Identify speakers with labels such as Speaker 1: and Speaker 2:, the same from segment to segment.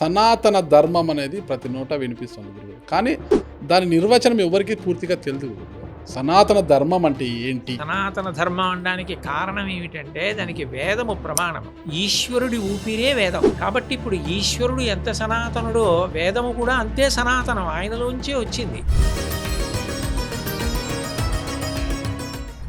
Speaker 1: సనాతన ధర్మం అనేది ప్రతి నోట వినిపిస్తుంది గురువు. కానీ దాని నిర్వచనం ఎవరికి పూర్తిగా తెలియదు గురువు. సనాతన ధర్మం అంటే ఏంటి?
Speaker 2: సనాతన ధర్మం అనడానికి కారణం ఏమిటంటే దానికి వేదము ప్రమాణం. ఈశ్వరుడి ఊపిరే వేదం. కాబట్టి ఇప్పుడు ఈశ్వరుడు ఎంత సనాతనుడో వేదము కూడా అంతే సనాతనం, ఆయనలోంచే వచ్చింది.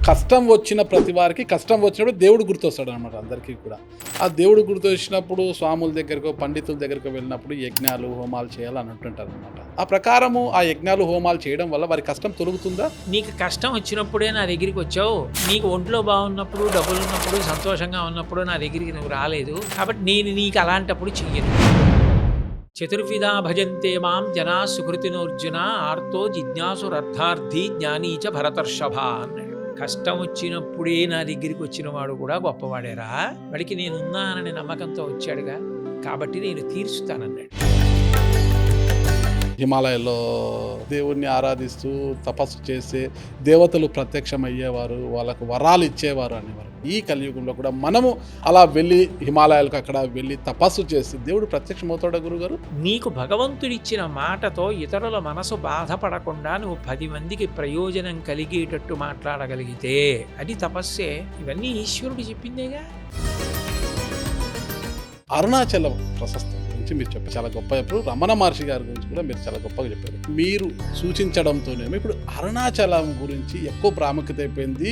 Speaker 1: కష్టం వచ్చిన ప్రతి వారికి కష్టం వచ్చినప్పుడు దేవుడు గుర్తొస్తాడు అనమాట అందరికీ కూడా. ఆ దేవుడు గుర్తొచ్చినప్పుడు స్వాముల దగ్గరకు పండితుల దగ్గరకు వెళ్ళినప్పుడు యజ్ఞాలు హోమాలు చేయాలని అంటుంటారు అనమాట. ఆ ప్రకారము ఆ యజ్ఞాలు హోమాలు చేయడం వల్ల వారి కష్టం తొలగుతుందా?
Speaker 2: నీకు కష్టం వచ్చినప్పుడే నా దగ్గరికి వచ్చావు, నీకు ఒంట్లో బాగున్నప్పుడు డబ్బులు ఉన్నప్పుడు సంతోషంగా ఉన్నప్పుడు నా దగ్గరికి నువ్వు రాలేదు, కాబట్టి నేను నీకు అలాంటప్పుడు చెయ్యను. చతుర్విధా భజంతే మాం జనా సుకృతినోర్జున ఆర్తో జిజ్ఞాసురర్థార్థి జ్ఞానీచ భరతర్షభ అన్నాడు. కష్టం వచ్చినప్పుడే నా దగ్గరికి వచ్చిన వాడు కూడా గొప్పవాడేరా, వాడికి నేనున్నానని నమ్మకంతో వచ్చాడుగా, కాబట్టి నేను తీర్చుతానన్నాడు.
Speaker 1: హిమాలయాల్లో దేవుణ్ణి ఆరాధిస్తూ తపస్సు చేసే దేవతలు ప్రత్యక్షమయ్యేవారు, వాళ్ళకు వరాలు ఇచ్చేవారు అనేవారు. ఈ కలియుగంలో కూడా మనము అలా వెళ్ళి హిమాలయాలకు అక్కడ వెళ్ళి తపస్సు చేసి దేవుడు ప్రత్యక్షమవుతాడా గురుగారు?
Speaker 2: నీకు భగవంతుడిచ్చిన మాటతో ఇతరుల మనసు బాధపడకుండా నువ్వు 10 మందికి ప్రయోజనం కలిగేటట్టు మాట్లాడగలిగితే అది తపస్సే. ఇవన్నీ ఈశ్వరుడు చెప్పిందేగా.
Speaker 1: అరుణాచలం ప్రశస్తం గురించి మీరు చెప్పారు, చాలా గొప్ప చెప్పారు. రమణ మహర్షి గారి గురించి కూడా మీరు చాలా గొప్పగా చెప్పారు. మీరు సూచించడంతోనేమో ఇప్పుడు అరుణాచలం గురించి ఎక్కువ ప్రాముఖ్యత అయిపోయింది,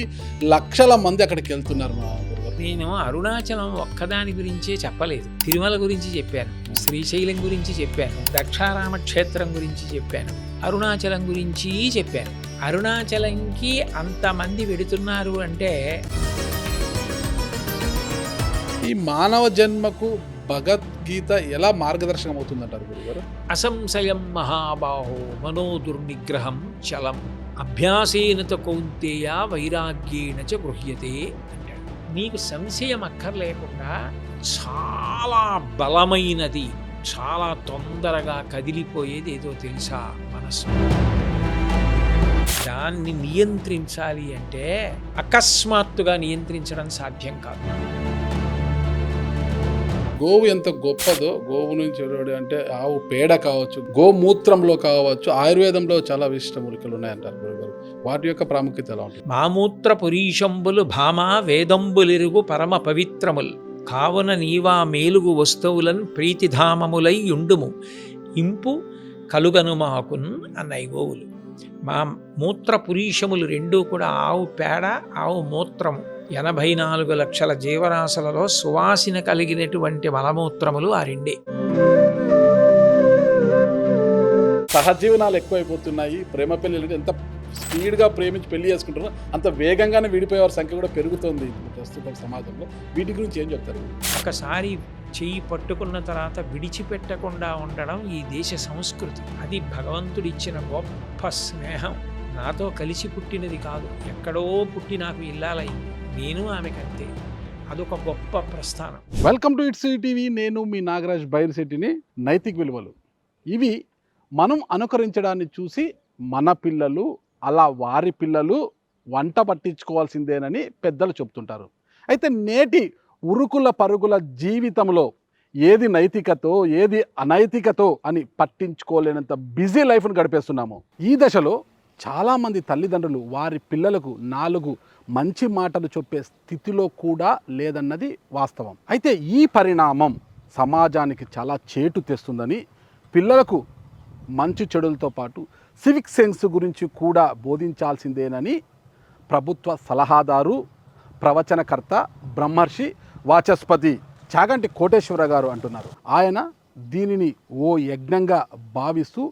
Speaker 1: లక్షల మంది అక్కడికి వెళ్తున్నారు మా గురుగారు.
Speaker 2: నేను అరుణాచలం ఒక్కదాని గురించే చెప్పలేదు, తిరుమల గురించి చెప్పాను, శ్రీశైలం గురించి చెప్పాను, దక్షారామ క్షేత్రం గురించి చెప్పాను, అరుణాచలం గురించి చెప్పాను. అరుణాచలంకి అంతమంది వెడుతున్నారు అంటే
Speaker 1: ఈ మానవ జన్మకు భగవద్గీత ఎలా మార్గదర్శకం అవుతుందంటారు గురుగారు?
Speaker 2: అసంశయం మహాబాహో మనో దుర్నిగ్రహం చలం అభ్యాసేన కౌంతేయ వైరాగ్యేన చ గృహ్యతే అంటాడు. నీకు సంశయం అక్కర్లేకుండా చాలా బలమైనది, చాలా తొందరగా కదిలిపోయేది ఏదో తెలుసా? మనసు. దాన్ని నియంత్రించాలి అంటే అకస్మాత్తుగా నియంత్రించడం సాధ్యం కాదు.
Speaker 1: గోవు ఎంత గొప్పదో, గోవు నుంచి అంటే ఆవు పేడ కావచ్చు, గోమూత్రంలో కావచ్చు, ఆయుర్వేదంలో చాలా విశిష్ట మూలికలు ఉన్నాయంటారు గురుగారు. వాటి యొక్క ప్రాముఖ్యత ఎలా ఉంటుంది?
Speaker 2: మామూత్ర పురీషంబులు భామా వేదంబులిరుగు పరమ పవిత్రముల్ కావున నీవా మేలుగు వస్తువులన్ ప్రీతిధామములై యుండుము ఇంపు కలుగను మాకున్ అన్నాయి గోవులు. మా మూత్ర పురీషములు రెండూ కూడా ఆవు పేడ, ఆవు మూత్రము. 84 లక్షల జీవరాశులలో సువాసన కలిగినటువంటి మలమూత్రములు ఆ రెండే.
Speaker 1: సహజీవనాలు ఎక్కువైపోతున్నాయి, ప్రేమ పెళ్ళిళ్ళు ఎంత స్పీడ్గా ప్రేమించి పెళ్లి చేసుకుంటారో అంత వేగంగానే విడిపోయేవారి సంఖ్య కూడా పెరుగుతుంది ప్రస్తుతం సమాజంలో. వీటి గురించి ఏం చెప్తారు?
Speaker 2: ఒకసారి చెయ్యి పట్టుకున్న తర్వాత విడిచిపెట్టకుండా ఉండడం ఈ దేశ సంస్కృతి. అది భగవంతుడిచ్చిన గొప్ప స్నేహం. నాతో కలిసి పుట్టినది కాదు, ఎక్కడో పుట్టి నాకు ఇల్లాలైంది, నేను ఆమెకంతే. అదొక గొప్ప ప్రస్థానం.
Speaker 1: Welcome to it's TV. నేను మీ నాగరాజ్ బైర్శెట్టిని. నైతిక విలువలు ఇవి మనం అనుకరించడాన్ని చూసి మన పిల్లలు అలా వారి పిల్లలు వంట పట్టించుకోవాల్సిందేనని పెద్దలు చెప్తుంటారు. అయితే నేటి ఉరుకుల పరుగుల జీవితంలో ఏది నైతికతో ఏది అనైతికతో అని పట్టించుకోలేనంత బిజీ లైఫ్ను గడిపేస్తున్నాము. ఈ దశలో చాలామంది తల్లిదండ్రులు వారి పిల్లలకు 4 మంచి మాటలు చెప్పే స్థితిలో కూడా లేదన్నది వాస్తవం. అయితే ఈ పరిణామం సమాజానికి చాలా చేటు తెస్తుందని, పిల్లలకు మంచి చెడులతో పాటు సివిక్ సెన్స్ గురించి కూడా బోధించాల్సిందేనని ప్రభుత్వ సలహాదారు, ప్రవచనకర్త, బ్రహ్మర్షి, వాచస్పతి చాగంటి కోటేశ్వర గారు అంటున్నారు. ఆయన దీనిని ఓ యజ్ఞంగా భావిస్తూ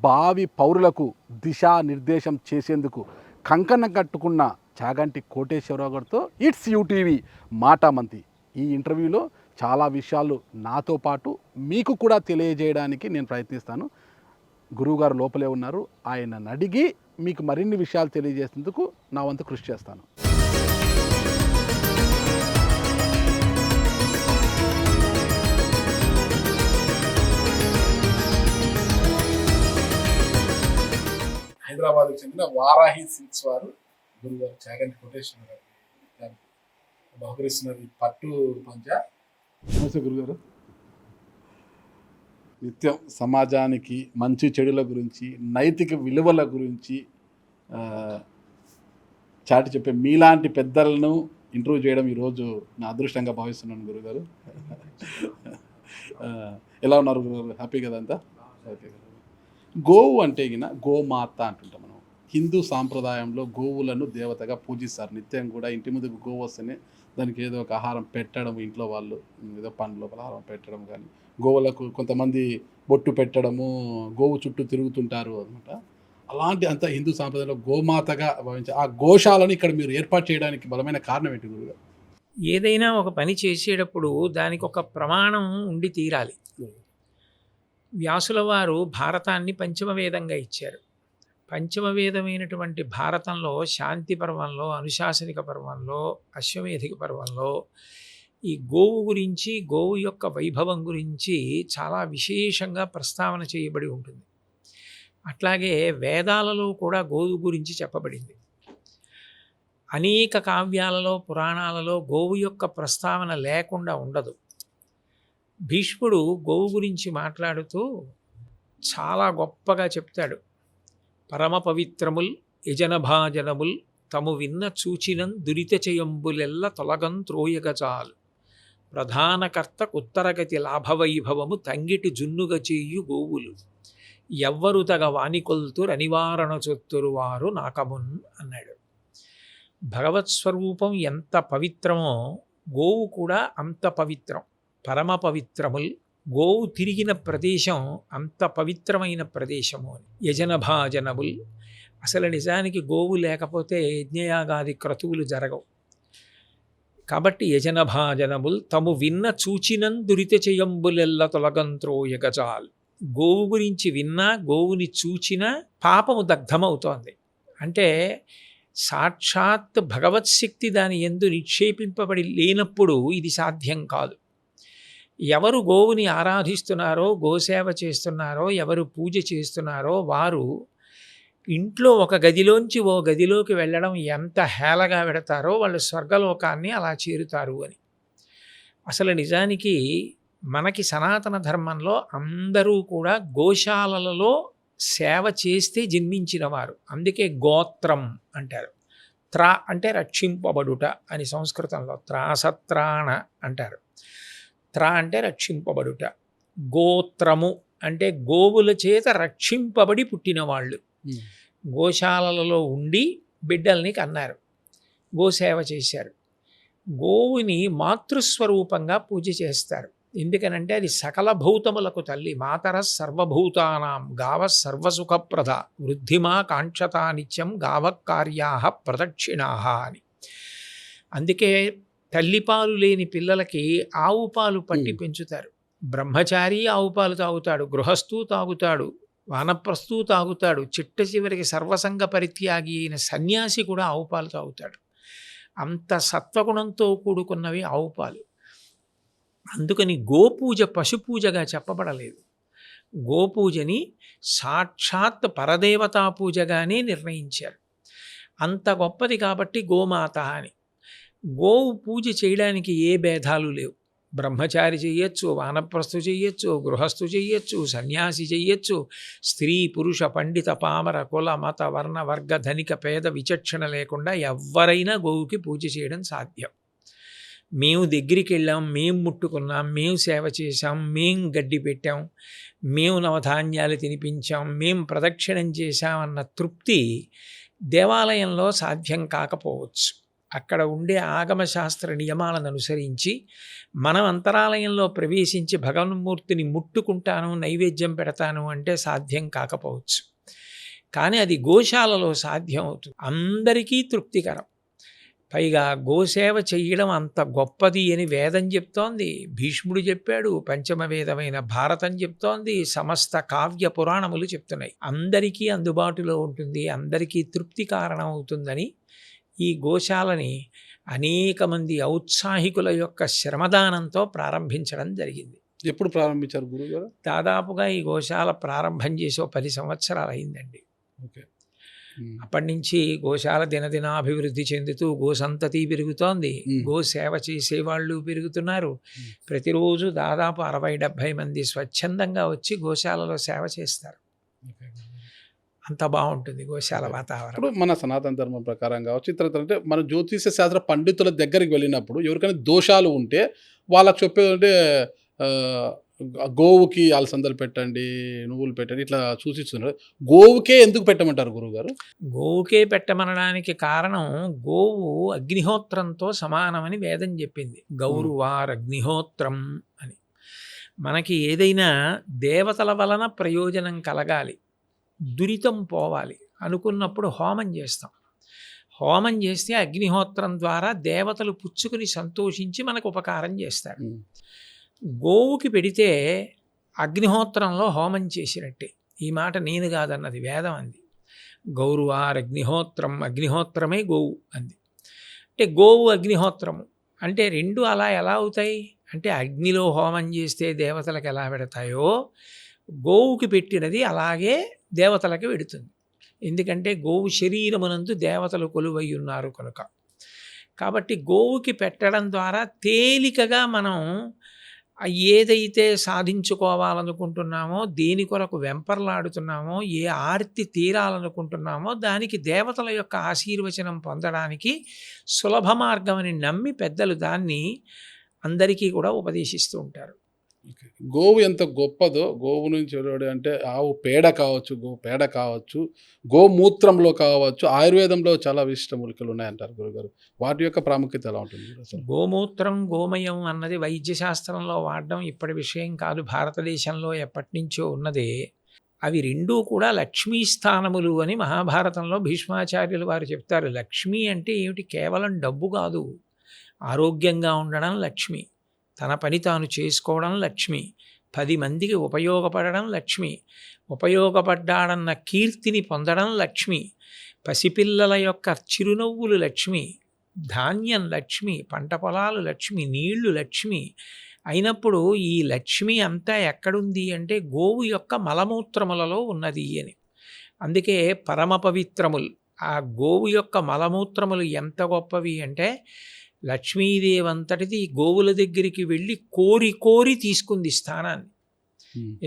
Speaker 1: భావి పౌరులకు దిశానిర్దేశం చేసేందుకు కంకణం కట్టుకున్న చాగంటి కోటేశ్వరరావు గారితో ఇట్స్ యూటీవీ మాటామంతి. ఈ ఇంటర్వ్యూలో చాలా విషయాలు నాతో పాటు మీకు కూడా తెలియజేయడానికి నేను ప్రయత్నిస్తాను. గురువుగారు లోపలే ఉన్నారు, ఆయన అడిగి మీకు మరిన్ని విషయాలు తెలియజేసేందుకు నా వంతు కృషి చేస్తాను. హైదరాబాద్కు చెందిన వారాహి సిల్క్స్ వారు గురుగారు చాగంటి కోటేశ్వర గారు బహుకరిస్తున్నది పట్టు పంచ. నమస్తే గురుగారు. నిత్యం సమాజానికి మంచి చెడుల గురించి, నైతిక విలువల గురించి చాటి చెప్పే మీలాంటి పెద్దలను ఇంటర్వ్యూ చేయడం ఈరోజు నా అదృష్టంగా భావిస్తున్నాను గురుగారు. ఎలా ఉన్నారు గురుగారు? హ్యాపీ కదా అంతా? ఓకే. గోవు అంటే గోమాత అంటుంటాం మనం. హిందూ సాంప్రదాయంలో గోవులను దేవతగా పూజిస్తారు. నిత్యం కూడా ఇంటి ముందుకు గోవు వస్తేనే దానికి ఏదో ఒక ఆహారం పెట్టడం, ఇంట్లో వాళ్ళు ఏదో పండ్లు ఆహారం పెట్టడం, కానీ గోవులకు కొంతమంది బొట్టు పెట్టడము, గోవు చుట్టూ తిరుగుతుంటారు అనమాట. అలాంటి అంత హిందూ సాంప్రదాయంలో గోమాతగా భావించి ఆ గోశాలను ఇక్కడ మీరు ఏర్పాటు చేయడానికి బలమైన కారణం ఏంటి గురుగారు?
Speaker 2: ఏదైనా ఒక పని చేసేటప్పుడు దానికి ఒక ప్రమాణం ఉండి తీరాలి. వ్యాసుల వారు భారతాన్ని పంచమ వేదంగా ఇచ్చారు. పంచమ వేదమైనటువంటి భారతంలో శాంతి పర్వంలో, అనుశాసనిక పర్వంలో, అశ్వమేధిక పర్వంలో ఈ గోవు గురించి, గోవు యొక్క వైభవం గురించి చాలా విశేషంగా ప్రస్తావన చేయబడి ఉంటుంది. అట్లాగే వేదాలలో కూడా గోవు గురించి చెప్పబడింది. అనేక కావ్యాలలో, పురాణాలలో గోవు యొక్క ప్రస్తావన లేకుండా ఉండదు. భీష్ముడు గోవు గురించి మాట్లాడుతూ చాలా గొప్పగా చెప్తాడు. పరమ పవిత్రముల్ యజనభాజనముల్ తము విన్న చూచినం దురిత చేయంబులెల్ల తొలగం త్రోయగచాలు ప్రధానకర్త ఉత్తరగతి లాభవైభవము తంగిటి జున్నుగ చేయు గోవులు ఎవ్వరు తగ వానికొల్తురు అనివారణ చొత్తురు వారు నాకమున్ అన్నాడు. భగవత్ స్వరూపం ఎంత పవిత్రమో గోవు కూడా అంత పవిత్రం. పరమ పవిత్రముల్, గోవు తిరిగిన ప్రదేశం అంత పవిత్రమైన ప్రదేశము అని. యజనభాజనముల్, అసలు నిజానికి గోవు లేకపోతే యజ్ఞయాగాది క్రతువులు జరగవు. కాబట్టి యజనభాజనముల్ తము విన్న చూచినం దురిత చేయంబులెల్ల తొలగంత్రోయగజాల్. గోవు గురించి విన్నా, గోవుని చూచినా పాపము దగ్ధమవుతోంది. అంటే సాక్షాత్ భగవత్ శక్తి దాని యందు నిక్షేపింపబడి లేనప్పుడు ఇది సాధ్యం కాదు. ఎవరు గోవుని ఆరాధిస్తున్నారో, గోసేవ చేస్తున్నారో, ఎవరు పూజ చేస్తున్నారో వారు ఇంట్లో ఒక గదిలోంచి ఓ గదిలోకి వెళ్ళడం ఎంత హేళగా పెడతారో వాళ్ళు స్వర్గలోకాన్ని అలా చేరుతారు అని. అసలు నిజానికి మనకి సనాతన ధర్మంలో అందరూ కూడా గోశాలలలో సేవ చేస్తే జన్మించిన వారు. అందుకే గోత్రం అంటారు. త్రా అంటే రక్షింపబడుట అని సంస్కృతంలో, త్రాసత్రాణ అంటారు. త్రా అంటే రక్షింపబడుట. గోత్రము అంటే గోవుల చేత రక్షింపబడి పుట్టినవాళ్ళు. గోశాలలలో ఉండి బిడ్డల్ని కన్నారు, గోసేవ చేశారు. గోవుని మాతృస్వరూపంగా పూజ చేస్తారు. ఎందుకనంటే అది సకల భూతములకు తల్లి. మాతర సర్వభూతానాం గావ సర్వసుఖప్రద వృద్ధిమా కాంక్షతా నిత్యం గావ కార్యా ప్రదక్షిణా అని. అందుకే తల్లిపాలు లేని పిల్లలకి ఆవు పాలు పట్టి పెంచుతారు. బ్రహ్మచారి ఆవు పాలు తాగుతాడు, గృహస్థు తాగుతాడు, వానప్రస్థు తాగుతాడు, చిట్ట చివరికి సర్వసంగ పరిత్యాగి అయిన సన్యాసి కూడా ఆవు పాలు తాగుతాడు. అంత సత్వగుణంతో కూడుకున్నవి ఆవు పాలు. అందుకని గోపూజ పశుపూజగా చెప్పబడలేదు. గోపూజని సాక్షాత్ పరదేవతా పూజగానే నిర్ణయించారు. అంత గొప్పది కాబట్టి గోమాత అని. గోవు పూజ చేయడానికి ఏ భేదాలు లేవు. బ్రహ్మచారి చెయ్యొచ్చు, వానప్రస్థు చెయ్యొచ్చు, గృహస్థు చెయ్యొచ్చు, సన్యాసి చెయ్యొచ్చు. స్త్రీ పురుష పండిత పామర కుల మత వర్ణ వర్గ ధనిక పేద విచక్షణ లేకుండా ఎవరైనా గోవుకి పూజ చేయడం సాధ్యం. మేము దగ్గరికి వెళ్ళాం, మేము ముట్టుకున్నాం, మేము సేవ చేశాం, మేము గడ్డి పెట్టాం, మేము నవధాన్యాలు తినిపించాం, మేము ప్రదక్షిణం చేశామన్న తృప్తి దేవాలయంలో సాధ్యం కాకపోవచ్చు. అక్కడ ఉండే ఆగమశాస్త్ర నియమాలను అనుసరించి మనం అంతరాలయంలో ప్రవేశించి భగవన్మూర్తిని ముట్టుకుంటాను, నైవేద్యం పెడతాను అంటే సాధ్యం కాకపోవచ్చు. కానీ అది గోశాలలో సాధ్యం అవుతుంది. అందరికీ తృప్తికరం. పైగా గోసేవ చెయ్యడం అంత గొప్పది అని వేదం చెప్తోంది, భీష్ముడు చెప్పాడు, పంచమ వేదమైన భారతం చెప్తోంది, సమస్త కావ్య పురాణములు చెప్తున్నాయి. అందరికీ అందుబాటులో ఉంటుంది, అందరికీ తృప్తి కారణం అవుతుందని ఈ గోశాలని అనేక మంది ఔత్సాహికుల యొక్క శ్రమదానంతో ప్రారంభించడం జరిగింది.
Speaker 1: ఎప్పుడు ప్రారంభించారు గురువుగారు?
Speaker 2: దాదాపుగా ఈ గోశాల ప్రారంభం చేసి 10 సంవత్సరాలు అయిందండి.
Speaker 1: ఓకే.
Speaker 2: అప్పటి నుంచి గోశాల దినదినాభివృద్ధి చెందుతూ గోసంతతి పెరుగుతోంది, గో సేవ చేసేవాళ్ళు పెరుగుతున్నారు. ప్రతిరోజు దాదాపు 60-70 మంది స్వచ్ఛందంగా వచ్చి గోశాలలో సేవ చేస్తారు. అంత బాగుంటుంది గోశాల వాతావరణం.
Speaker 1: ఇప్పుడు మన సనాతన ధర్మం ప్రకారం కావచ్చు, ఇతర అంటే మన జ్యోతిష శాస్త్ర పండితుల దగ్గరికి వెళ్ళినప్పుడు ఎవరికైనా దోషాలు ఉంటే వాళ్ళకి చెప్పేదంటే గోవుకి అలసందలు పెట్టండి, నువ్వులు పెట్టండి, ఇట్లా సూచిస్తున్నారు. గోవుకే ఎందుకు పెట్టమంటారు గురువుగారు?
Speaker 2: గోవుకే పెట్టమనడానికి కారణం, గోవు అగ్నిహోత్రంతో సమానమని వేదం చెప్పింది. గౌరువార్ అగ్నిహోత్రం అని. మనకి ఏదైనా దేవతల వలన ప్రయోజనం కలగాలి, దురితం పోవాలి అనుకున్నప్పుడు హోమం చేస్తాం. హోమం చేస్తే అగ్నిహోత్రం ద్వారా దేవతలు పుచ్చుకుని సంతోషించి మనకు ఉపకారం చేస్తారు. గోవుకి పెడితే అగ్నిహోత్రంలో హోమం చేసినట్టే. ఈ మాట నేను కాదన్నది, వేదం అంది. గౌరువార్ అగ్నిహోత్రం, అగ్నిహోత్రమే గోవు అంది. అంటే గోవు అగ్నిహోత్రము అంటే రెండు అలా ఎలా అవుతాయి అంటే, అగ్నిలో హోమం చేస్తే దేవతలకు ఎలా పెడతాయో గోవుకి పెట్టినది అలాగే దేవతలకు పెడుతుంది. ఎందుకంటే గోవు శరీరమునందు దేవతలు కొలువై ఉన్నారు కనుక. కాబట్టి గోవుకి పెట్టడం ద్వారా తేలికగా మనం ఏదైతే సాధించుకోవాలనుకుంటున్నామో, దేని కొరకు వెంపర్లాడుతున్నామో, ఏ ఆర్తి తీరాలనుకుంటున్నామో దానికి దేవతల యొక్క ఆశీర్వచనం పొందడానికి సులభ మార్గమని నమ్మి పెద్దలు దాన్ని అందరికీ కూడా ఉపదేశిస్తూ ఉంటారు.
Speaker 1: గోవు ఎంత గొప్పదో, గోవు నుంచి అంటే ఆవు పేడ కావచ్చు, గో పేడ కావచ్చు, గోమూత్రంలో కావచ్చు, ఆయుర్వేదంలో చాలా విశిష్ట మూలికలు ఉన్నాయంటారు గురుగారు. వాటి యొక్క ప్రాముఖ్యత ఎలా ఉంటుంది అసలు?
Speaker 2: గోమూత్రం, గోమయం అన్నది వైద్యశాస్త్రంలో వాడడం ఇప్పటి విషయం కాదు, భారతదేశంలో ఎప్పటి నుంచో ఉన్నదే. అవి రెండూ కూడా లక్ష్మీ స్థానములు అని మహాభారతంలో భీష్మాచార్యులు వారు చెప్తారు. లక్ష్మి అంటే ఏమిటి? కేవలం డబ్బు కాదు, ఆరోగ్యంగా ఉండడం లక్ష్మి, తన పని తాను చేసుకోవడం లక్ష్మి, 10 మందికి ఉపయోగపడడం లక్ష్మి, ఉపయోగపడ్డాడన్న కీర్తిని పొందడం లక్ష్మి, పసిపిల్లల యొక్క చిరునవ్వులు లక్ష్మి, ధాన్యం లక్ష్మి, పంట పొలాలు లక్ష్మి, నీళ్లు లక్ష్మి అయినప్పుడు ఈ లక్ష్మి అంతా ఎక్కడుంది అంటే గోవు యొక్క మలమూత్రములలో ఉన్నది అని. అందుకే పరమ పవిత్రములు ఆ గోవు యొక్క మలమూత్రములు ఎంత గొప్పవి అంటే, లక్ష్మీదేవంతటిది గోవుల దగ్గరికి వెళ్ళి కోరి కోరి తీసుకుంది స్థానాన్ని.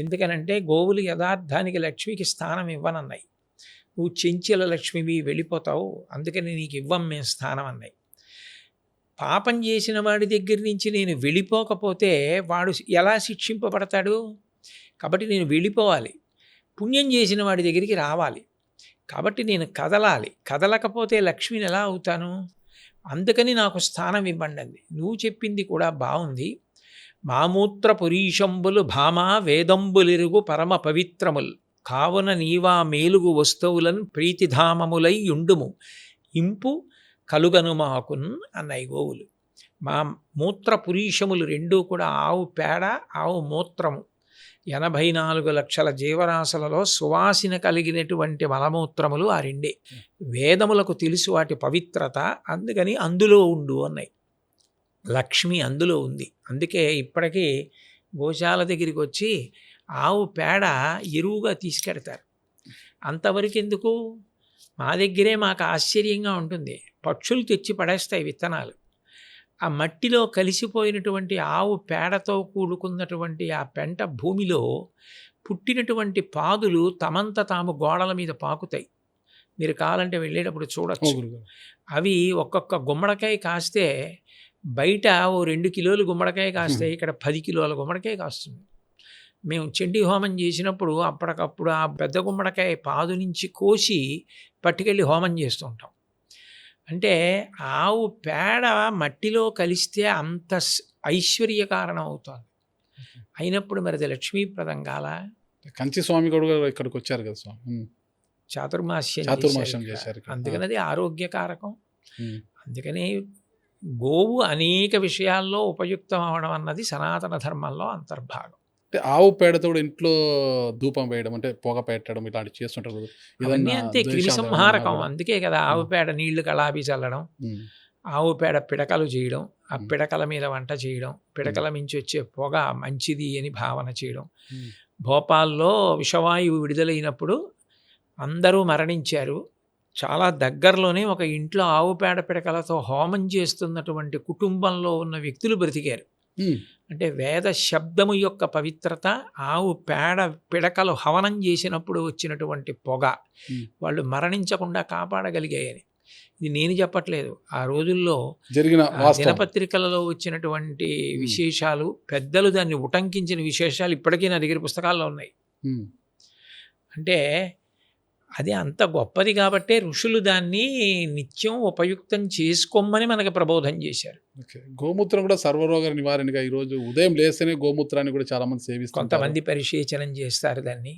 Speaker 2: ఎందుకనంటే గోవులు యథార్థానికి లక్ష్మికి స్థానం ఇవ్వనన్నాయి. నువ్వు చెంచల లక్ష్మివి వెళ్ళిపోతావు, అందుకని నీకు ఇవ్వం మేము స్థానం అన్నాయి. పాపం చేసిన వాడి దగ్గర నుంచి నేను వెళ్ళిపోకపోతే వాడు ఎలా శిక్షింపబడతాడు? కాబట్టి నేను వెళ్ళిపోవాలి, పుణ్యం చేసిన వాడి దగ్గరికి రావాలి. కాబట్టి నేను కదలాలి, కదలకపోతే లక్ష్మిని ఎలా అవుతాను? అందుకని నాకు స్థానం ఇవ్వండి అంది. నువ్వు చెప్పింది కూడా బాగుంది. మామూత్ర పురీషంబులు భామా వేదంబులిరుగు పరమ పవిత్రముల్ కావున నీవా మేలుగు వస్తువులను ప్రీతిధామములై యుండుము ఇంపు కలుగను మాకున్ అన్నాయి గోవులు. మా మూత్ర పురీషములు రెండూ కూడా ఆవు పేడ, ఆవు మూత్రము. 84 లక్షల జీవరాశులలో సువాసన కలిగినటువంటి మలమూత్రములు ఆ రెండే. వేదములకు తెలుసు వాటి పవిత్రత, అందుకని అందులో ఉండు అన్నాయి. లక్ష్మి అందులో ఉంది. అందుకే ఇప్పటికీ గోశాల దగ్గరికి వచ్చి ఆవు పేడ ఎరువుగా తీసుకెడతారు. అంతవరకు ఎందుకు? మా దగ్గరే మాకు ఆశ్చర్యంగా ఉంటుంది. పక్షులు తెచ్చి పడేస్తాయి విత్తనాలు. ఆ మట్టిలో కలిసిపోయినటువంటి ఆవు పేడతో కూడుకున్నటువంటి ఆ పెంట భూమిలో పుట్టినటువంటి పాదులు తమంత తాము గోడల మీద పాకుతాయి. మీరు కావాలంటే వెళ్ళేటప్పుడు చూడొచ్చు. అవి ఒక్కొక్క గుమ్మడికాయ కాస్తే బయట ఓ 2 కిలోలు గుమ్మడికాయ కాస్తే ఇక్కడ 10 కిలోల గుమ్మడికాయ కాస్తుంది. మేము చండీ హోమం చేసినప్పుడు అప్పటికప్పుడు ఆ పెద్ద గుమ్మడికాయ పాదు నుంచి కోసి పట్టుకెళ్ళి హోమం చేస్తూ ఉంటాం. అంటే ఆవు పేడ మట్టిలో కలిస్తే అంత ఐశ్వర్య కారణం అవుతుంది. అయినప్పుడు మరి అది లక్ష్మీప్రదం కాల.
Speaker 1: కంచి స్వామి కూడా ఇక్కడికి వచ్చారు కదా స్వామి,
Speaker 2: చాతుర్మాస్యం చేశారు. అందుకని అది ఆరోగ్యకారకం. అందుకని గోవు అనేక విషయాల్లో ఉపయుక్తం అవడం అన్నది సనాతన ధర్మంలో అంతర్భాగం.
Speaker 1: అంటే ఆవు పేడతో ఇంట్లో ధూపం వేయడం, అంటే పొగ పెట్టడం, ఇలాంటివి చేస్తుంటారు.
Speaker 2: ఇవన్నీ అంతే క్రిమి సంహారకం. అందుకే కదా ఆవు పేడ నీళ్లు కళాపి చల్లడం, ఆవు పేడ పిడకలు చేయడం, ఆ పిడకల మీద వంట చేయడం, పిడకల మించి వచ్చే పొగ మంచిది అని భావన చేయడం. భోపాల్లో విషవాయువు విడుదలైనప్పుడు అందరూ మరణించారు. చాలా దగ్గరలోనే ఒక ఇంట్లో ఆవు పేడ పిడకలతో హోమం చేస్తున్నటువంటి కుటుంబంలో ఉన్న వ్యక్తులు బ్రతికారు. అంటే వేద శబ్దము యొక్క పవిత్రత, ఆవు పేడ పిడకలు హవనం చేసినప్పుడు వచ్చినటువంటి పొగ వాళ్ళు మరణించకుండా కాపాడగలిగాయని. ఇది నేను చెప్పట్లేదు, ఆ రోజుల్లో
Speaker 1: జరిగిన
Speaker 2: దినపత్రికలలో వచ్చినటువంటి విశేషాలు, పెద్దలు దాన్ని ఉటంకించిన విశేషాలు ఇప్పటికీ నా దగ్గర పుస్తకాల్లో ఉన్నాయి. అంటే అది అంత గొప్పది కాబట్టే ఋషులు దాన్ని నిత్యం ఉపయుక్తం చేసుకోమని మనకు ప్రబోధం చేశారు.
Speaker 1: గోమూత్రం కూడా సర్వరోగ నివారణగా ఈరోజు ఉదయం లేస్తేనే గోమూత్రాన్ని కూడా చాలా మంది సేవిస్తారు.
Speaker 2: కొంతమంది పరిశేచనం చేస్తారు దాన్ని,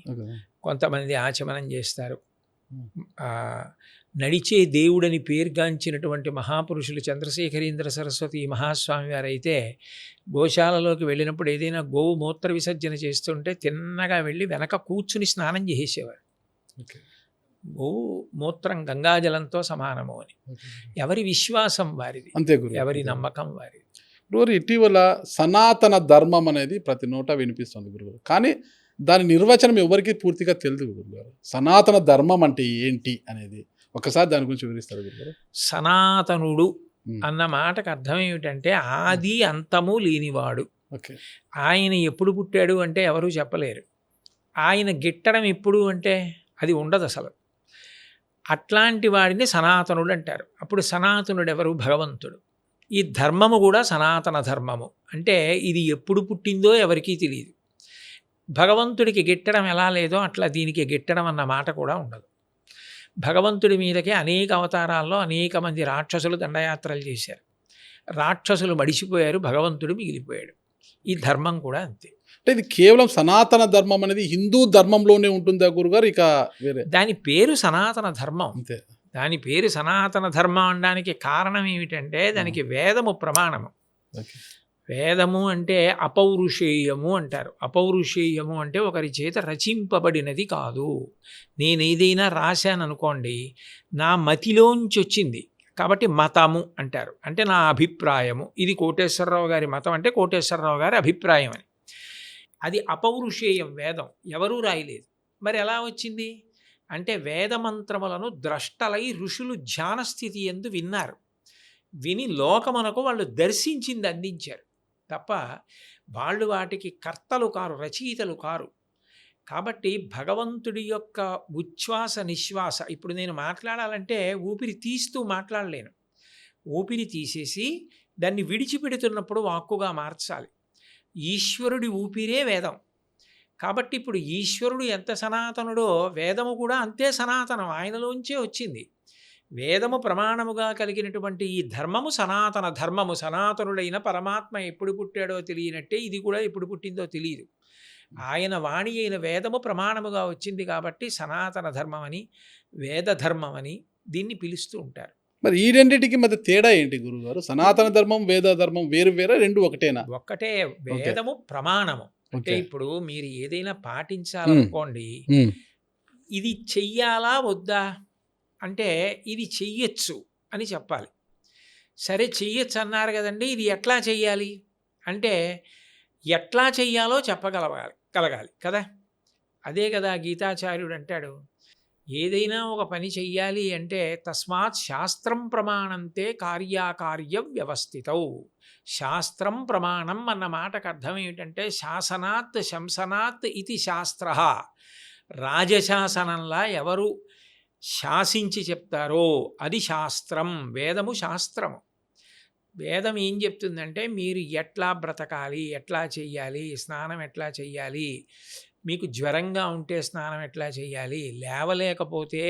Speaker 2: కొంతమంది ఆచమనం చేస్తారు. నడిచే దేవుడని పేరుగాంచినటువంటి మహాపురుషులు చంద్రశేఖరేంద్ర సరస్వతి మహాస్వామి వారైతే గోశాలలోకి వెళ్ళినప్పుడు ఏదైనా గోవు మూత్ర విసర్జన చేస్తుంటే తిన్నగా వెళ్ళి వెనక కూర్చుని స్నానం చేసేవారు. గోవు మూత్రం గంగాజలంతో సమానము అని. ఎవరి విశ్వాసం వారిది, ఎవరి నమ్మకం వారిది.
Speaker 1: గురుగారు, ఇటీవల సనాతన ధర్మం అనేది ప్రతి నోట వినిపిస్తుంది గురుగారు, కానీ దాని నిర్వచనం ఎవరికి పూర్తిగా తెలియదు గురుగారు. సనాతన ధర్మం అంటే ఏంటి అనేది ఒకసారి దాని గురించి వివరిస్తారు గురుగారు.
Speaker 2: సనాతనుడు అన్న మాటకు అర్థం ఏమిటంటే ఆది అంతము లేనివాడు. ఆయన ఎప్పుడు పుట్టాడు అంటే ఎవరూ చెప్పలేరు. ఆయన గిట్టడం ఎప్పుడు అంటే అది ఉండదు అసలు. అట్లాంటి వాడిని సనాతనుడు అంటారు. అప్పుడు సనాతనుడు ఎవరు? భగవంతుడు. ఈ ధర్మము కూడా సనాతన ధర్మము. అంటే ఇది ఎప్పుడు పుట్టిందో ఎవరికీ తెలియదు. భగవంతుడికి గిట్టడం ఎలా లేదో అట్లా దీనికి గిట్టడం అన్న మాట కూడా ఉండదు. భగవంతుడి మీదకి అనేక అవతారాల్లో అనేక మంది రాక్షసులు దండయాత్రలు చేశారు. రాక్షసులు మడిసిపోయారు, భగవంతుడు మిగిలిపోయాడు. ఈ ధర్మం కూడా అంతే.
Speaker 1: అంటే ఇది కేవలం సనాతన ధర్మం అనేది హిందూ ధర్మంలోనే ఉంటుందా గురుగారు? ఇక వేరే?
Speaker 2: దాని పేరు సనాతన ధర్మం.
Speaker 1: అంతే.
Speaker 2: దాని పేరు సనాతన ధర్మం అనడానికి కారణం ఏమిటంటే దానికి వేదము ప్రమాణము. వేదము అంటే అపౌరుషేయము అంటారు. అపౌరుషేయము అంటే ఒకరి చేత రచింపబడినది కాదు. నేను ఏదైనా రాశాను అనుకోండి, నా మతిలోంచి వచ్చింది కాబట్టి మతము అంటారు. అంటే నా అభిప్రాయము. ఇది కోటేశ్వరరావు గారి మతం అంటే కోటేశ్వరరావు గారి అభిప్రాయం అని. అది అపౌరుషేయం. వేదం ఎవరూ రాయలేదు. మరి ఎలా వచ్చింది అంటే వేదమంత్రములను ద్రష్టలై ఋషులు ధ్యానస్థితి యందు విన్నారు. విని లోకమునకు వాళ్ళు దర్శించింది అందించారు తప్ప వాళ్ళు వాటికి కర్తలు కారు, రచయితలు కారు. కాబట్టి భగవంతుడి యొక్క ఉచ్ఛ్వాస నిశ్వాస, ఇప్పుడు నేను మాట్లాడాలంటే ఊపిరి తీస్తూ మాట్లాడలేను. ఊపిరి తీసేసి దాన్ని విడిచిపెడుతున్నప్పుడు వాక్కుగా మార్చాలి. ఈశ్వరుడి ఊపిరే వేదం. కాబట్టి ఇప్పుడు ఈశ్వరుడు ఎంత సనాతనుడో వేదము కూడా అంతే సనాతనం, ఆయనలోంచే వచ్చింది. వేదము ప్రమాణముగా కలిగినటువంటి ఈ ధర్మము సనాతన ధర్మము. సనాతనుడైన పరమాత్మ ఎప్పుడు పుట్టాడో తెలియనట్టే ఇది కూడా ఎప్పుడు పుట్టిందో తెలియదు. ఆయన వాణి అయిన వేదము ప్రమాణముగా వచ్చింది కాబట్టి సనాతన ధర్మమని, వేద ధర్మమని దీన్ని పిలుస్తూ ఉంటారు.
Speaker 1: మరి ఈ రెండింటికి మధ్య తేడా ఏంటి గురుగారు? సనాతన ధర్మం, వేద ధర్మం వేరు వేరే, రెండు ఒకటేనా?
Speaker 2: ఒక్కటే. వేదము ప్రమాణము. అంటే ఇప్పుడు మీరు ఏదైనా పాటించాలనుకోండి, ఇది చెయ్యాలా వద్దా అంటే ఇది చెయ్యొచ్చు అని చెప్పాలి. సరే చెయ్యొచ్చు అన్నారు కదండి, ఇది ఎట్లా చెయ్యాలి అంటే ఎట్లా చెయ్యాలో కలగాలి కదా. అదే కదా గీతాచార్యుడు అంటాడు, ఏదైనా ఒక పని చెయ్యాలి అంటే తస్మాత్ శాస్త్రం ప్రమాణంతే కార్యాకార్య వ్యవస్థితౌ. శాస్త్రం ప్రమాణం అన్న మాటకు అర్థం ఏమిటంటే శాసనాత్ శంసనాత్ ఇది శాస్త్ర. రాజశాసనంలా ఎవరు శాసించి చెప్తారో అది శాస్త్రం. వేదము శాస్త్రము. వేదం ఏం చెప్తుందంటే మీరు ఎట్లా బ్రతకాలి, ఎట్లా చెయ్యాలి, స్నానం ఎట్లా చెయ్యాలి, మీకు జ్వరంగా ఉంటే స్నానం ఎట్లా చేయాలి, లేవలేకపోతే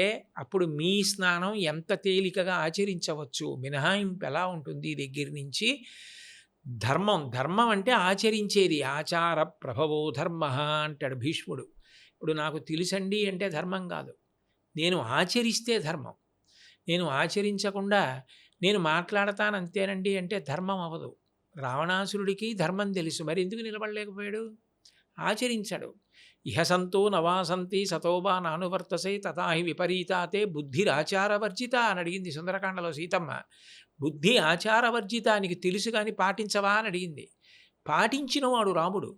Speaker 2: అప్పుడు మీ స్నానం ఎంత తేలికగా ఆచరించవచ్చు, మినహాయింపు ఎలా ఉంటుంది దగ్గర నుంచి. ధర్మం అంటే ఆచరించేది. ఆచార ప్రభవో ధర్మ అంటాడు భీష్ముడు. ఇప్పుడు నాకు తెలుసండి అంటే ధర్మం కాదు, నేను ఆచరిస్తే ధర్మం. నేను ఆచరించకుండా నేను మాట్లాడతాను అంతేనండి అంటే ధర్మం అవ్వదు. రావణాసురుడికి ధర్మం తెలుసు, మరి ఎందుకు నిలబడలేకపోయాడు? ఆచరించాడు. ఇహ సంతో నవాసంతి సతోబా నానువర్తసే తథాహి విపరీతాతే బుద్ధిరాచారవర్జిత అని అడిగింది సుందరకాండలో సీతమ్మ. బుద్ధి ఆచారవర్జితానికి తెలుసు కానీ పాటించవా అని అడిగింది. పాటించినవాడు రాముడు.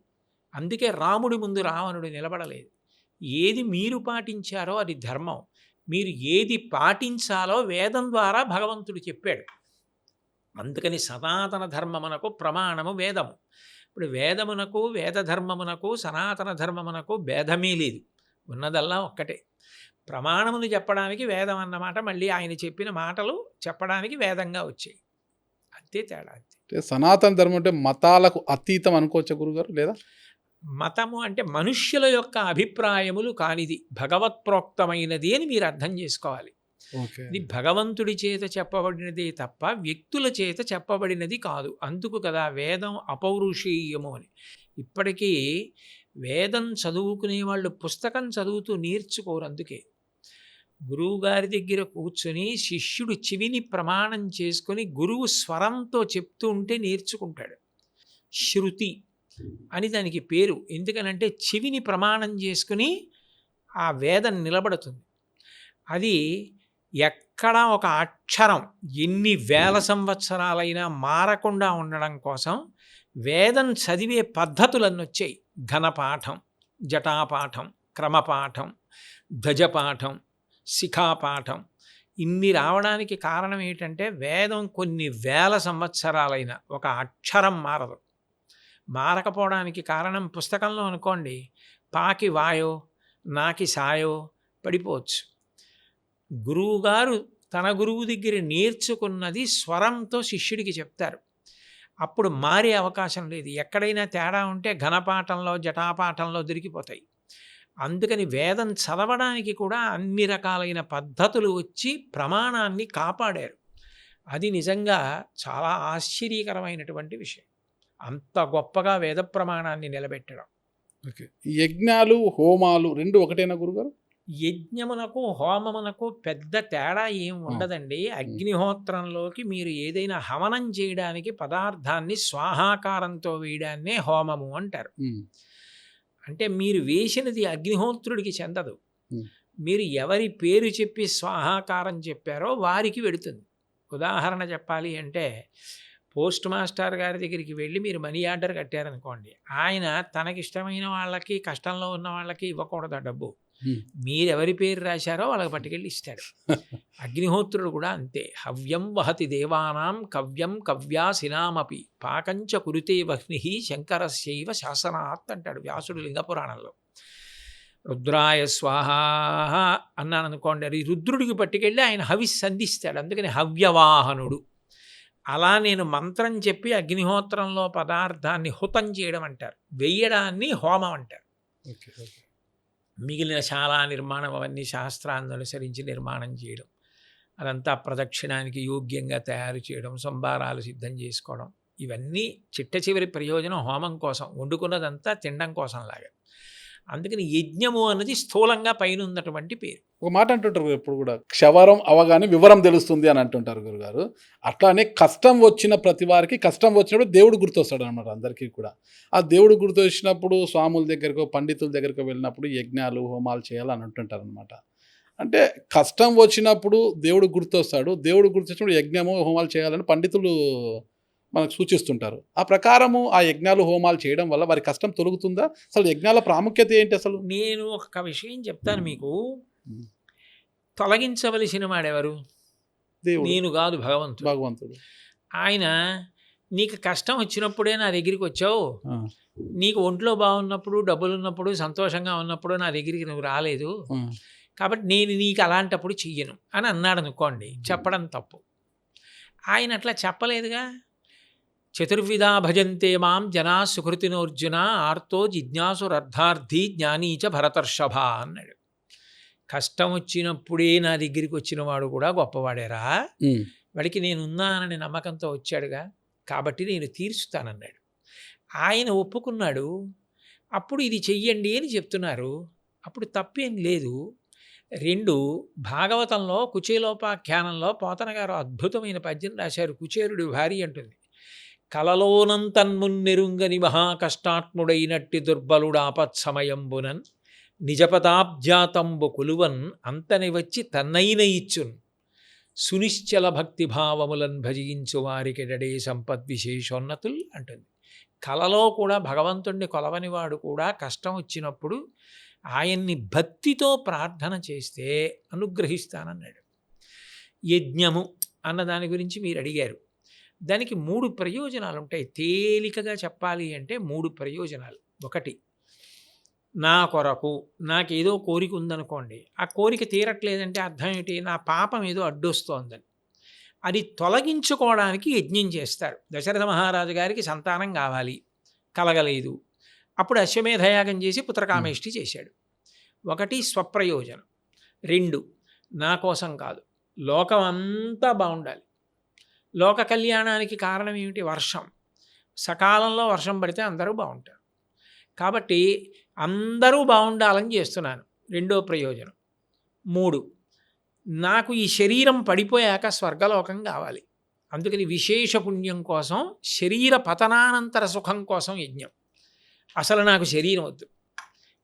Speaker 2: అందుకే రాముడి ముందు రావణుడు నిలబడలేదు. ఏది మీరు పాటించారో అది ధర్మం. మీరు ఏది పాటించాలో వేదం ద్వారా భగవంతుడు చెప్పాడు. అందుకని సనాతన ధర్మమునకు ప్రమాణము వేదము. ఇప్పుడు వేదమునకు వేదధర్మమునకు సనాతన ధర్మమునకు భేదమే లేదు, ఉన్నదల్లా ఒక్కటే. ప్రమాణమును చెప్పడానికి వేదం అన్నమాట, మళ్ళీ ఆయన చెప్పిన మాటలు చెప్పడానికి వేదంగా వచ్చాయి, అంతే తేడా.
Speaker 1: అంటే సనాతన ధర్మం అంటే మతాలకు అతీతం అనుకోవచ్చా గురుగారు? లేదా
Speaker 2: మతము అంటే మనుష్యుల యొక్క అభిప్రాయములు కానిది, భగవత్ ప్రోక్తమైనది అని మీరు అర్థం చేసుకోవాలి. ఇది భగవంతుడి చేత చెప్పబడినదే తప్ప వ్యక్తుల చేత చెప్పబడినది కాదు. అందుకు కదా వేదం అపౌరుషేయము అని. ఇప్పటికీ వేదం చదువుకునే వాళ్ళు పుస్తకం చదువుతూ నేర్చుకోరు. అందుకే గురువుగారి దగ్గర కూర్చొని శిష్యుడు చెవిని ప్రమాణం చేసుకొని గురువు స్వరంతో చెప్తూ ఉంటే నేర్చుకుంటాడు. శృతి అని దానికి పేరు. ఎందుకనంటే చెవిని ప్రమాణం చేసుకుని ఆ వేదం నిలబడుతుంది. అది ఎక్కడ ఒక అక్షరం ఎన్ని వేల సంవత్సరాలైనా మారకుండా ఉండడం కోసం వేదం చదివే పద్ధతులన్నీ వచ్చాయి. ఘనపాఠం, జటాపాఠం, క్రమపాఠం, ధ్వజపాఠం, శిఖాపాఠం. ఇన్ని రావడానికి కారణం ఏంటంటే వేదం కొన్ని వేల సంవత్సరాలైన ఒక అక్షరం మారదు. మారకపోవడానికి కారణం పుస్తకంలో అనుకోండి, పాకి వాయో నాకి సాయో పడిపోవచ్చు. గురువుగారు తన గురువు దగ్గర నేర్చుకున్నది స్వరంతో శిష్యుడికి చెప్తారు. అప్పుడు మారే అవకాశం లేదు. ఎక్కడైనా తేడా ఉంటే ఘనపాఠంలో జటాపాఠంలో దొరికిపోతాయి. అందుకని వేదం చదవడానికి కూడా అన్ని రకాలైన పద్ధతులు వచ్చి ప్రమాణాన్ని కాపాడారు. అది నిజంగా చాలా ఆశ్చర్యకరమైనటువంటి విషయం, అంత గొప్పగా వేద ప్రమాణాన్ని నిలబెట్టడం.
Speaker 1: ఓకే. యజ్ఞాలు హోమాలు రెండు ఒకటేనా గురుగారు?
Speaker 2: యజ్ఞమునకు హోమమునకు పెద్ద తేడా ఏం ఉండదండి. అగ్నిహోత్రంలోకి మీరు ఏదైనా హవనం చేయడానికి పదార్థాన్ని స్వాహాకారంతో వేయడాన్నే హోమము అంటారు. అంటే మీరు వేసినది అగ్నిహోత్రుడికి చెందదు. మీరు ఎవరి పేరు చెప్పి స్వాహాకారం చెప్పారో వారికి వెడుతుంది. ఉదాహరణ చెప్పాలి అంటే పోస్ట్ మాస్టర్ గారి దగ్గరికి వెళ్ళి మీరు మనీ ఆర్డర్ కట్టారనుకోండి, ఆయన తనకిష్టమైన వాళ్ళకి కష్టంలో ఉన్న వాళ్ళకి ఇవ్వకూడదు డబ్బు. మీరెవరి పేరు రాశారో వాళ్ళకి పట్టుకెళ్ళి ఇస్తాడు. అగ్నిహోత్రుడు కూడా అంతే. హవ్యం వహతి దేవానాం కవ్యం కవ్యాసినామపి పాకంచ కురుతే వహ్ని శంకరస్యైవ శాసనాత్ అంటాడు వ్యాసుడు లింగపురాణంలో. రుద్రాయ స్వాహ అన్నాను అనుకోండి, అది రుద్రుడికి పట్టుకెళ్ళి ఆయన హవిస్ సంధిస్తాడు. అందుకని హవ్యవాహనుడు. అలా నేను మంత్రం చెప్పి అగ్నిహోత్రంలో పదార్థాన్ని హుతం చేయడం అంటారు, వెయ్యడాన్ని హోమం అంటారు. మిగిలిన శాలా నిర్మాణం అవన్నీ శాస్త్రాన్ని అనుసరించి నిర్మాణం చేయడం, అదంతా ప్రదక్షిణానికి యోగ్యంగా తయారు చేయడం, సంభారాలు సిద్ధం చేసుకోవడం, ఇవన్నీ చిట్ట చివరి ప్రయోజనం హోమం కోసం, వండుకున్నదంతా తినడం కోసం లాగా. అందుకని యజ్ఞము అన్నది స్థూలంగా పైన ఉన్నటువంటి పేరు.
Speaker 1: ఒక మాట అంటుంటారు ఎప్పుడు కూడా, క్షవరం అవగానే వివరం తెలుస్తుంది అని అంటుంటారు గురుగారు. అట్లానే కష్టం వచ్చిన ప్రతి వారికి కష్టం వచ్చినప్పుడు దేవుడు గుర్తొస్తాడు అనమాట అందరికీ కూడా. ఆ దేవుడు గుర్తొచ్చినప్పుడు స్వాముల దగ్గరకు పండితుల దగ్గరకు వెళ్ళినప్పుడు యజ్ఞాలు హోమాలు చేయాలని అంటుంటారు అనమాట. అంటే కష్టం వచ్చినప్పుడు దేవుడు గుర్తొస్తాడు, దేవుడు గుర్తొచ్చినప్పుడు యజ్ఞము హోమాలు చేయాలని పండితులు మనకు సూచిస్తుంటారు. ఆ ప్రకారము ఆ యజ్ఞాలు హోమాలు చేయడం వల్ల వారి కష్టం తొలగుతుందా? అసలు యజ్ఞాల ప్రాముఖ్యత ఏంటి అసలు?
Speaker 2: నేను ఒక విషయం చెప్తాను మీకు. తొలగించవలసిన వాడెవరు?
Speaker 1: దేవుడు.
Speaker 2: నేను కాదు, భగవంతుడు. ఆయన నీకు కష్టం వచ్చినప్పుడే నా దగ్గరికి వచ్చావు, నీకు ఒంట్లో బాగున్నప్పుడు డబ్బులు ఉన్నప్పుడు సంతోషంగా ఉన్నప్పుడు నా దగ్గరికి నువ్వు రాలేదు, కాబట్టి నేను నీకు అలాంటప్పుడు చెయ్యను అని అన్నాడు అనుకోండి, చెప్పడం తప్పు. ఆయన అట్లా చెప్పలేదుగా. చతుర్విధా భజంతే మాం జనా సుకృతినోర్జున ఆర్తో జిజ్ఞాసురర్థార్థి జ్ఞానీచ భరతర్షభ అన్నాడు. కష్టం వచ్చినప్పుడే నా దగ్గరికి వచ్చిన వాడు కూడా గొప్పవాడేరా, వాడికి నేనున్నానని నమ్మకంతో వచ్చాడుగా, కాబట్టి నేను తీర్చుతానన్నాడు. ఆయన ఒప్పుకున్నాడు. అప్పుడు ఇది చెయ్యండి అని చెప్తున్నారు, అప్పుడు తప్పేం లేదు. 2 భాగవతంలో కుచేలోపాఖ్యానంలో పోతన గారు అద్భుతమైన పద్యం రాశారు. కుచేరుడి భార్య అంటుంది, కలలోనంతన్మున్నెరుంగని మహాకష్టాత్ముడైనట్టి దుర్బలుడాపత్సమయంబునన్ నిజపదాబ్జాతంబు కొలువన్ అంతని వచ్చి తన్నైన ఇచ్చున్ సునిశ్చల భక్తిభావములను భజించు వారికెడడే సంపద్విశేషోన్నతుల్ అంటుంది. కలలో కూడా భగవంతుణ్ణి కొలవని వాడు కూడా కష్టం వచ్చినప్పుడు ఆయన్ని భక్తితో ప్రార్థన చేస్తే అనుగ్రహిస్తానన్నాడు. యజ్ఞము అన్న దాని గురించి మీరు అడిగారు. దానికి 3 ప్రయోజనాలు ఉంటాయి. తేలికగా చెప్పాలి అంటే 3 ప్రయోజనాలు. ఒకటి, నా కొరకు నాకేదో కోరిక ఉందనుకోండి, ఆ కోరిక తీరట్లేదంటే అర్థం ఏంటి? నా పాపం ఏదో అడ్డొస్తోందని. అది తొలగించుకోవడానికి యజ్ఞం చేస్తారు. దశరథ మహారాజు గారికి సంతానం కావాలి, కలగలేదు. అప్పుడు అశ్వమేధయాగం చేసి పుత్రకామేష్టి చేశాడు. ఒకటి స్వప్రయోజనం. 2, నా కోసం కాదు, లోకం అంతా బాగుండాలి. లోక కళ్యాణానికి కారణం ఏమిటి? వర్షం. సకాలంలో వర్షం పడితే అందరూ బాగుంటారు. కాబట్టి అందరూ బాగుండాలని చేస్తున్నాను. 2వ ప్రయోజనం. 3, నాకు ఈ శరీరం పడిపోయాక స్వర్గలోకం కావాలి. అందుకని విశేష పుణ్యం కోసం, శరీర పతనానంతర సుఖం కోసం యజ్ఞం. అసలు నాకు శరీరం వద్దు.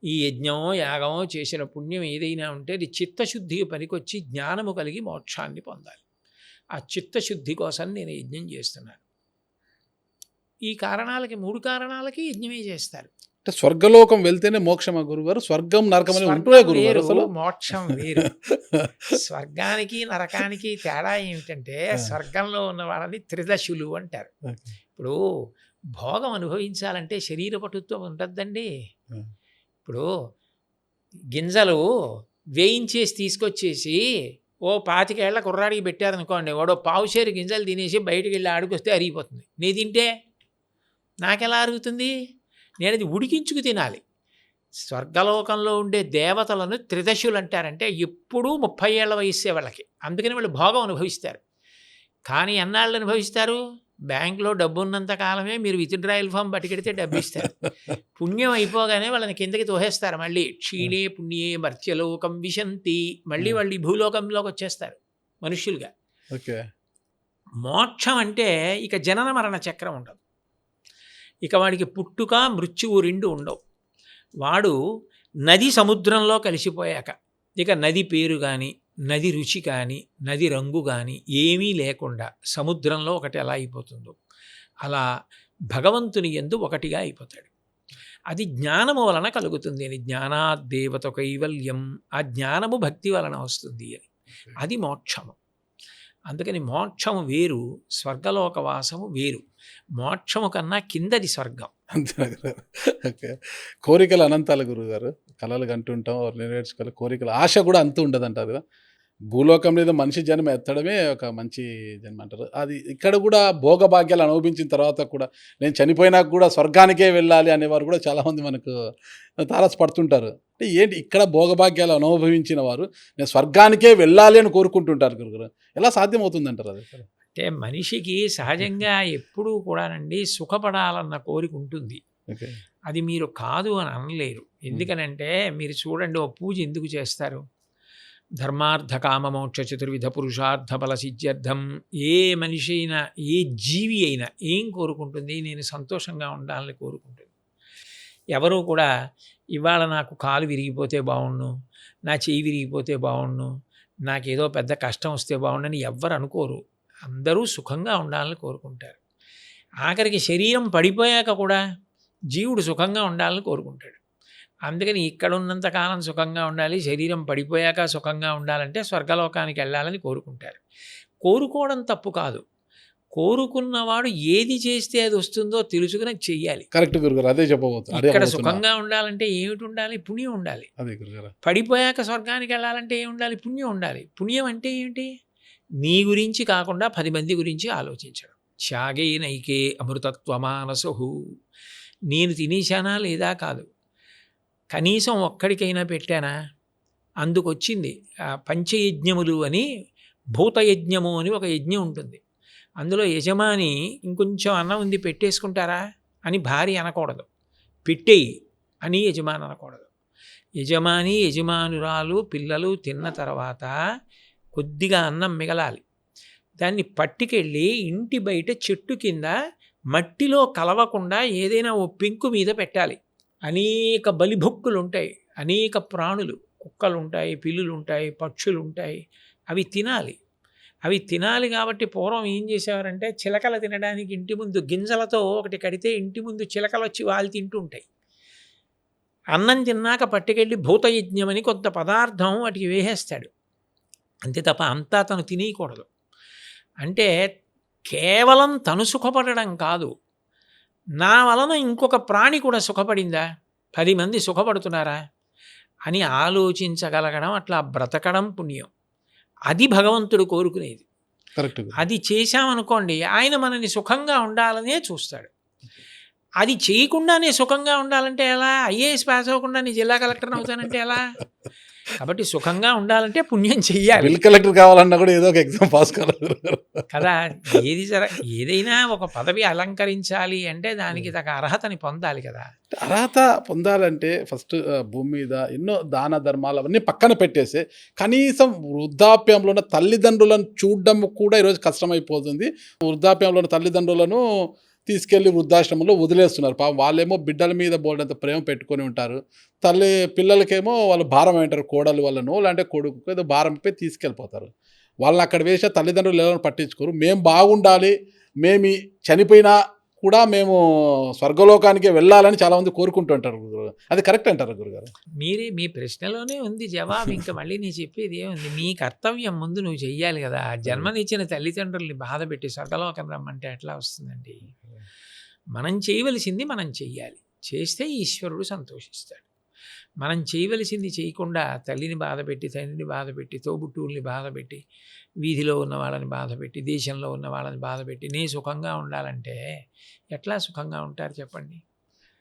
Speaker 2: ఈ యజ్ఞమో యాగమో చేసిన పుణ్యం ఏదైనా ఉంటే అది చిత్తశుద్ధికి పనికొచ్చి జ్ఞానము కలిగి మోక్షాన్ని పొందాలి. ఆ చిత్తశుద్ధి కోసం నేను యజ్ఞం చేస్తున్నాను. ఈ కారణాలకి 3 కారణాలకి యజ్ఞమే చేస్తారు.
Speaker 1: అంటే స్వర్గలోకం వెళ్తేనే మోక్షమా గురుగారు? స్వర్గం నరకం అని ఉంటున్నాయి గురుగారు అసలు?
Speaker 2: మోక్షం వేరు. స్వర్గానికి నరకానికి తేడా ఏమిటంటే, స్వర్గంలో ఉన్న వాళ్ళని త్రిదశులు అంటారు. ఇప్పుడు భోగం అనుభవించాలంటే శరీర పటుత్వం ఉండద్దండి. ఇప్పుడు గింజలు వేయించేసి తీసుకొచ్చేసి ఓ 25 ఏళ్ల కుర్రాడికి పెట్టారనుకోండి, వాడు పావుసేరు గింజలు తినేసి బయటికి వెళ్ళి ఆడుకొస్తే అరిగిపోతుంది. నీ తింటే నాకెలా అరుగుతుంది? నేను అది ఉడికించుకు తినాలి. స్వర్గలోకంలో ఉండే దేవతలను త్రిదశులు అంటారంటే ఎప్పుడూ 30 ఏళ్ల వయస్సే వాళ్ళకి. అందుకని వాళ్ళు భోగం అనుభవిస్తారు. కానీ ఎన్నాళ్ళు అనుభవిస్తారు? బ్యాంకులో డబ్బు ఉన్నంత కాలమే మీరు విత్డ్రాయల్ ఫామ్ పట్టుకెడితే డబ్బు ఇస్తారు. పుణ్యం అయిపోగానే వాళ్ళని కిందకి తోసేస్తారు. మళ్ళీ క్షీణే పుణ్యే మర్త్యలోకం విశంతి, మళ్ళీ వాళ్ళు ఈ భూలోకంలోకి వచ్చేస్తారు మనుష్యులుగా.
Speaker 1: ఓకే.
Speaker 2: మోక్షం అంటే ఇక జనన మరణ చక్రం ఉండదు. ఇక వాడికి పుట్టుక మృత్యువు 2 ఉండవు. వాడు నది సముద్రంలో కలిసిపోయాక ఇక నది పేరు కానీ, నది రుచి కానీ, నది రంగు కానీ ఏమీ లేకుండా సముద్రంలో ఒకటి ఎలా అయిపోతుందో అలా భగవంతుని యందు ఒకటిగా అయిపోతాడు. అది జ్ఞానము వలన కలుగుతుంది అని. జ్ఞానాద్దేవత కైవల్యం, ఆ జ్ఞానము భక్తి వలన వస్తుంది అని. అది మోక్షము. అందుకని మోక్షము వేరు, స్వర్గలోకవాసము వేరు. మోక్షము కన్నా కిందది స్వర్గం.
Speaker 1: అంతే. ఓకే. కోరికలు అనంతాల గురుగారు. కలలు కంటుంటాం, నెరవేర్చుకోవాలి కోరికలు. ఆశ కూడా అంతు ఉండదు అంటారు కదా. భూలోకం మీద మనిషి జన్మ ఎత్తడమే ఒక మంచి జన్మ అంటారు. అది ఇక్కడ కూడా భోగభాగ్యాలు అనుభవించిన తర్వాత కూడా నేను చనిపోయినాక కూడా స్వర్గానికే వెళ్ళాలి అనేవారు కూడా చాలామంది మనకు తారసపడుతుంటారు. అంటే ఏంటి ఇక్కడ భోగభాగ్యాలు అనుభవించిన వారు నేను స్వర్గానికే వెళ్ళాలి అని కోరుకుంటుంటారు గురుగారు. ఎలా సాధ్యమవుతుంది అంటారు అది?
Speaker 2: అంటే మనిషికి సహజంగా ఎప్పుడూ కూడానండి సుఖపడాలన్న కోరిక ఉంటుంది.
Speaker 1: ఓకే.
Speaker 2: అది మీరు కాదు అని అనలేరు. ఎందుకనంటే మీరు చూడండి, ఓ పూజ ఎందుకు చేస్తారు? ధర్మార్థ కామ మోక్ష చతుర్విధ పురుషార్థ బల సిద్ధ్యర్థం. ఏ మనిషి అయినా, ఏ జీవి అయినా ఏం కోరుకుంటుంది? నేను సంతోషంగా ఉండాలని కోరుకుంటుంది. ఎవరూ కూడా ఇవాళ నాకు కాలు విరిగిపోతే బాగుండు, నా చెయ్యి విరిగిపోతే బాగుండు, నాకేదో పెద్ద కష్టం వస్తే బాగుండని ఎవ్వరు అనుకోరు. అందరూ సుఖంగా ఉండాలని కోరుకుంటారు. ఆఖరికి శరీరం పడిపోయాక కూడా జీవుడు సుఖంగా ఉండాలని కోరుకుంటాడు. అందుకని ఇక్కడ ఉన్నంతకాలం సుఖంగా ఉండాలి, శరీరం పడిపోయాక సుఖంగా ఉండాలంటే స్వర్గలోకానికి వెళ్ళాలని కోరుకుంటారు. కోరుకోవడం తప్పు కాదు. కోరుకున్నవాడు ఏది చేస్తే అది వస్తుందో తెలుసుకుని చెయ్యాలి.
Speaker 1: కరెక్ట్ గురుగారు, అదే చెప్పబోతున్నా.
Speaker 2: ఇక్కడ సుఖంగా ఉండాలంటే ఏమిటి ఉండాలి? పుణ్యం ఉండాలి.
Speaker 1: అదే గురుగారు.
Speaker 2: పడిపోయాక స్వర్గానికి వెళ్ళాలంటే ఏమి ఉండాలి? పుణ్యం ఉండాలి. పుణ్యం అంటే ఏమిటి? నీ గురించి కాకుండా 10 మంది గురించి ఆలోచించడం. త్యాగే నైకే అమృతత్వమానసు. నేను తినేశానా లేదా కాదు, కనీసం ఒక్కడికైనా పెట్టానా? అందుకొచ్చింది పంచయజ్ఞములు అని, భూతయజ్ఞము అని ఒక యజ్ఞం ఉంటుంది. అందులో యజమాని ఇంకొంచెం అన్నం ఉంది పెట్టేసుకుంటారా అని భార్య అనకూడదు. పెట్టేయి అని యజమాని అనకూడదు. యజమాని, యజమానురాలు, పిల్లలు తిన్న తర్వాత కొద్దిగా అన్నం మిగలాలి. దాన్ని పట్టుకెళ్ళి ఇంటి బయట చెట్టు కింద మట్టిలో కలవకుండా ఏదైనా ఓ పెంకు మీద పెట్టాలి. అనేక బలిభుక్కులు ఉంటాయి, అనేక ప్రాణులు, కుక్కలు ఉంటాయి, పిల్లులు ఉంటాయి, పక్షులు ఉంటాయి. అవి తినాలి. అవి తినాలి కాబట్టి పూర్వం ఏం చేసేవారంటే, చిలకలు తినడానికి ఇంటి ముందు గింజలతో ఒకటి కడితే ఇంటి ముందు చిలకలు వచ్చి వాళ్ళు తింటూ ఉంటాయి. అన్నం తిన్నాక పట్టుకెళ్ళి భూతయజ్ఞం అని కొంత పదార్థం వాటికి వేసేస్తాడు. అంతే తప్ప అంతా తను తినేయకూడదు. అంటే కేవలం తను సుఖపడడం కాదు, నా వలన ఇంకొక ప్రాణి కూడా సుఖపడిందా, 10 మంది సుఖపడుతున్నారా అని ఆలోచించగలగడం, అట్లా బ్రతకడం పుణ్యం. అది భగవంతుడు కోరుకునేది.
Speaker 1: కరెక్ట్.
Speaker 2: అది చేశామనుకోండి, ఆయన మనని సుఖంగా ఉండాలనే చూస్తాడు. అది చేయకుండానే సుఖంగా ఉండాలంటే ఎలా? ఐఏఎస్ పాస్ అవ్వకుండా నేను జిల్లా కలెక్టర్ని అవుతానంటే ఎలా? కాబట్టి సుఖంగా ఉండాలంటే పుణ్యం చెయ్యాలి.
Speaker 1: బిల్ కలెక్టర్ కావాలన్నా కూడా ఏదో ఒక ఎగ్జామ్ పాస్ కావాలి
Speaker 2: కదా. ఏదైనా ఒక పదవి అలంకరించాలి అంటే దానికి తగ్గ అర్హతని పొందాలి కదా.
Speaker 1: అర్హత పొందాలంటే ఫస్ట్ భూమి మీద ఎన్నో దాన ధర్మాలు అవన్నీ పక్కన పెట్టేసి కనీసం వృద్ధాప్యంలో ఉన్న తల్లిదండ్రులను చూడడం కూడా ఈరోజు కష్టమైపోతుంది. వృద్ధాప్యంలో ఉన్న తల్లిదండ్రులను తీసుకెళ్ళి వృద్ధాశ్రమంలో వదిలేస్తున్నారు. పాపం వాళ్ళేమో బిడ్డల మీద బోల్డంత ప్రేమ పెట్టుకొని ఉంటారు. పిల్లలకేమో వాళ్ళు భారం అంటారు, కోడలు వాళ్ళను లేదంటే కొడుకు ఏదో భారం పై తీసుకెళ్ళిపోతారు. వాళ్ళని అక్కడ వేసే తల్లిదండ్రులు ఎవరైనా పట్టించుకోరు. మేము బాగుండాలి, మేము చనిపోయినా కూడా మేము స్వర్గలోకానికి వెళ్ళాలని చాలామంది కోరుకుంటుంటారు. అది కరెక్ట్ అంటారు గురుగారు?
Speaker 2: మీ ప్రశ్నలోనే ఉంది జవాబు. ఇంకా మళ్ళీ నేను చెప్పేది ఏముంది, నీ కర్తవ్యం ముందు నువ్వు చెయ్యాలి కదా. జన్మనిచ్చిన తల్లిదండ్రుల్ని బాధ పెట్టి స్వర్గలోకం రమ్మంటే ఎట్లా వస్తుందండి? మనం చేయవలసింది మనం చెయ్యాలి. చేస్తే ఈశ్వరుడు సంతోషిస్తాడు. మనం చేయవలసింది చేయకుండా తల్లిని బాధపెట్టి, తండ్రిని బాధపెట్టి, తోబుట్టువుల్ని బాధపెట్టి, వీధిలో ఉన్న వాళ్ళని బాధపెట్టి, దేశంలో ఉన్న వాళ్ళని బాధపెట్టి నే సుఖంగా ఉండాలంటే ఎట్లా సుఖంగా ఉంటారు చెప్పండి?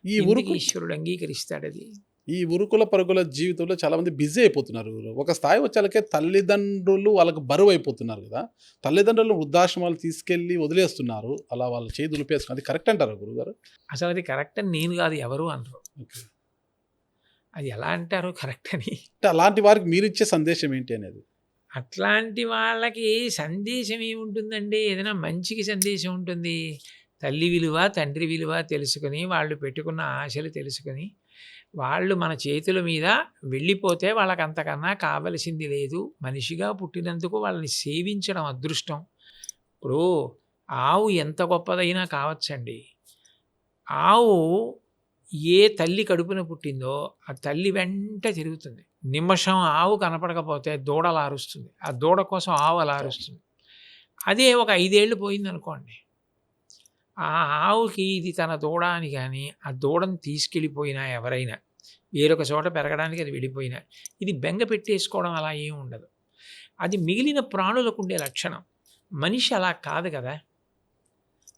Speaker 2: ఈ ఊరికి ఈశ్వరుడు అంగీకరిస్తాడు అది.
Speaker 1: ఈ ఉరుకుల పరుగుల జీవితంలో చాలామంది బిజీ అయిపోతున్నారు. ఒక స్థాయి వచ్చాలకే తల్లిదండ్రులు వాళ్ళకు బరువు అయిపోతున్నారు కదా. తల్లిదండ్రులు వృద్ధాశ్రమాలు తీసుకెళ్ళి వదిలేస్తున్నారు, అలా వాళ్ళు చేయి దులిపేస్తున్నారు. అది కరెక్ట్ అంటారు గురుగారు?
Speaker 2: అసలు అది కరెక్ట్ అని నేను కాదు, ఎవరు అనరు. అది ఎలా అంటారు కరెక్ట్ అని?
Speaker 1: అలాంటి వారికి మీరు ఇచ్చే సందేశం ఏంటి అనేది?
Speaker 2: అట్లాంటి వాళ్ళకి సందేశం ఏముంటుందండి? ఏదైనా మంచికి సందేశం ఉంటుంది. తల్లి విలువ, తండ్రి విలువ తెలుసుకొని, వాళ్ళు పెట్టుకున్న ఆశలు తెలుసుకొని, వాళ్ళు మన చేతుల మీద వెళ్ళిపోతే వాళ్ళకి అంతకన్నా కావలసింది లేదు. మనిషిగా పుట్టినందుకు వాళ్ళని సేవించడం అదృష్టం. ఇప్పుడు ఆవు ఎంత గొప్పదైనా కావచ్చండి. ఆవు ఏ తల్లి కడుపున పుట్టిందో ఆ తల్లి వెంట తిరుగుతుంది. నిమిషం ఆవు కనపడకపోతే దూడలు అరుస్తుంది. ఆ దూడ కోసం ఆవు అలా అరుస్తుంది. అదే ఒక 5 ఏళ్ళు పోయిందనుకోండి, ఆ ఆవుకి ఇది తన దూడ అని కానీ, ఆ దూడను తీసుకెళ్ళిపోయినా ఎవరైనా వేరొక చోట పెరగడానికి అది వెళ్ళిపోయినా ఇది బెంగ పెట్టేసుకోవడం అలా ఏమి ఉండదు. అది మిగిలిన ప్రాణులకు ఉండే లక్షణం. మనిషి అలా కాదు కదా.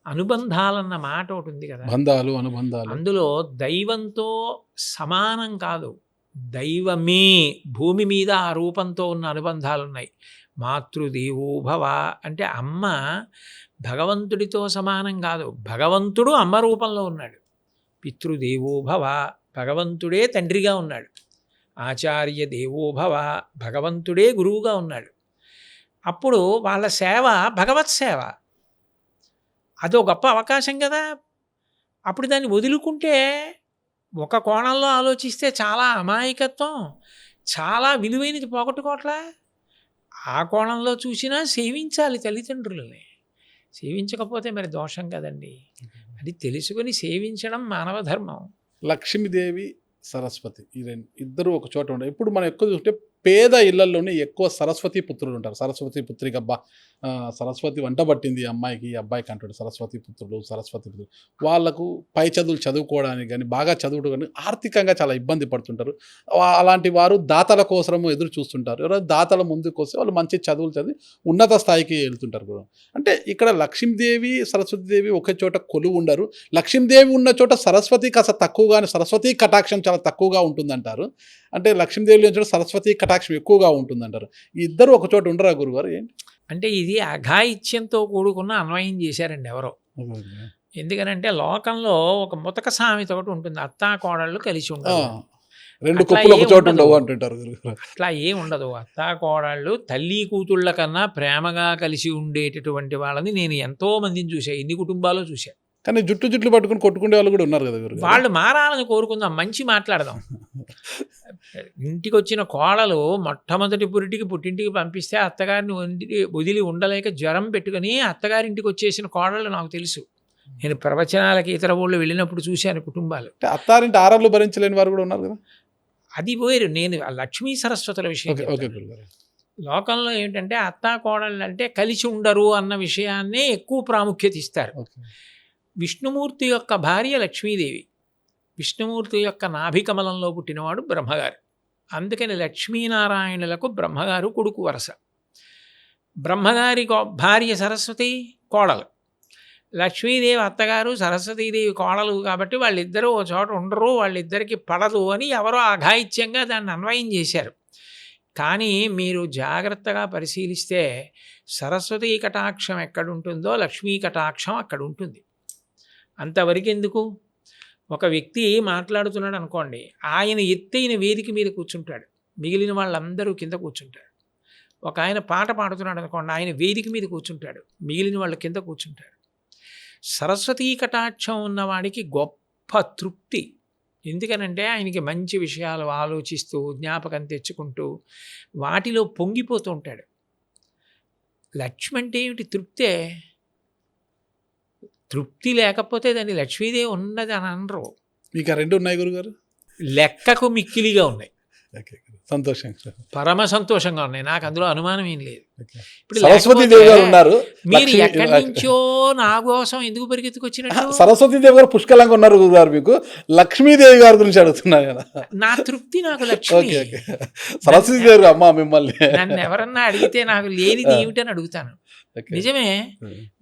Speaker 2: అనుబంధాలన్న మాట ఒకటి ఉంది కదా,
Speaker 1: బంధాలు, అనుబంధాలు.
Speaker 2: అందులో దైవంతో సమానం కాదు, దైవమే భూమి మీద ఆ రూపంతో ఉన్న అనుబంధాలు ఉన్నాయి. మాతృదేవోభవ అంటే అమ్మ భగవంతుడితో సమానం కాదు, భగవంతుడు అమ్మ రూపంలో ఉన్నాడు. పితృదేవోభవ భగవంతుడే తండ్రిగా ఉన్నాడు. ఆచార్య దేవోభవ భగవంతుడే గురువుగా ఉన్నాడు. అప్పుడు వాళ్ళ సేవ భగవత్ సేవ. అదో గొప్ప అవకాశం కదా. అప్పుడు దాన్ని వదులుకుంటే ఒక కోణంలో ఆలోచిస్తే చాలా అమాయకత్వం, చాలా విలువైనది పోగొట్టుకోవట్లా. ఆ కోణంలో చూసినా సేవించాలి తల్లిదండ్రులని. సేవించకపోతే మరి దోషం కదండి. అది తెలుసుకొని సేవించడం మానవ ధర్మం.
Speaker 1: లక్ష్మీదేవి, సరస్వతి ఈ ఇద్దరు ఒక చోట ఉంటారు. ఇప్పుడు మనం ఎక్కువ చూస్తే పేద ఇళ్లలోనే ఎక్కువ సరస్వతి పుత్రులు ఉంటారు. సరస్వతి పుత్రిక సరస్వతి వంట పట్టింది అమ్మాయికి, అబ్బాయికి అంటాడు సరస్వతి పుత్రుడు, సరస్వతి పుత్రుడు. వాళ్ళకు పై చదువులు చదువుకోవడానికి కానీ, బాగా చదువుడు కానీ ఆర్థికంగా చాలా ఇబ్బంది పడుతుంటారు. అలాంటి వారు దాతల కోసము ఎదురు చూస్తుంటారు. ఎవరైనా దాతల ముందుకు వస్తే వాళ్ళు మంచి చదువులు చదివి ఉన్నత స్థాయికి వెళ్తుంటారు. అంటే ఇక్కడ లక్ష్మీదేవి, సరస్వతీదేవి ఒకే చోట కొలువు ఉండరు. లక్ష్మీదేవి ఉన్న చోట సరస్వతి కాస్త తక్కువగానే, సరస్వతి కటాక్షం చాలా తక్కువగా ఉంటుందంటారు. అంటే లక్ష్మీదేవి చోట సరస్వతి కటాక్షం ఎక్కువగా ఉంటుందంటారు. ఈ ఇద్దరు ఒక చోట ఉండరా గురుగారు? ఏంటి
Speaker 2: అంటే ఇది అఘాయిత్యంతో కూడుకున్న అన్వయం చేశారండి ఎవరో. ఎందుకనంటే లోకంలో ఒక ముతక సామెత ఒకటి ఉంటుంది, అత్తా కోడళ్ళు కలిసి ఉంటారు.
Speaker 1: రెండు కుప్పలు ఒక చోట ఉండవు అంటుంటారు.
Speaker 2: అట్లా ఏం ఉండదు. అత్తా కోడళ్ళు తల్లి కూతుళ్ళ కన్నా ప్రేమగా కలిసి ఉండేటటువంటి వాళ్ళని నేను ఎంతో మందిని చూసా, ఎన్ని కుటుంబాల్లో చూసా.
Speaker 1: కానీ జుట్లు పట్టుకుని కొట్టుకునే వాళ్ళు కూడా ఉన్నారు కదా.
Speaker 2: వాళ్ళు మారాలని కోరుకుందాం, మంచి మాట్లాడదాం. ఇంటికి వచ్చిన కోడలు మొట్టమొదటి పుట్టింటికి పంపిస్తే అత్తగారిని వదిలి ఉండలేక జ్వరం పెట్టుకుని అత్తగారింటికి వచ్చేసిన కోడళ్ళు నాకు తెలుసు. నేను ప్రవచనాలకి ఇతర ఊళ్ళు వెళ్ళినప్పుడు చూశాను కుటుంబాలు.
Speaker 1: అంటే అత్తారింటి ఆరాలు భరించలేని వారు కూడా ఉన్నారు కదా.
Speaker 2: అది వేరు. నేను ఆ లక్ష్మీ సరస్వతుల విషయం
Speaker 1: ఓకే ఓకే
Speaker 2: చెప్తాను.
Speaker 1: గురుగారు.
Speaker 2: లోకంలో ఏంటంటే అత్తా కోడళ్ళు అంటే కలిసి ఉండరు అన్న విషయాన్నే ఎక్కువ ప్రాముఖ్యత ఇస్తారు.
Speaker 1: ఓకే.
Speaker 2: విష్ణుమూర్తి యొక్క భార్య లక్ష్మీదేవి, విష్ణుమూర్తి యొక్క నాభికమలంలో పుట్టినవాడు బ్రహ్మగారు. అందుకని లక్ష్మీనారాయణులకు బ్రహ్మగారు కొడుకు వరస. బ్రహ్మగారి భార్య సరస్వతి కోడలు, లక్ష్మీదేవి అత్తగారు, సరస్వతీదేవి కోడలు. కాబట్టి వాళ్ళిద్దరూ ఓ చోట ఉండరు, వాళ్ళిద్దరికి పడదు అని ఎవరో అఘాయిత్యంగా దాన్ని అన్వయం చేశారు. కానీ మీరు జాగ్రత్తగా పరిశీలిస్తే సరస్వతీ కటాక్షం ఎక్కడుంటుందో లక్ష్మీ కటాక్షం అక్కడ ఉంటుంది. అంతవరకు ఎందుకు? ఒక వ్యక్తి మాట్లాడుతున్నాడు అనుకోండి, ఆయన ఎత్తైన వేదిక మీద కూర్చుంటాడు, మిగిలిన వాళ్ళందరూ కింద కూర్చుంటారు. ఒక ఆయన పాట పాడుతున్నాడు అనుకోండి, ఆయన వేదిక మీద కూర్చుంటాడు, మిగిలిన వాళ్ళ కింద కూర్చుంటాడు. సరస్వతీ కటాక్షం ఉన్నవాడికి గొప్ప తృప్తి. ఎందుకనంటే ఆయనకి మంచి విషయాలు ఆలోచిస్తూ జ్ఞాపకం తెచ్చుకుంటూ వాటిలో పొంగిపోతూ ఉంటాడు. లక్ష్మి అంటే ఏమిటి? తృప్తే. తృప్తి లేకపోతే దాన్ని లక్ష్మీదేవి ఉన్నది అని అనరు.
Speaker 1: మీకు ఆ రెండు ఉన్నాయి గురుగారు?
Speaker 2: లెక్కకు మిక్కిలిగా ఉన్నాయి.
Speaker 1: ఓకే, సంతోషం.
Speaker 2: పరమ సంతోషంగా ఉన్నాయి, నాకు అందులో అనుమానం ఏం లేదు. ఇప్పుడు
Speaker 1: సరస్వతీదేవి గారు ఉన్నారు.
Speaker 2: మీరు ఎక్కడి నుంచో నా కోసం ఎందుకు పరిగెత్తుకొచ్చినట్టు?
Speaker 1: సరస్వతీదేవి గారు పుష్కలంగా ఉన్నారు గురుగారు, మీకు లక్ష్మీదేవి గారి గురించి అడుగుతున్నారు కదా.
Speaker 2: నా తృప్తి నాకు లక్ష్మి.
Speaker 1: సరస్వతీదేవి గారు అమ్మ మిమ్మల్ని
Speaker 2: నన్ను ఎవరన్నా అడిగితే నాకు లేనిది ఏమిటని అడుగుతాను. నిజమే,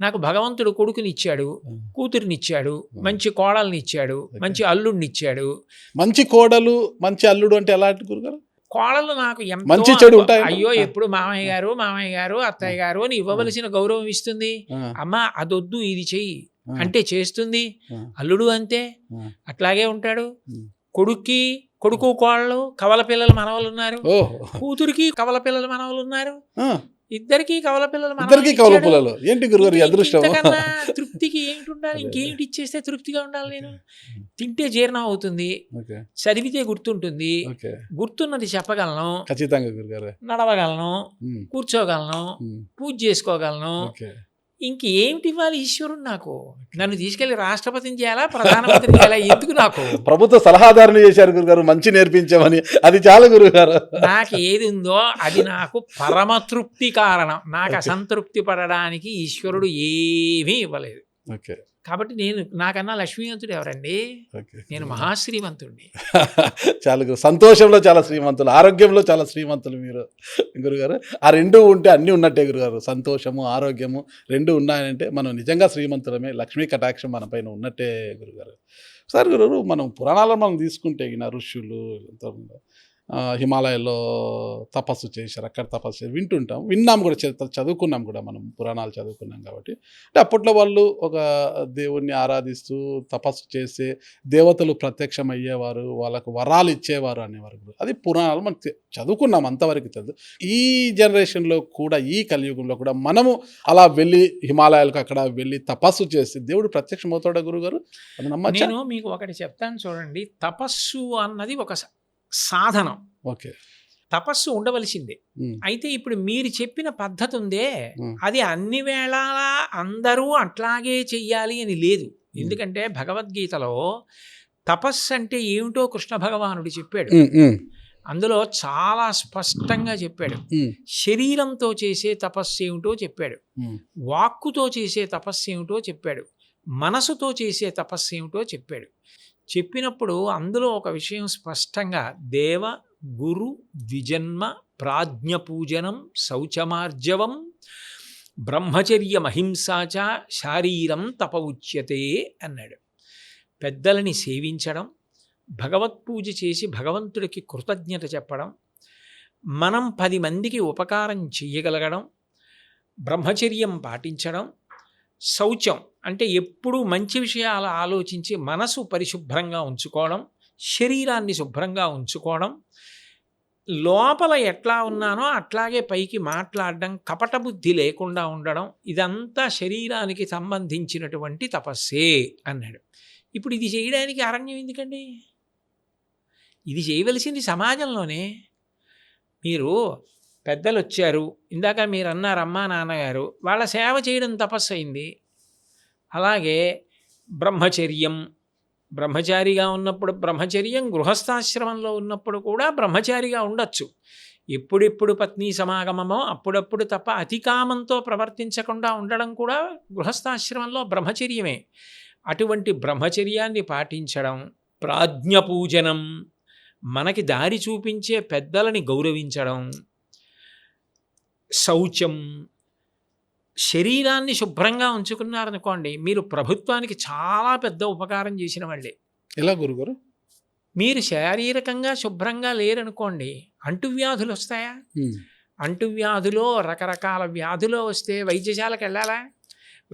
Speaker 2: నాకు భగవంతుడు కొడుకునిచ్చాడు, కూతురునిచ్చాడు, మంచి కోడల్నిచ్చాడు, మంచి అల్లుడినిచ్చాడు.
Speaker 1: మంచి కోడలు మంచి అల్లుడు అంటే ఎలాంటి గురుగారు?
Speaker 2: కోడలు నాకు ఎంత
Speaker 1: మంచి చెడు ఉంటాయి.
Speaker 2: అయ్యో ఎప్పుడు మామయ్య గారు అత్తయ్య గారు అని ఇవ్వవలసిన గౌరవం ఇస్తుంది. అమ్మ అదొద్దు ఇది చెయ్యి అంటే చేస్తుంది. అల్లుడు అంతే, అట్లాగే ఉంటాడు. కొడుకు కోడలు కవల పిల్లలు మనవలు ఉన్నారు, కూతురికి కవల పిల్లలు మనవలు ఉన్నారు. ఇద్దరికి కవల పిల్లలు.
Speaker 1: ఏంటి గురుగారు అదృష్టం?
Speaker 2: తృప్తికి ఏంటి ఉండాలి? ఇంకేంటి ఇచ్చేస్తే తృప్తిగా ఉండాలి? నేను తింటే జీర్ణం అవుతుంది, చదివితే గుర్తుంటుంది, గుర్తున్నది చెప్పగలను,
Speaker 1: ఖచ్చితంగా గురుగారు, నడవగలను,
Speaker 2: కూర్చోగలను, పూజ చేసుకోగలను. ఇంకేమిటి ఇవ్వాలి ఈశ్వరుడు నాకు? నన్ను తీసుకెళ్లి రాష్ట్రపతిని చేయాలా, ప్రధానమంత్రిని చేయాలా? ఎందుకు నాకు?
Speaker 1: ప్రభుత్వ సలహాదారుని చేశారు గురుగారు, మంచి నేర్పించామని, అది చాలా గురుగారు.
Speaker 2: నాకు ఏది ఉందో అది నాకు పరమతృప్తి కారణం. నాకు అసంతృప్తి పడడానికి ఈశ్వరుడు ఏమీ ఇవ్వలేదు.
Speaker 1: ఓకే,
Speaker 2: కాబట్టి నాకన్నా లక్ష్మీవంతుడు ఎవరండి? నేను మహాశ్రీమంతుడిని.
Speaker 1: చాలా సంతోషంలో చాలా శ్రీమంతులు, ఆరోగ్యంలో చాలా శ్రీమంతులు మీరు గురుగారు. ఆ రెండు ఉంటే అన్నీ ఉన్నట్టే గురుగారు. సంతోషము ఆరోగ్యము రెండు ఉన్నాయంటే మనం నిజంగా శ్రీమంతులమే. లక్ష్మీ కటాక్షం మన పైన ఉన్నట్టే గురుగారు. సార్ గురుగారు, మనం పురాణాలను మనం తీసుకుంటే ఋషులు హిమాలయాల్లో తపస్సు చేశారు, అక్కడ తపస్సు చేసి విన్నాం కూడా, చదువుకున్నాం కూడా, మనం పురాణాలు చదువుకున్నాం కాబట్టి. అంటే అప్పట్లో వాళ్ళు ఒక దేవుణ్ణి ఆరాధిస్తూ తపస్సు చేసే దేవతలు ప్రత్యక్షం అయ్యేవారు, వాళ్ళకు వరాలు ఇచ్చేవారు అనేవారు. అది పురాణాలు మనం చదువుకున్నాం, అంతవరకు చదువు. ఈ జనరేషన్లో కూడా, ఈ కలియుగంలో కూడా మనము అలా వెళ్ళి హిమాలయాలకు అక్కడ వెళ్ళి తపస్సు చేసి దేవుడు ప్రత్యక్షం అవుతాడా గురుగారు? అది నమ్మచ్చా?
Speaker 2: నేను మీకు ఒకటి చెప్తాను చూడండి. తపస్సు అన్నది ఒక సాధనం.
Speaker 1: ఓకే,
Speaker 2: తపస్సు ఉండవలసిందే. అయితే ఇప్పుడు మీరు చెప్పిన పద్ధతి ఉందే, అది అన్ని వేళలా అందరూ అట్లాగే చెయ్యాలి అని లేదు. ఎందుకంటే భగవద్గీతలో తపస్సు అంటే ఏమిటో కృష్ణ భగవానుడు చెప్పాడు. అందులో చాలా స్పష్టంగా చెప్పాడు. శరీరంతో చేసే తపస్సు ఏమిటో చెప్పాడు, వాక్కుతో చేసే తపస్సు ఏమిటో చెప్పాడు, మనసుతో చేసే తపస్సు ఏమిటో చెప్పాడు. చెప్పినప్పుడు అందులో ఒక విషయం స్పష్టంగా, దేవ గురు ద్విజన్మ ప్రాజ్ఞపూజనం శౌచమార్జవం బ్రహ్మచర్యమహింసాచ శారీరం తప ఉచ్యతే అన్నాడు. పెద్దలని సేవించడం, భగవత్పూజ చేసి భగవంతుడికి కృతజ్ఞత చెప్పడం, మనం 10 మందికి ఉపకారం చెయ్యగలగడం, బ్రహ్మచర్యం పాటించడం, శౌచం అంటే ఎప్పుడూ మంచి విషయాలు ఆలోచించి మనసు పరిశుభ్రంగా ఉంచుకోవడం, శరీరాన్ని శుభ్రంగా ఉంచుకోవడం, లోపల ఎట్లా ఉన్నానో అట్లాగే పైకి మాట్లాడడం, కపట బుద్ధి లేకుండా ఉండడం, ఇదంతా శరీరానికి సంబంధించినటువంటి తపస్సే అన్నాడు. ఇప్పుడు ఇది చేయడానికి అరణ్యం ఎందుకండి? ఇది చేయవలసింది సమాజంలోనే. మీరు పెద్దలు వచ్చారు, ఇందాక మీరు అన్నారు అమ్మా నాన్నగారు, వాళ్ళ సేవ చేయడం తపస్సు అయింది. అలాగే బ్రహ్మచర్యం, బ్రహ్మచారిగా ఉన్నప్పుడు బ్రహ్మచర్యం, గృహస్థాశ్రమంలో ఉన్నప్పుడు కూడా బ్రహ్మచారిగా ఉండొచ్చు. ఎప్పుడెప్పుడు పత్ని సమాగమమో అప్పుడప్పుడు తప్ప అతికామంతో ప్రవర్తించకుండా ఉండడం కూడా గృహస్థాశ్రమంలో బ్రహ్మచర్యమే. అటువంటి బ్రహ్మచర్యాన్ని పాటించడం, ప్రాజ్ఞపూజనం, మనకి దారి చూపించే పెద్దలని గౌరవించడం, శౌచం, శరీరాన్ని శుభ్రంగా ఉంచుకున్నారనుకోండి, మీరు ప్రభుత్వానికి చాలా పెద్ద ఉపకారం చేసిన వాళ్ళే.
Speaker 1: ఎలా గురుగారు?
Speaker 2: మీరు శారీరకంగా శుభ్రంగా లేరనుకోండి, అంటువ్యాధులు వస్తాయా? అంటువ్యాధులో రకరకాల వ్యాధులు వస్తే వైద్యశాలకు వెళ్ళాలా?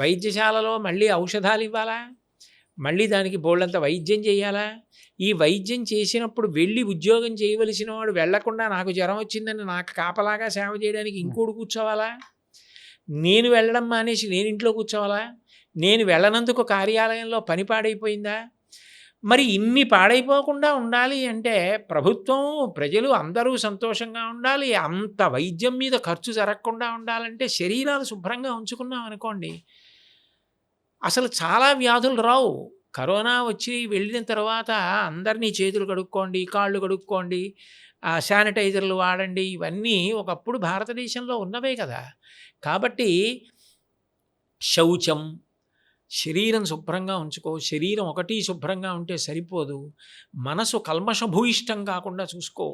Speaker 2: వైద్యశాలలో మళ్ళీ ఔషధాలు ఇవ్వాలా? మళ్ళీ దానికి బోళ్ళంత వైద్యం చేయాలా? ఈ వైద్యం చేసినప్పుడు వెళ్ళి ఉద్యోగం చేయవలసిన వాడు వెళ్లకుండా నాకు జ్వరం వచ్చిందని నాకు కాపలాగా సేవ చేయడానికి ఇంకోడు కూర్చోవాలా? నేను వెళ్ళడం మానేసి నేను ఇంట్లో కూర్చోవాలా? నేను వెళ్ళనందుకు కార్యాలయంలో పని పాడైపోయిందా? మరి ఇన్ని పాడైపోకుండా ఉండాలి అంటే ప్రభుత్వం, ప్రజలు అందరూ సంతోషంగా ఉండాలి. అంత వైద్యం మీద ఖర్చు జరగకుండా ఉండాలంటే శరీరాలు శుభ్రంగా ఉంచుకున్నాం అనుకోండి, అసలు చాలా వ్యాధులు రావు. కరోనా వచ్చి వెళ్ళిన తర్వాత అందరినీ చేతులు కడుక్కోండి, కాళ్ళు కడుక్కోండి, శానిటైజర్లు వాడండి, ఇవన్నీ ఒకప్పుడు భారతదేశంలో ఉన్నవే కదా. కాబట్టి శౌచం, శరీరం శుభ్రంగా ఉంచుకో. శరీరం ఒకటి శుభ్రంగా ఉంటే సరిపోదు, మనసు కల్మషభూయిష్టం కాకుండా చూసుకో.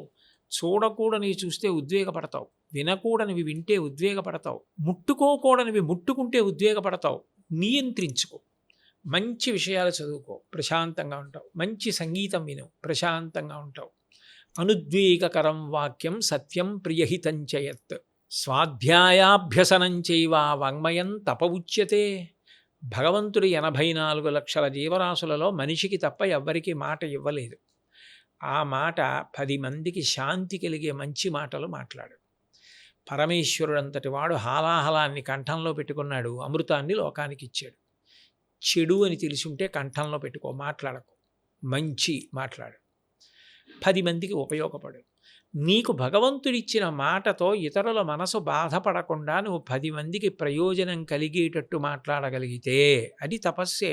Speaker 2: చూడకూడనివి చూస్తే ఉద్వేగపడతావు, వినకూడనివి వింటే ఉద్వేగపడతావు, ముట్టుకోకూడనివి ముట్టుకుంటే ఉద్వేగపడతావు. నియంత్రించుకో. మంచి విషయాలు చదువుకో, ప్రశాంతంగా ఉంటావు. మంచి సంగీతం విను, ప్రశాంతంగా ఉంటావు. అనుద్వేగకరం వాక్యం సత్యం ప్రియహితం చయత్. స్వాధ్యాయాభ్యసనం చైవ వాంగ్మయం తప ఉచ్యతే. భగవంతుడు 84 లక్షల జీవరాశులలో మనిషికి తప్ప ఎవ్వరికీ మాట ఇవ్వలేదు. ఆ మాట 10 మందికి శాంతి కలిగే మంచి మాటలు మాట్లాడు. పరమేశ్వరుడు అంతటి వాడు హాలాహలాన్ని కంఠంలో పెట్టుకున్నాడు, అమృతాన్ని లోకానికి ఇచ్చాడు. చెడు అని తెలిసుంటే కంఠంలో పెట్టుకో, మాట్లాడకు, మంచి మాట్లాడు, 10 మందికి ఉపయోగపడు. నీకు భగవంతుడిచ్చిన మాటతో ఇతరుల మనసు బాధపడకుండా నువ్వు 10 మందికి ప్రయోజనం కలిగేటట్టు మాట్లాడగలిగితే అది తపస్సే.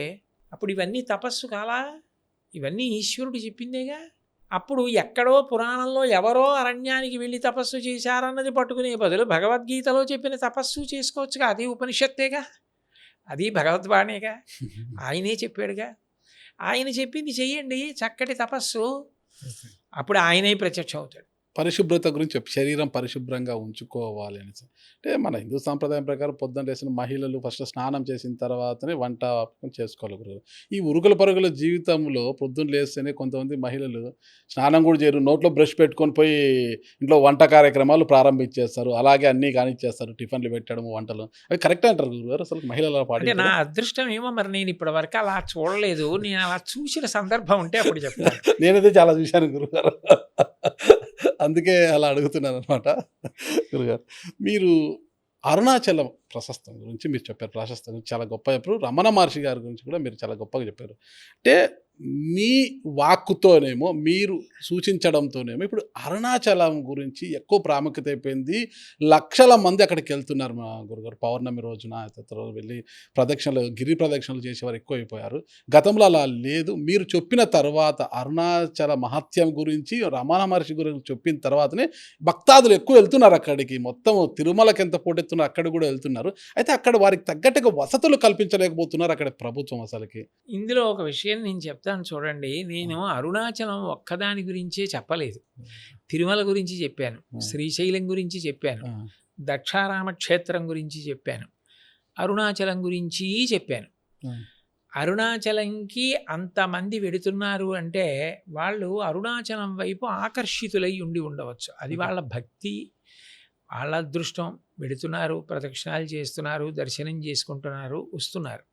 Speaker 2: అప్పుడు ఇవన్నీ తపస్సు కాలా? ఇవన్నీ ఈశ్వరుడు చెప్పిందేగా. అప్పుడు ఎక్కడో పురాణంలో ఎవరో అరణ్యానికి వెళ్ళి తపస్సు చేశారన్నది పట్టుకునే బదులు భగవద్గీతలో చెప్పిన తపస్సు చేసుకోవచ్చుగా. అది ఉపనిషత్తేగా, అది భగవద్వాణేగా, ఆయనే చెప్పాడుగా. ఆయన చెప్పింది చెయ్యండి, చక్కటి తపస్సు. అప్పుడు ఆయనే ప్రత్యక్షం అవుతాడు.
Speaker 1: పరిశుభ్రత గురించి చెప్పి శరీరం పరిశుభ్రంగా ఉంచుకోవాలి అని. అంటే మన హిందూ సాంప్రదాయం ప్రకారం పొద్దున్న లేచిన మహిళలు ఫస్ట్ స్నానం చేసిన తర్వాతనే వంట చేసుకోవాలి గురువు. ఈ ఉరుకుల పరుగుల జీవితంలో పొద్దున్న లేస్తేనే కొంతమంది మహిళలు స్నానం కూడా చేయరు, నోట్లో బ్రష్ పెట్టుకొని పోయి ఇంట్లో వంట కార్యక్రమాలు ప్రారంభించేస్తారు. అలాగే అన్నీ కానిచ్చేస్తారు, టిఫిన్లు పెట్టడం, వంటలు. అవి కరెక్ట్ అంటారు గురుగారు? అసలు మహిళల
Speaker 2: అంటే నా అదృష్టం ఏమో మరి, నేను ఇప్పటి వరకు అలా చూడలేదు. నేను అలా చూసిన సందర్భం ఉంటే అప్పుడు చెప్తాను.
Speaker 1: నేనైతే చాలా చూశాను గురుగారు, అందుకే అలా అడుగుతున్నాను అనమాట. గురుగారు, మీరు అరుణాచలం ప్రశస్తం గురించి మీరు చెప్పారు, ప్రశస్తం గురించి చాలా గొప్ప చెప్పారు. రమణ మహర్షి గారి గురించి కూడా మీరు చాలా గొప్పగా చెప్పారు. అంటే మీ వాక్కుతోనేమో, మీరు సూచించడంతోనేమో ఇప్పుడు అరుణాచలం గురించి ఎక్కువ ప్రాముఖ్యత అయిపోయింది. లక్షల మంది అక్కడికి వెళ్తున్నారు మా గురుగారు. పౌర్ణమి రోజున రోజు వెళ్ళి ప్రదక్షిణలు, గిరి ప్రదక్షిణలు చేసేవారు ఎక్కువ అయిపోయారు. గతంలో అలా లేదు. మీరు చెప్పిన తర్వాత అరుణాచల మహత్యం గురించి, రమణ మహర్షి గురించి చెప్పిన తర్వాతనే భక్తాదులు ఎక్కువ వెళ్తున్నారు అక్కడికి. మొత్తం తిరుమలకి ఎంత పోటెత్తున్నారు అక్కడ కూడా వెళ్తున్నారు. అయితే అక్కడ వారికి తగ్గట్టుగా వసతులు కల్పించలేకపోతున్నారు అక్కడ ప్రభుత్వం. అసలుకి
Speaker 2: ఇందులో ఒక విషయం నేను చెప్తాను చూడండి. నేను అరుణాచలం ఒక్కదాని గురించే చెప్పలేదు, తిరుమల గురించి చెప్పాను, శ్రీశైలం గురించి చెప్పాను, దక్షారామ క్షేత్రం గురించి చెప్పాను, అరుణాచలం గురించి చెప్పాను. అరుణాచలంకి అంతమంది వెడుతున్నారు అంటే వాళ్ళు అరుణాచలం వైపు ఆకర్షితులై ఉండి ఉండవచ్చు. అది వాళ్ళ భక్తి, వాళ్ళ అదృష్టం. వెడుతున్నారు, ప్రదక్షిణాలు చేస్తున్నారు, దర్శనం చేసుకుంటున్నారు, వస్తున్నారు.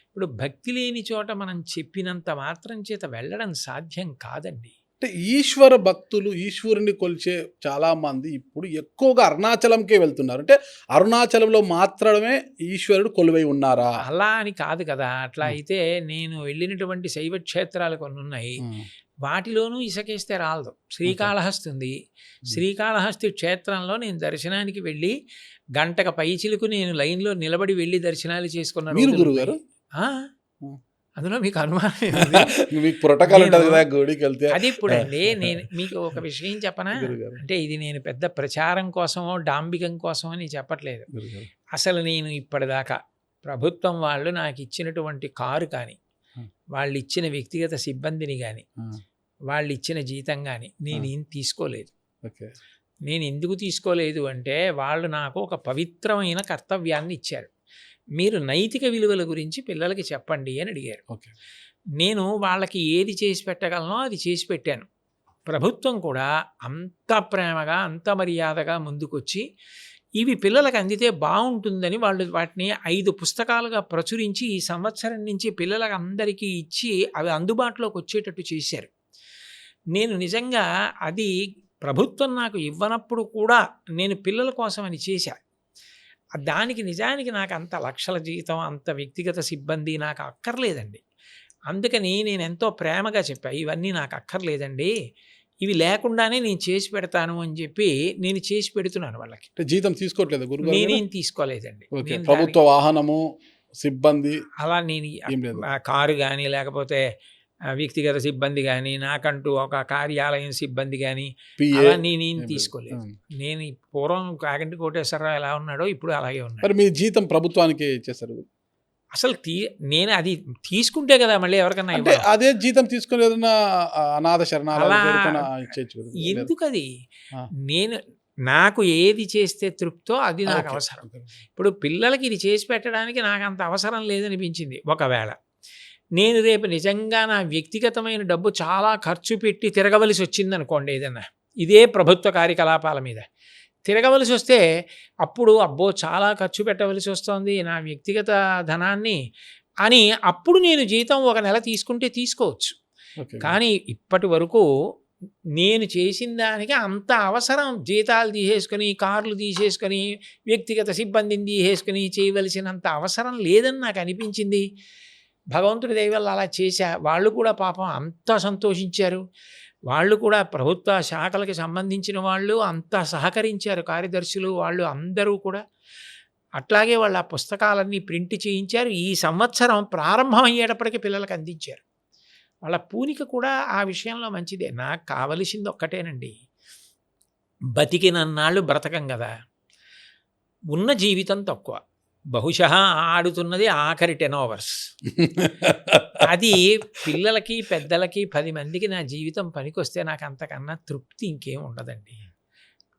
Speaker 2: ఇప్పుడు భక్తి లేని చోట మనం చెప్పినంత మాత్రం చేత వెళ్ళడం సాధ్యం కాదండి.
Speaker 1: అంటే ఈశ్వర భక్తులు, ఈశ్వరుని కొలిచే చాలామంది ఇప్పుడు ఎక్కువగా అరుణాచలంకే వెళ్తున్నారు. అంటే అరుణాచలంలో మాత్రమే ఈశ్వరుడు కొలువై ఉన్నారా?
Speaker 2: అలా అని కాదు కదా. అట్లా అయితే నేను వెళ్ళినటువంటి శైవ క్షేత్రాలు కొన్ని ఉన్నాయి, వాటిలోనూ ఇసకేస్తే రాలదు. శ్రీకాళహస్తి ఉంది. శ్రీకాళహస్తి క్షేత్రంలో నేను దర్శనానికి వెళ్ళి గంటక పైచిలకు నేను లైన్లో నిలబడి వెళ్ళి దర్శనాలు చేసుకున్నాను.
Speaker 1: మీరు గురుగారు
Speaker 2: అందులో మీకు అనుమానం ఏముంది?
Speaker 1: మీకు ప్రోటోకాల్ ఉంటుంది
Speaker 2: నేను-
Speaker 1: కదా గుడికి వెళ్తే.
Speaker 2: అది ఇప్పుడండి నేను మీకు ఒక విషయం చెప్పనా,
Speaker 1: గురుగారు.
Speaker 2: అంటే ఇది నేను పెద్ద ప్రచారం కోసమో డాంబికం కోసమో అని చెప్పట్లేదు.
Speaker 1: గురుగారు.
Speaker 2: అసలు నేను ఇప్పటిదాకా ప్రభుత్వం వాళ్ళు నాకు ఇచ్చినటువంటి కారు కానీ, వాళ్ళు ఇచ్చిన వ్యక్తిగత సిబ్బందిని కానీ, వాళ్ళు ఇచ్చిన జీతం కానీ నేనేం తీసుకోలేదు.
Speaker 1: ఓకే.
Speaker 2: నేను ఎందుకు తీసుకోలేదు అంటే, వాళ్ళు నాకు ఒక పవిత్రమైన కర్తవ్యాన్ని ఇచ్చారు. మీరు నైతిక విలువల గురించి పిల్లలకి చెప్పండి అని అడిగారు.
Speaker 1: ఓకే.
Speaker 2: నేను వాళ్ళకి ఏది చేసి పెట్టగలనో అది చేసి పెట్టాను. ప్రభుత్వం కూడా అంత ప్రేమగా అంత మర్యాదగా ముందుకొచ్చి ఇవి పిల్లలకు అందితే బాగుంటుందని వాళ్ళు వాటిని 5 పుస్తకాలుగా ప్రచురించి ఈ సంవత్సరం నుంచి పిల్లలకు అందరికీ ఇచ్చి అవి అందుబాటులోకి వచ్చేటట్టు చేశారు. నేను నిజంగా అది ప్రభుత్వం నాకు ఇవ్వనప్పుడు కూడా నేను పిల్లల కోసం అని చేశా. దానికి నిజానికి నాకు అంత లక్షల జీతం, అంత వ్యక్తిగత సిబ్బంది నాకు అక్కర్లేదండి. అందుకని నేను ఎంతో ప్రేమగా చెప్పా, ఇవన్నీ నాకు అక్కర్లేదండి, ఇవి లేకుండానే నేను చేసి పెడతాను అని చెప్పి నేను చేసి పెడుతున్నాను వాళ్ళకి.
Speaker 1: అంటే జీతం తీసుకోవట్లేదు గురుగారు?
Speaker 2: నేనేం తీసుకోలేదండి.
Speaker 1: ఓకే.
Speaker 2: నేను
Speaker 1: ప్రభుత్వ వాహనము, సిబ్బంది
Speaker 2: అలా నేను
Speaker 1: ఏం లేదు.
Speaker 2: కారు కానీ లేకపోతే వ్యక్తిగత సిబ్బంది కానీ, నాకంటూ ఒక కార్యాలయం సిబ్బంది కానీ
Speaker 1: PA
Speaker 2: అలా నేనేం
Speaker 1: ఏం లేదు.
Speaker 2: తీసుకోలేదు. నేను ఈ పూర్వం కాగంటి కోటేశ్వరరావు ఎలా ఉన్నాడో ఇప్పుడు అలాగే ఉన్నాడు.
Speaker 1: మరి మీ జీతం ప్రభుత్వానికి ఇచ్చేస్తారు.
Speaker 2: అసలు నేను అది తీసుకుంటే కదా మళ్ళీ ఎవరికన్నా
Speaker 1: అంటే
Speaker 2: ఇవ్వడం.
Speaker 1: అదే జీతం తీసుకుని ఏదైనా అనాథ శరణాలయం
Speaker 2: అలా
Speaker 1: ఎవరికైనా ఇచ్చేయచ్చు కదా.
Speaker 2: ఎందుకు అది?
Speaker 1: ఆ.
Speaker 2: నేను నాకు ఏది చేస్తే తృప్తో అది నాకు
Speaker 1: ఓకే.
Speaker 2: అవసరం.
Speaker 1: ఓకే.
Speaker 2: ఇప్పుడు పిల్లలకి ఇది చేసి పెట్టడానికి నాకు అంత అవసరం లేదనిపించింది. ఒకవేళ నేను రేపు నిజంగా నా వ్యక్తిగతమైన డబ్బు చాలా ఖర్చు పెట్టి తిరగవలసి వచ్చిందనుకోండి, ఏదన్నా ఇదే ప్రభుత్వ కార్యకలాపాల మీద తిరగవలసి వస్తే అప్పుడు అబ్బో చాలా ఖర్చు పెట్టవలసి వస్తుంది నా వ్యక్తిగత ధనాన్ని అని అప్పుడు నేను జీతం ఒక నెల తీసుకుంటే తీసుకోవచ్చు.
Speaker 1: ఓకే.
Speaker 2: కానీ ఇప్పటి వరకు నేను చేసిన దానికి అంత అవసరం జీతాలు తీసేసుకొని, కార్లు తీసేసుకొని, వ్యక్తిగత సిబ్బందిని తీసేసుకొని చేయవలసినంత అవసరం లేదని నాకు అనిపించింది. భగవంతుడి దయ వల్ల అలా చేశా. వాళ్ళు కూడా పాపం అంత సంతోషించారు. వాళ్ళు కూడా ప్రభుత్వ శాఖలకి సంబంధించిన వాళ్ళు అంత సహకరించారు. కార్యదర్శులు వాళ్ళు అందరూ కూడా అట్లాగే వాళ్ళ ఆ పుస్తకాలన్నీ ప్రింట్ చేయించారు. ఈ సంవత్సరం ప్రారంభం అయ్యేటప్పటికీ పిల్లలకు అందించారు. వాళ్ళ పూనిక కూడా ఆ విషయంలో మంచిదే. నాకు కావలసింది ఒక్కటేనండి, బతికినన్నాళ్ళు బ్రతకం కదా, ఉన్న జీవితం తక్కువ, బహుశా ఆడుతున్నది ఆఖరి 10 hours. అది పిల్లలకి పెద్దలకి 10 మందికి నా జీవితం పనికొస్తే నాకు అంతకన్నా తృప్తి ఇంకేం ఉండదండి.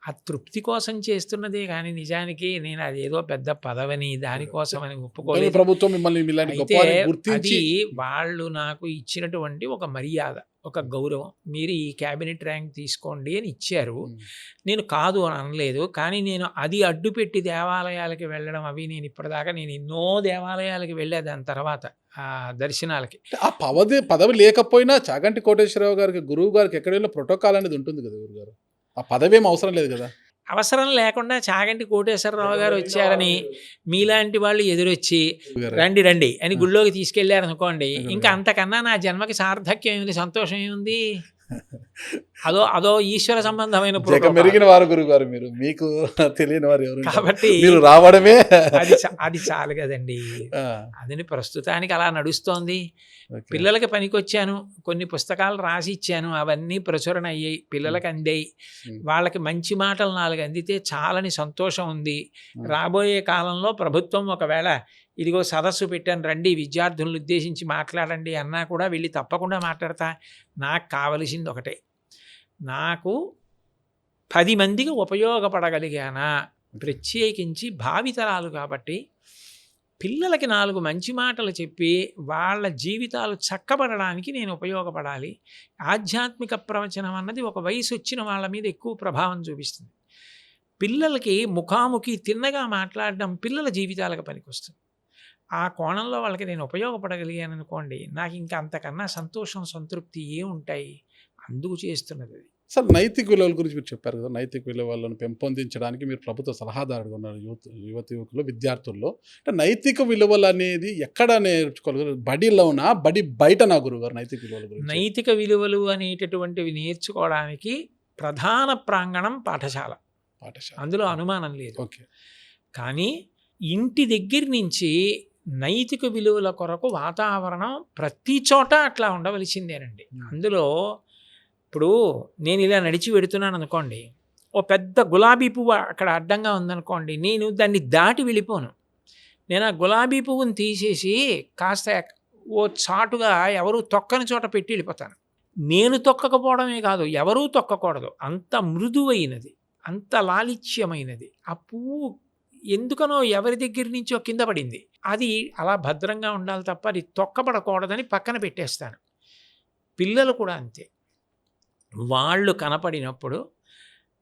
Speaker 2: ఆ తృప్తి కోసం చేస్తున్నదే కానీ నిజానికి నేను అదేదో పెద్ద పదవని దానికోసం అని ఒప్పుకోలేదు.
Speaker 1: ప్రభుత్వం మిమ్మల్ని ఇలాంటి
Speaker 2: అయితే
Speaker 1: గొప్పవారిని గుర్తించి
Speaker 2: అది వాళ్ళు నాకు ఇచ్చినటువంటి ఒక మర్యాద, ఒక గౌరవం. మీరు ఈ క్యాబినెట్ ర్యాంక్ తీసుకోండి అని ఇచ్చారు. నేను కాదు అని అనలేదు. కానీ నేను అది అడ్డుపెట్టి దేవాలయాలకి వెళ్ళడం అవి నేను ఇప్పటిదాకా నేను ఎన్నో దేవాలయాలకి వెళ్ళా దాని తర్వాత ఆ దర్శనాలకి.
Speaker 1: ఆ పదవి లేకపోయినా చాగంటి కోటేశ్వరరావు గారికి, గురువు గారికి ఎక్కడైనా ప్రోటోకాల్ అనేది ఉంటుంది కదా గురుగారు. ఆ పదవి ఏం అవసరం లేదు కదా.
Speaker 2: అవసరం లేకుండా చాగంటి కోటేశ్వరరావు గారు వచ్చారని మీలాంటి వాళ్ళు ఎదురొచ్చి రండి రండి అని గుళ్ళోకి తీసుకెళ్లారనుకోండి, ఇంకా అంతకన్నా నా జన్మకి సార్థక్యం ఏముంది, సంతోషం ఏముంది? అదో ఈశ్వర సంబంధమైన
Speaker 1: మెరిగిన వారు గురుగారు మీరు, మీకు తెలియని వారు ఎవరు?
Speaker 2: కాబట్టి
Speaker 1: మీరు రావడమే
Speaker 2: అది చాలు కదండి. అదని ప్రస్తుతానికి అలా నడుస్తోంది.
Speaker 1: ఓకే.
Speaker 2: పిల్లలకి పనికొచ్చాను, కొన్ని పుస్తకాలు రాసి ఇచ్చాను, అవన్నీ ప్రచురణ అయ్యాయి, పిల్లలకి అందాయి. వాళ్ళకి మంచి మాటలు 4 అందితే చాలని సంతోషం ఉంది. రాబోయే కాలంలో ప్రభుత్వం ఒకవేళ ఇదిగో సదస్సు పెట్టాను రండి విద్యార్థులను ఉద్దేశించి మాట్లాడండి అన్నా కూడా వెళ్ళి తప్పకుండా మాట్లాడతా. నాకు కావలసింది ఒకటే, నాకు 10 మందికి ఉపయోగపడగలిగానా, ప్రత్యేకించి భావితరాలు కాబట్టి పిల్లలకి 4 మంచి మాటలు చెప్పి వాళ్ళ జీవితాలు చక్కబడడానికి నేను ఉపయోగపడాలి. ఆధ్యాత్మిక ప్రవచనం అన్నది ఒక వయసు వచ్చిన వాళ్ళ మీద ఎక్కువ ప్రభావం చూపిస్తుంది. పిల్లలకి ముఖాముఖి తిన్నగా మాట్లాడడం పిల్లల జీవితాలకు పనికొస్తుంది. ఆ కోణంలో వాళ్ళకి నేను ఉపయోగపడగలిగాను అనుకోండి, నాకు ఇంకా అంతకన్నా సంతోషం సంతృప్తి ఏముంటాయి? అందుకు చేస్తున్నది అది.
Speaker 1: సార్, నైతిక విలువల గురించి మీరు చెప్పారు కదా. నైతిక విలువలను పెంపొందించడానికి మీరు ప్రభుత్వ సలహాదారుగా ఉన్నారు యువకులు విద్యార్థుల్లో. అంటే నైతిక విలువలు అనేది ఎక్కడ నేర్చుకోవాలి? బడిలోనా, బడి బయట నా గురుగారు నైతిక విలువల గురించి?
Speaker 2: నైతిక విలువలు అనేటటువంటివి నేర్చుకోవడానికి ప్రధాన ప్రాంగణం పాఠశాల, అందులో అనుమానం లేదు.
Speaker 1: ఓకే.
Speaker 2: కానీ ఇంటి దగ్గర నుంచి నైతిక విలువల కొరకు వాతావరణం ప్రతి చోట అట్లా ఉండవలసిందేనండి. అందులో ఇప్పుడు నేను ఇలా నడిచి వెడుతున్నాను అనుకోండి, ఓ పెద్ద గులాబీ పువ్వు అక్కడ అడ్డంగా ఉందనుకోండి, నేను దాన్ని దాటి వెళ్ళిపోను. నేను ఆ గులాబీ పువ్వుని తీసేసి కాస్త ఓ చాటుగా ఎవరు తొక్కని చోట పెట్టి వెళ్ళిపోతాను. నేను తొక్కకపోవడమే కాదు, ఎవరూ తొక్కకూడదు. అంత మృదువైనది, అంత లాలిత్యమైనది. ఆ పువ్వు ఎందుకనో ఎవరి దగ్గర నుంచో కింద పడింది, అది అలా భద్రంగా ఉండాలి తప్ప అది తొక్కబడకూడదని పక్కన పెట్టేస్తాను. పిల్లలు కూడా అంతే. వాళ్ళు కనపడినప్పుడు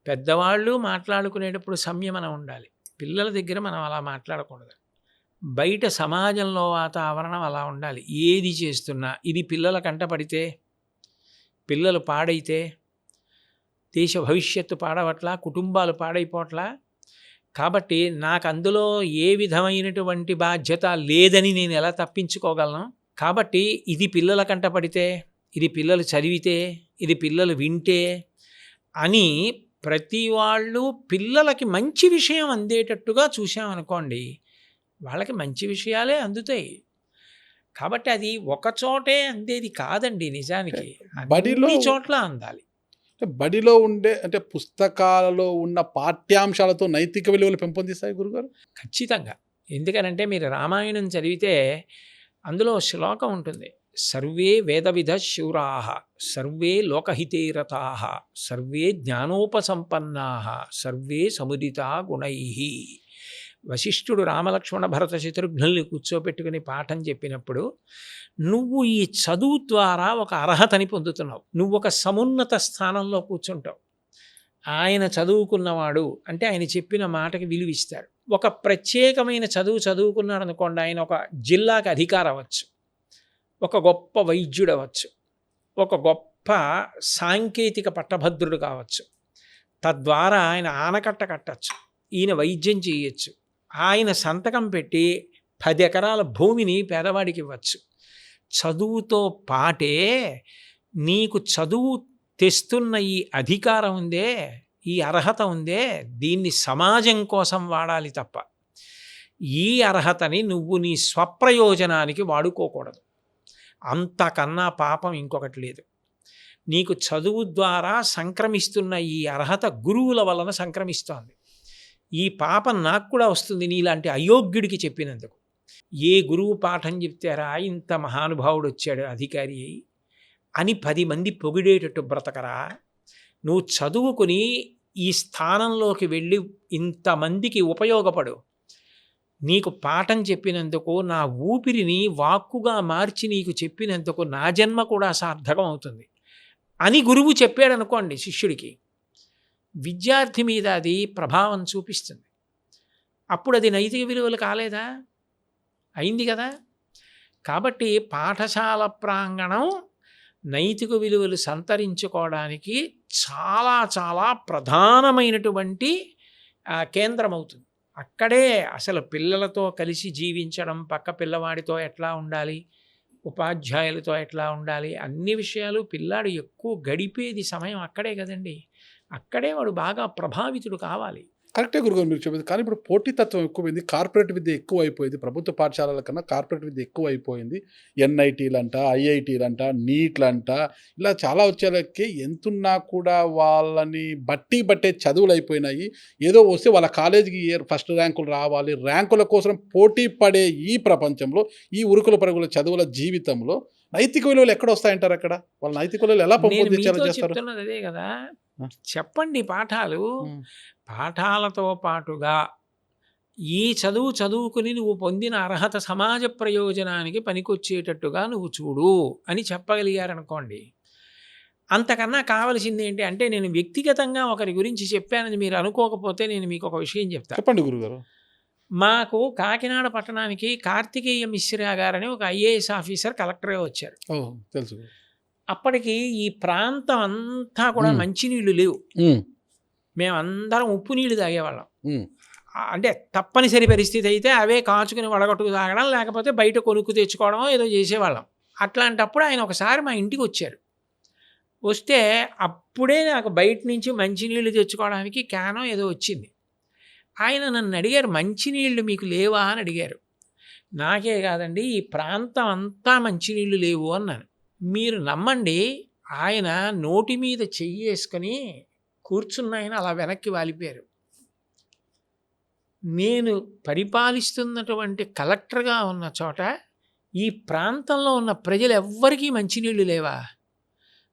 Speaker 2: పెద్దవాళ్ళు మాట్లాడుకునేటప్పుడు సంయమనం ఉండాలి. పిల్లల దగ్గర మనం అలా మాట్లాడకూడదు. బయట సమాజంలో వాతావరణం అలా ఉండాలి. ఏది చేస్తున్నా ఇది పిల్లల కంటపడితే, పిల్లలు పాడైతే దేశ భవిష్యత్తు పాడవట్లా, కుటుంబాలు పాడైపోవట్లా. కాబట్టి నాకు అందులో ఏ విధమైనటువంటి బాధ్యత లేదని నేను ఎలా తప్పించుకోగలను? కాబట్టి ఇది పిల్లల కంటపడితే, ఇది పిల్లలు చదివితే, ఇది పిల్లలు వింటే అని ప్రతి వాళ్ళు పిల్లలకి మంచి విషయం అందేటట్టుగా చూసామనుకోండి, వాళ్ళకి మంచి విషయాలే అందుతాయి. కాబట్టి అది ఒక చోటే అందేది కాదండి నిజానికి, అన్ని చోట్ల అందాలి.
Speaker 1: బడిలో ఉండే అంటే పుస్తకాలలో ఉన్న పాఠ్యాంశాలతో నైతిక విలువలు పెంపొందిస్తాయి గురుగారు?
Speaker 2: ఖచ్చితంగా. ఎందుకనంటే మీరు రామాయణం చదివితే అందులో శ్లోకం ఉంటుంది, సర్వే వేదవిధ శూరాః సర్వే లోకహితేరతాః సర్వే జ్ఞానోపసంపన్నాః సర్వే సముదితా గుణైః. వశిష్ఠుడు రామలక్ష్మణ భరత శత్రుఘ్నుల్ని కూర్చోపెట్టుకుని పాఠం చెప్పినప్పుడు, నువ్వు ఈ చదువు ద్వారా ఒక అర్హతని పొందుతున్నావు, నువ్వు ఒక సమున్నత స్థానంలో కూర్చుంటావు. ఆయన చదువుకున్నవాడు అంటే ఆయన చెప్పిన మాటకి విలువిస్తాడు. ఒక ప్రత్యేకమైన చదువుకున్నాడు అనుకోండి, ఆయన ఒక జిల్లాకి అధికారి అవ్వచ్చు, ఒక గొప్ప వైద్యుడు అవ్వచ్చు, ఒక గొప్ప సాంకేతిక పట్టభద్రుడు కావచ్చు. తద్వారా ఆయన ఆనకట్ట కట్టచ్చు, ఈయన వైద్యం చేయొచ్చు, ఆయన సంతకం పెట్టి 10 ఎకరాల భూమిని పేదవాడికి ఇవ్వచ్చు. చదువుతో పాటే నీకు చదువు తెస్తున్న ఈ అధికారం ఉందే, ఈ అర్హత ఉందే, దీన్ని సమాజం కోసం వాడాలి తప్ప ఈ అర్హతని నువ్వు నీ స్వప్రయోజనానికి వాడుకోకూడదు. అంతకన్నా పాపం ఇంకొకటి లేదు. నీకు చదువు ద్వారా సంక్రమిస్తున్న ఈ అర్హత గురువుల వలన సంక్రమిస్తోంది. ఈ పాపం నాకు కూడా వస్తుంది నీలాంటి అయోగ్యుడికి చెప్పినందుకు. ఏ గురువు పాఠం చెప్తారా, ఇంత మహానుభావుడు వచ్చాడు అధికారి అని 10 మంది పొగిడేటట్టు బ్రతకరా? నువ్వు చదువుకుని ఈ స్థానంలోకి వెళ్ళి ఇంతమందికి ఉపయోగపడు. నీకు పాఠం చెప్పినందుకు, నా ఊపిరిని వాక్కుగా మార్చి నీకు చెప్పినందుకు నా జన్మ కూడా సార్థకం అవుతుంది అని గురువు చెప్పాడనుకోండి శిష్యుడికి, విద్యార్థి మీద అది ప్రభావం చూపిస్తుంది. అప్పుడు అది నైతిక విలువలు కాలేదా? అయింది కదా. కాబట్టి పాఠశాల ప్రాంగణం నైతిక విలువలు సంతరించుకోవడానికి చాలా చాలా ప్రధానమైనటువంటి కేంద్రం అవుతుంది. అక్కడే అసలు పిల్లలతో కలిసి జీవించడం, పక్క పిల్లవాడితో ఎట్లా ఉండాలి, ఉపాధ్యాయులతో ఎట్లా ఉండాలి, అన్ని విషయాలు పిల్లాడు ఎక్కువ గడిపేది సమయం అక్కడే కదండి. అక్కడే వాడు బాగా ప్రభావితుడు కావాలి.
Speaker 1: కరెక్టే గురుగారు మీరు చెప్పింది. కానీ ఇప్పుడు పోటీతత్వం ఎక్కువైంది, కార్పొరేట్ విద్య ఎక్కువ అయిపోయింది. ప్రభుత్వ పాఠశాలల కన్నా కార్పొరేట్ విద్య ఎక్కువ అయిపోయింది. ఎన్ఐటీలంట, ఐఐటీలంట, నీట్లంట, ఇలా చాలా వచ్చేలకి ఎంతున్నా కూడా వాళ్ళని బట్టే చదువులు అయిపోయినాయి. ఏదో వస్తే వాళ్ళ కాలేజీకి ఫస్ట్ ర్యాంకులు రావాలి, ర్యాంకుల కోసం పోటీ పడే ఈ ప్రపంచంలో, ఈ ఉరుకుల పరుగుల చదువుల జీవితంలో నైతిక విలువలు ఎక్కడ వస్తాయంటారు? అక్కడ వాళ్ళ నైతిక విలువలు ఎలా పెంపొందించాలో చేస్తారు?
Speaker 2: చెప్తున్నది అదే కదా. చెప్పండి పాఠాలు. పాఠాలతో పాటుగా ఈ చదువుకుని నువ్వు పొందిన అర్హత సమాజ ప్రయోజనానికి పనికొచ్చేటట్టుగా నువ్వు చూడు అని చెప్పగలిగారనుకోండి. అంతకన్నా కావలసింది ఏంటి అంటే, నేను వ్యక్తిగతంగా ఒకరి గురించి చెప్పానని మీరు అనుకోకపోతే నేను మీకు ఒక విషయం చెప్తాను.
Speaker 1: చెప్పండి గురుగారు.
Speaker 2: మాకు కాకినాడ పట్టణానికి కార్తికేయ మిశ్రా గారని ఒక ఐఏఎస్ ఆఫీసర్ కలెక్టర్గా వచ్చారు.
Speaker 1: తెలుసు.
Speaker 2: అప్పటికి ఈ ప్రాంతం అంతా కూడా మంచినీళ్ళు లేవు. మేమందరం ఉప్పు నీళ్ళు తాగేవాళ్ళం. అంటే తప్పనిసరి పరిస్థితి అయితే అవే కాచుకుని వడగట్టుకు తాగడం, లేకపోతే బయట కొనుక్కు తెచ్చుకోవడం ఏదో చేసేవాళ్ళం. అట్లాంటప్పుడు ఆయన ఒకసారి మా ఇంటికి వచ్చారు. వస్తే అప్పుడే నాకు బయట నుంచి మంచినీళ్ళు తెచ్చుకోవడానికి క్యానో ఏదో వచ్చింది. ఆయన నన్ను అడిగారు, మంచినీళ్ళు మీకు లేవా అని అడిగారు. నాకే కాదండి ఈ ప్రాంతం అంతా మంచినీళ్ళు లేవు అన్నాను. మీరు నమ్మండి, ఆయన నోటి మీద చెయ్యేసుకొని కూర్చున్న ఆయన అలా వెనక్కి వాలిపోయారు. నేను పరిపాలిస్తున్నటువంటి కలెక్టర్గా ఉన్న చోట ఈ ప్రాంతంలో ఉన్న ప్రజలు ఎవ్వరికీ మంచినీళ్ళు లేవా?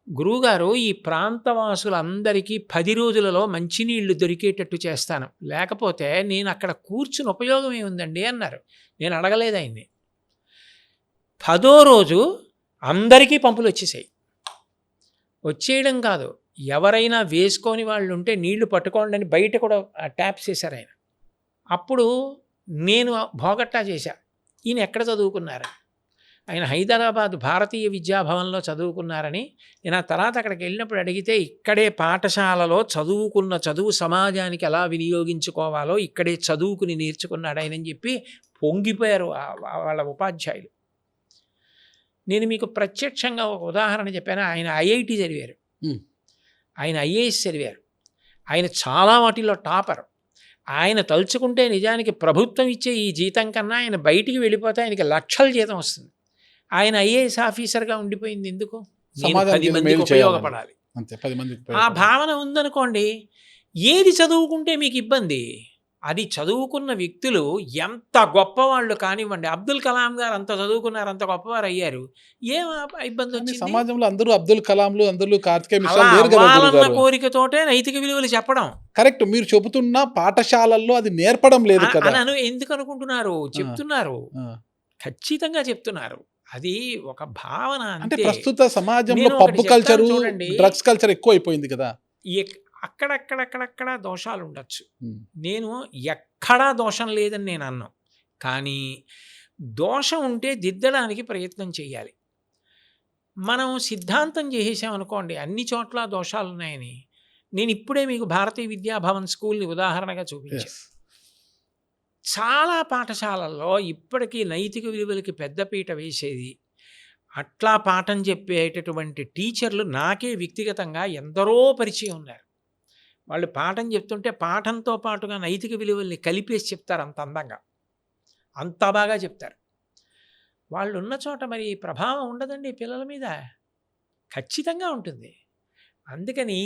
Speaker 2: గురువుగారు, ఈ ప్రాంతవాసులందరికీ 10 రోజులలో మంచినీళ్లు దొరికేటట్టు చేస్తాను, లేకపోతే నేను అక్కడ కూర్చుని ఉపయోగం ఏముందండి అన్నారు. నేను అడగలేదు ఆయన్ని. 10వ రోజు అందరికీ పంపులు వచ్చేసాయి. వచ్చేయడం కాదు, ఎవరైనా వేసుకొని వాళ్ళు ఉంటే నీళ్లు పట్టుకోండి అని బయట కూడా ట్యాప్స్ వేశారు ఆయన. అప్పుడు నేను భోగట్టా చేశా, ఈయన ఎక్కడ చదువుకున్నారు? ఆయన హైదరాబాద్ భారతీయ విద్యాభవన్లో చదువుకున్నారని. నేను ఆ తర్వాత అక్కడికి వెళ్ళినప్పుడు అడిగితే ఇక్కడే పాఠశాలలో చదువుకున్న చదువు సమాజానికి ఎలా వినియోగించుకోవాలో ఇక్కడే చదువుకుని నేర్చుకున్నాడు ఆయనని చెప్పి పొంగిపోయారు వాళ్ళ ఉపాధ్యాయులు. నేను మీకు ప్రత్యక్షంగా ఒక ఉదాహరణ చెప్పాను. ఆయన ఐఐటి చదివారు, ఆయన ఐఏఎస్ చదివారు, ఆయన చాలా వాటిల్లో టాపర్. ఆయన తలుచుకుంటే నిజానికి ప్రభుత్వం ఇచ్చే ఈ జీతం కన్నా ఆయన బయటికి వెళ్ళిపోతే ఆయనకి లక్షల జీతం వస్తుంది. ఆయన ఐఏఎస్ ఆఫీసర్గా ఉండిపోయింది ఎందుకు? నేను 10 మందికి ఉపయోగపడాలి. ఆ భావన ఉందనుకోండి, ఏది చదువుకుంటే మీకు ఇబ్బంది? అది చదువుకున్న వ్యక్తులు ఎంత గొప్పవాళ్ళు కానివ్వండి, అబ్దుల్ కలాం గారు అంత చదువుకున్నారు, అంత గొప్పవారు అయ్యారు, ఏం ఇబ్బంది వచ్చింది?
Speaker 1: సమాజంలో అందరూ అబ్దుల్ కలాంలు, అందరూ
Speaker 2: కోరికతోటే నైతిక విలువలు చెప్పడం
Speaker 1: కరెక్ట్. మీరు చెబుతున్న పాఠశాలల్లో అది నేర్పడం లేదు కదా.
Speaker 2: ఎందుకు అనుకుంటున్నారు? చెప్తున్నారు, ఖచ్చితంగా చెప్తున్నారు. అది ఒక భావన.
Speaker 1: అంటే ప్రస్తుత సమాజంలో పబ్ కల్చర్, డ్రగ్స్ కల్చర్ ఎక్కువ అయిపోయింది కదా.
Speaker 2: అక్కడక్కడక్కడక్కడ దోషాలు ఉండొచ్చు. నేను ఎక్కడా దోషం లేదని నేను అన్నాను, కానీ దోషం ఉంటే దిద్దడానికి ప్రయత్నం చేయాలి. మనం సిద్ధాంతం చేసేసామనుకోండి అన్ని చోట్ల దోషాలు ఉన్నాయని. నేను ఇప్పుడే మీకు భారతీయ విద్యాభవన్ స్కూల్ని ఉదాహరణగా చూపించాను. చాలా పాఠశాలల్లో ఇప్పటికీ నైతిక విలువలకి పెద్దపీట వేసేది, అట్లా పాఠం చెప్పేటటువంటి టీచర్లు నాకే వ్యక్తిగతంగా ఎందరో పరిచయం ఉన్నారు. వాళ్ళు పాఠం చెప్తుంటే పాఠంతో పాటుగా నైతిక విలువల్ని కలిపేసి చెప్తారు, అంత అందంగా, అంత బాగా చెప్తారు. వాళ్ళు ఉన్న చోట మరి ప్రభావం ఉండదండి పిల్లల మీద? ఖచ్చితంగా ఉంటుంది. అందుకని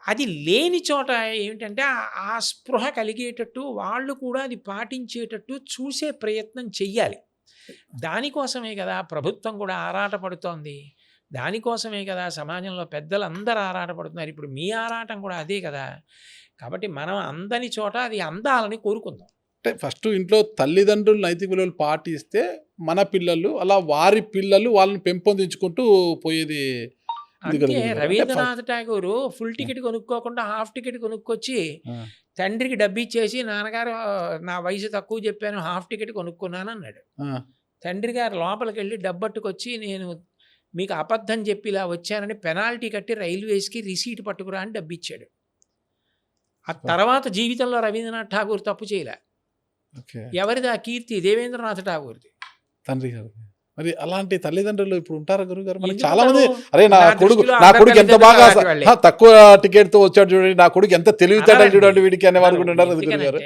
Speaker 2: అది లేని చోట ఏమిటంటే ఆ స్పృహ కలిగేటట్టు వాళ్ళు కూడా అది పాటించేటట్టు చూసే ప్రయత్నం చెయ్యాలి. దానికోసమే కదా ప్రభుత్వం కూడా ఆరాటపడుతోంది, దానికోసమే కదా సమాజంలో పెద్దలు అందరూ ఆరాటపడుతున్నారు. ఇప్పుడు మీ ఆరాటం కూడా అదే కదా. కాబట్టి మనం అందని చోట అది అందాలని కోరుకుందాం.
Speaker 1: అంటే ఫస్ట్ ఇంట్లో తల్లిదండ్రులు నైతిక విలువలు పాటిస్తే మన పిల్లలు అలా వారి పిల్లలు వాళ్ళని పెంపొందించుకుంటూ పోయేది.
Speaker 2: అంటే రవీంద్రనాథ్ ఠాగూరు ఫుల్ టికెట్ కొనుక్కోకుండా హాఫ్ టికెట్ కొనుక్కొచ్చి తండ్రికి డబ్బు ఇచ్చేసి, నాన్నగారు నా వయసు తక్కువ చెప్పాను హాఫ్ టికెట్ కొనుక్కున్నాను అన్నాడు. తండ్రి గారు లోపలికి వెళ్ళి డబ్బట్టుకొచ్చి, నేను మీకు అబద్ధం చెప్పి ఇలా వచ్చానని పెనాల్టీ కట్టి రైల్వేస్కి రిసీట్ పట్టుకురా అని డబ్బు ఇచ్చాడు. ఆ తర్వాత జీవితంలో రవీంద్రనాథ్ ఠాగూర్ తప్పు చేయలే. ఎవరిది ఆ కీర్తి? దేవేంద్రనాథ్ ఠాగూర్ది, తండ్రి గారు.
Speaker 1: మరి అలాంటి తల్లిదండ్రులు ఇప్పుడు ఉంటారా గురుగారు? మనకి చాలా మంది, అరే నా కొడుకు ఎంత బాగా తక్కువ టికెట్ తో వచ్చాడు చూడండి, నా కొడుకు ఎంత తెలివితేటలు చూడండి వీడికి అనేవారు కూడా ఉన్నారు గురుగారు.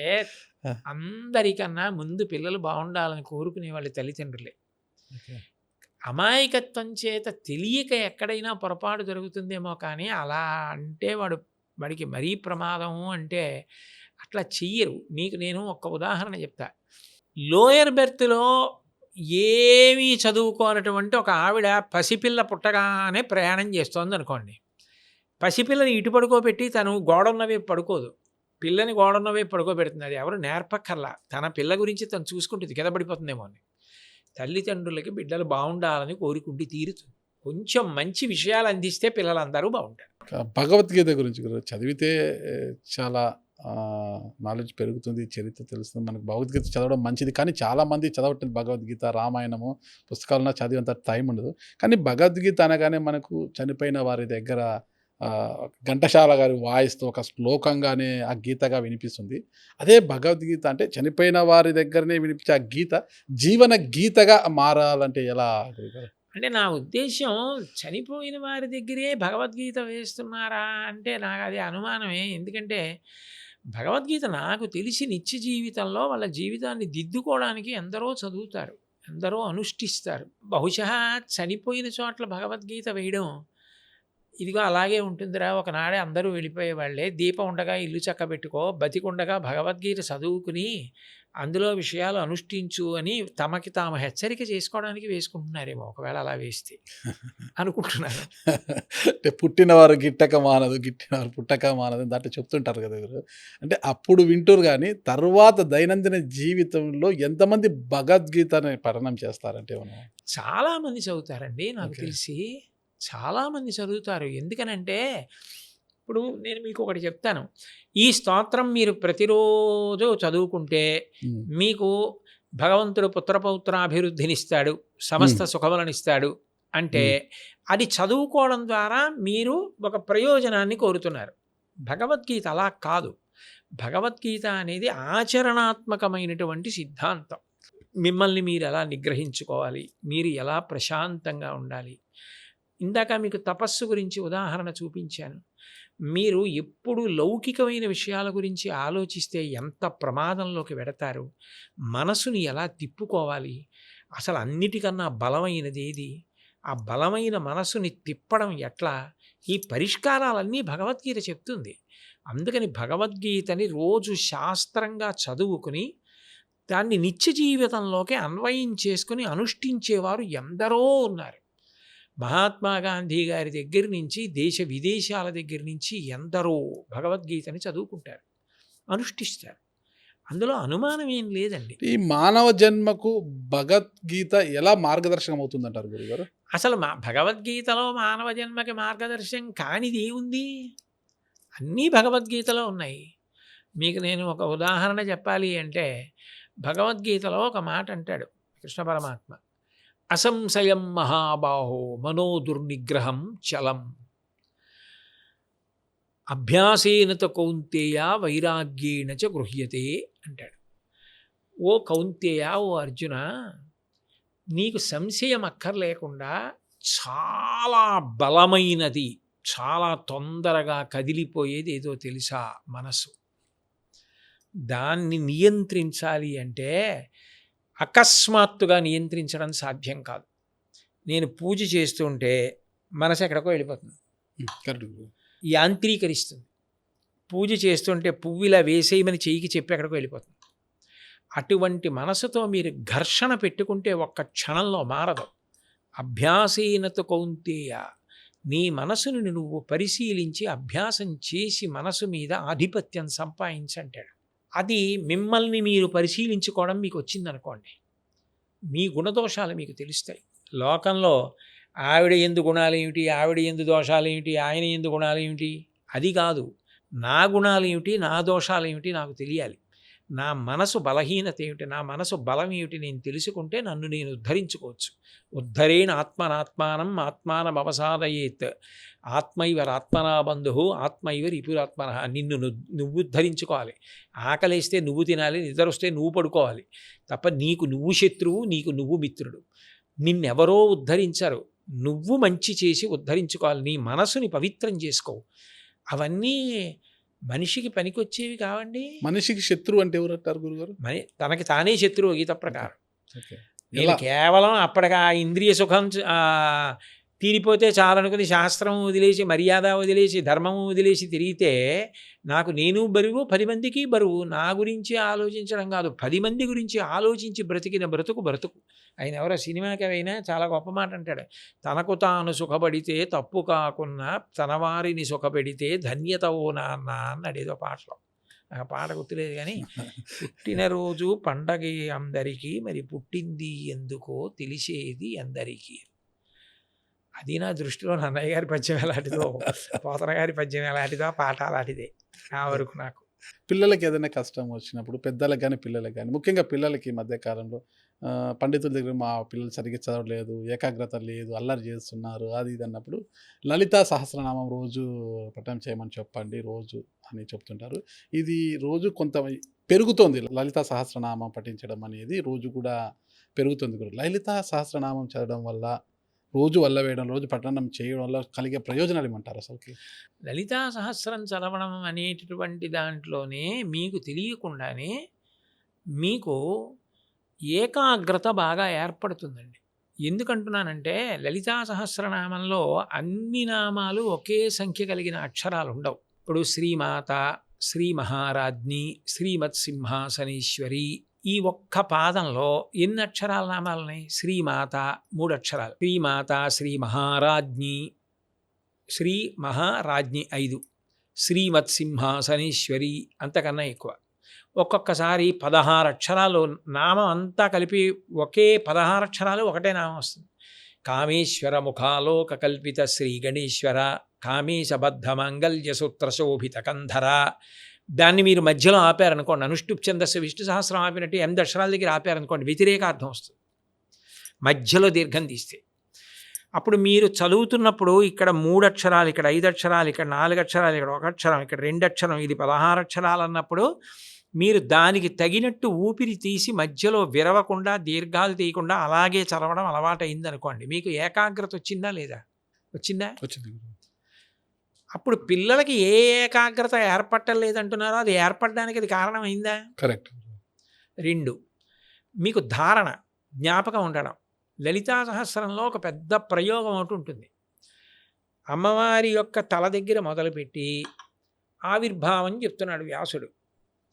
Speaker 2: అందరికన్నా ముందు పిల్లలు బాగుండాలని కోరుకునే వాళ్ళు తల్లిదండ్రులే. అమాయకత్వం చేత తెలియక ఎక్కడైనా పొరపాటు జరుగుతుందేమో, కానీ అలా అంటే వాడికి మరీ ప్రమాదము అంటే అట్లా చెయ్యరు. మీకు నేను ఒక ఉదాహరణ చెప్తా. లోయర్ బెర్త్లో ఏమీ చదువుకోనటువంటి ఒక ఆవిడ పసిపిల్ల పుట్టగానే ప్రయాణం చేస్తోంది అనుకోండి. పసిపిల్లని ఇటు పడుకోబెట్టి తను గోడన్నవే పడుకోదు, పిల్లని గోడన్నవే పడుకోబెడుతుంది. అది ఎవరు నేర్పక్కర్లా, తన పిల్ల గురించి తను చూసుకుంటుంది, కింద పడిపోతుందేమో అని. తల్లిదండ్రులకి బిడ్డలు బాగుండాలని కోరుకుంటే తీరుతుంది. కొంచెం మంచి విషయాలు అందిస్తే పిల్లలందరూ బాగుంటారు.
Speaker 1: భగవద్గీత గురించి చదివితే చాలా నాలెడ్జ్ పెరుగుతుంది, చరిత్ర తెలుస్తుంది. మనకు భగవద్గీత చదవడం మంచిది, కానీ చాలామంది చదవట్లేదు భగవద్గీత, రామాయణము పుస్తకాలను చదివేంత టైం ఉండదు. కానీ భగవద్గీత అనగానే మనకు చనిపోయిన వారి దగ్గర ఘంటసాల గారి వాయిస్తో ఒక శ్లోకంగానే ఆ గీతగా వినిపిస్తుంది. అదే భగవద్గీత అంటే చనిపోయిన వారి దగ్గరనే వినిపించే ఆ గీత జీవన గీతగా మారాలంటే ఎలా?
Speaker 2: అంటే నా ఉద్దేశం, చనిపోయిన వారి దగ్గరే భగవద్గీత వేస్తున్నారా అంటే నాకు అది అనుమానమే. ఎందుకంటే భగవద్గీత నాకు తెలిసి నిత్య జీవితంలో వాళ్ళ జీవితాన్ని దిద్దుకోవడానికి ఎందరో చదువుతారు, ఎందరో అనుష్ఠిస్తారు. బహుశా చనిపోయిన చోట్ల భగవద్గీత వేయడం, ఇదిగో అలాగే ఉంటుందిరా, ఒకనాడే అందరూ వెళ్ళిపోయేవాళ్ళే, దీపం ఉండగా ఇల్లు చక్కబెట్టుకో, బతికుండగా భగవద్గీత చదువుకుని అందులో విషయాలు అనుష్ఠించు అని తమకి తాము హెచ్చరిక చేసుకోవడానికి వేసుకుంటున్నారేమో, ఒకవేళ అలా వేస్తే అనుకుంటున్నారు.
Speaker 1: అంటే పుట్టినవారు గిట్టక మానదు, గిట్టినవారు పుట్టక మానదు దాంట్లో చెప్తుంటారు కదా గురు. అంటే అప్పుడు వింటారు కానీ తర్వాత దైనందిన జీవితంలో ఎంతమంది భగవద్గీతని పఠనం చేస్తారంటే మనం?
Speaker 2: చాలామంది చదువుతారండి నాకు
Speaker 1: ఓకే.
Speaker 2: తెలిసి, చాలామంది చదువుతారు. ఎందుకనంటే ఇప్పుడు నేను మీకు ఒకటి చెప్తాను. ఈ స్తోత్రం మీరు ప్రతిరోజు చదువుకుంటే
Speaker 1: ఉమ్,
Speaker 2: మీకు భగవంతుడు పుత్రపౌత్రాభివృద్ధినిస్తాడు, సమస్త సుఖములనిస్తాడు అంటే అది చదువుకోవడం ద్వారా మీరు ఒక ప్రయోజనాన్ని కోరుతున్నారు. భగవద్గీత అలా కాదు. భగవద్గీత అనేది ఆచరణాత్మకమైనటువంటి సిద్ధాంతం. మిమ్మల్ని మీరు ఎలా నిగ్రహించుకోవాలి, మీరు ఎలా ప్రశాంతంగా ఉండాలి. ఇందాక మీకు తపస్సు గురించి ఉదాహరణ చూపించాను. మీరు ఎప్పుడు లౌకికమైన విషయాల గురించి ఆలోచిస్తే ఎంత ప్రమాదంలోకి వెడతారు, మనసుని ఎలా తిప్పుకోవాలి, అసలు అన్నిటికన్నా బలమైనది ఏది, ఆ బలమైన మనసుని తిప్పడం ఎట్లా, ఈ పరిష్కారాలన్నీ భగవద్గీత చెప్తుంది. అందుకని భగవద్గీతని రోజు శాస్త్రంగా చదువుకుని దాన్ని నిత్య జీవితంలోకి అన్వయం చేసుకుని అనుష్ఠించేవారు ఎందరో ఉన్నారు. మహాత్మా గాంధీ గారి దగ్గర నుంచి దేశ విదేశాల దగ్గర నుంచి ఎందరో భగవద్గీతని చదువుకుంటారు, అనుష్ఠిస్తారు. అందులో అనుమానం ఏం లేదండి.
Speaker 1: ఈ మానవ జన్మకు భగవద్గీత ఎలా మార్గదర్శకం అవుతుందంటారు గురుగారు?
Speaker 2: అసలు భగవద్గీతలో మానవ జన్మకి మార్గదర్శనం కానిది ఏముంది? అన్నీ భగవద్గీతలో ఉన్నాయి. మీకు నేను ఒక ఉదాహరణ చెప్పాలి అంటే, భగవద్గీతలో ఒక మాట అంటాడు కృష్ణ పరమాత్మ, అసంశయం మహాబాహో మనో దుర్నిగ్రహం చలం అభ్యాసేనత కౌంతేయ వైరాగ్యేణ చ గృహ్యతే అంటాడు. ఓ కౌంతేయ, ఓ అర్జున, నీకు సంశయం అక్కర్లేకుండా చాలా బలమైనది, చాలా తొందరగా కదిలిపోయేది ఏదో తెలుసా? మనసు. దాన్ని నియంత్రించాలి అంటే అకస్మాత్తుగా నియంత్రించడం సాధ్యం కాదు. నేను పూజ చేస్తుంటే మనసు ఎక్కడికో వెళ్ళిపోతుంది,
Speaker 1: కరెక్ట్ గురు.
Speaker 2: యాంత్రీకరిస్తుంది. పూజ చేస్తుంటే పువ్వులా వేసేయమని చెయ్యికి చెప్పి ఎక్కడికో వెళ్ళిపోతుంది. అటువంటి మనసుతో మీరు ఘర్షణ పెట్టుకుంటే ఒక్క క్షణంలో మారదు. అభ్యాసేనత కౌంతేయ, నీ మనసును నువ్వు పరిశీలించి అభ్యాసం చేసి మనసు మీద ఆధిపత్యం సంపాదించంటాడు. అది మిమ్మల్ని మీరు పరిశీలించుకోవడం మీకు వచ్చిందనుకోండి, మీ గుణదోషాలు మీకు తెలుస్తాయి. లోకంలో ఆవిడ ఎందు గుణాలు ఏమిటి, ఆవిడ ఎందు దోషాలు ఏమిటి, ఆయన ఎందు గుణాలు ఏమిటి, అది కాదు. నా గుణాలు ఏమిటి, నా దోషాలు ఏమిటి నాకు తెలియాలి. నా మనసు బలహీనత ఏమిటి, నా మనసు బలం ఏమిటి నేను తెలుసుకుంటే నన్ను నేను ఉద్ధరించుకోవచ్చు. ఉద్ధరేణ ఆత్మనాత్మానం ఆత్మానం అవసాదయేత్ ఆత్మైవరాత్మనా బంధు ఆత్మైవ రిపురాత్మన. నిన్ను నువ్వు ఉద్ధరించుకోవాలి. ఆకలేస్తే నువ్వు తినాలి, నిద్రొస్తే నువ్వు పడుకోవాలి తప్ప నీకు నువ్వు శత్రువు, నీకు నువ్వు మిత్రుడు. నిన్నెవరో ఉద్ధరించరు, నువ్వు మంచి చేసి ఉద్ధరించుకోవాలి. నీ మనసుని పవిత్రం చేసుకో. అవన్నీ మనిషికి పనికొచ్చేవి కావండి.
Speaker 1: మనిషికి శత్రువు అంటే ఎవరు అంటారు గురుగారు?
Speaker 2: తనకి తానే శత్రువు గీత ప్రకారం.
Speaker 1: ఓకే.
Speaker 2: నేను కేవలం అప్పటికి ఆ ఇంద్రియ సుఖం తీరిపోతే చాలనుకుని శాస్త్రం వదిలేసి, మర్యాద వదిలేసి, ధర్మం వదిలేసి తిరిగితే నాకు నేను బరువు, 10 మందికి బరువు. నా గురించి ఆలోచించడం కాదు, 10 మంది గురించి ఆలోచించి బ్రతికిన బ్రతుకు బ్రతుకు. ఆయన ఎవరో సినిమాకి అయినా చాలా గొప్ప మాట అంటాడు, తనకు తాను సుఖపడితే తప్పు కాకున్నా తన వారిని సుఖపెడితే ధన్యత ఓ నాన్న అన్నాడు ఏదో పాటలో. నాకు పాట గుర్తులేదు కానీ, పుట్టినరోజు పండగ అందరికీ, మరి పుట్టింది ఎందుకో తెలిసేది అందరికీ. అది నా దృష్టిలో నన్నయ్య గారి పద్యం ఎలాంటిదో, పోతన గారి పద్యం ఎలాంటిదో, ఆ పాట అలాంటిదే ఆ వరకు నాకు.
Speaker 1: పిల్లలకి ఏదైనా కష్టం వచ్చినప్పుడు, పెద్దలకు కానీ పిల్లలకు కానీ, ముఖ్యంగా పిల్లలకి ఈ మధ్య కాలంలో పండితుల దగ్గర మా పిల్లలు సరిగ్గా చదవలేదు, ఏకాగ్రత లేదు, అల్లరి చేస్తున్నారు, అది ఇది అన్నప్పుడు లలితా సహస్రనామం రోజు పఠనం చేయమని చెప్పండి రోజు అని చెప్తుంటారు. ఇది రోజు కొంత పెరుగుతోంది, లలితా సహస్రనామం పఠించడం అనేది రోజు కూడా పెరుగుతుంది కూడా. లలితా సహస్రనామం చదవడం వల్ల రోజు వల్ల వేయడం, రోజు పఠనం చేయడం వల్ల కలిగే ప్రయోజనాలు ఏమంటారు అసలుకి?
Speaker 2: లలితా సహస్రం చదవడం అనేటటువంటి దాంట్లోనే మీకు తెలియకుండానే మీకు ఏకాగ్రత బాగా ఏర్పడుతుందండి. ఎందుకంటున్నానంటే లలితా సహస్రనామంలో అన్ని నామాలు ఒకే సంఖ్య కలిగిన అక్షరాలు ఉండవు. ఇప్పుడు శ్రీమాత, శ్రీ మహారాజ్ఞి, శ్రీమత్ సింహాసనేశ్వరి, ఈ ఒక్క పాదంలో ఎన్ని అక్షరాల నామాలు ఉన్నాయి? శ్రీమాత 3 అక్షరాలు, శ్రీమాత, శ్రీ మహారాజ్ఞి, శ్రీ మహారాజ్ఞి 5, శ్రీమత్ సింహాసనేశ్వరి అంతకన్నా ఎక్కువ. ఒక్కొక్కసారి 16 అక్షరాలు నామం అంతా కలిపి ఒకే 16 అక్షరాలు ఒకటే నామం వస్తుంది. కామేశ్వర ముఖాలోక కల్పిత శ్రీ గణేశ్వర, కామేశబద్ధ మాంగళ్య సూత్ర శోభిత కంధర. దాన్ని మీరు మధ్యలో ఆపారనుకోండి, అనుష్టుప్ ఛందస్సు విష్ణు సహస్రం ఆపినట్టు 8 అక్షరాల దగ్గర ఆపారనుకోండి, వ్యతిరేక అర్థం వస్తుంది మధ్యలో దీర్ఘం తీస్తే. అప్పుడు మీరు చదువుతున్నప్పుడు ఇక్కడ 3 అక్షరాలు, ఇక్కడ 5 అక్షరాలు, ఇక్కడ 4 అక్షరాలు, ఇక్కడ 1 అక్షరం, ఇక్కడ 2 అక్షరం, ఇది 16 అక్షరాలు అన్నప్పుడు మీరు దానికి తగినట్టు ఊపిరి తీసి మధ్యలో విరవకుండా దీర్ఘాలు తీయకుండా అలాగే చదవడం అలవాటైంది అనుకోండి, మీకు ఏకాగ్రత వచ్చిందా లేదా? వచ్చిందా?
Speaker 1: వచ్చింది.
Speaker 2: అప్పుడు పిల్లలకి ఏ ఏకాగ్రత ఏర్పట్టలేదంటున్నారో అది ఏర్పడడానికి అది కారణమైందా?
Speaker 1: కరెక్ట్.
Speaker 2: 2, మీకు ధారణ, జ్ఞాపకం ఉండడం. లలితా సహస్రంలో ఒక పెద్ద ప్రయోగం ఒకటి ఉంటుంది. అమ్మవారి యొక్క తల దగ్గర మొదలుపెట్టి ఆవిర్భావం చెప్తున్నాడు వ్యాసుడు.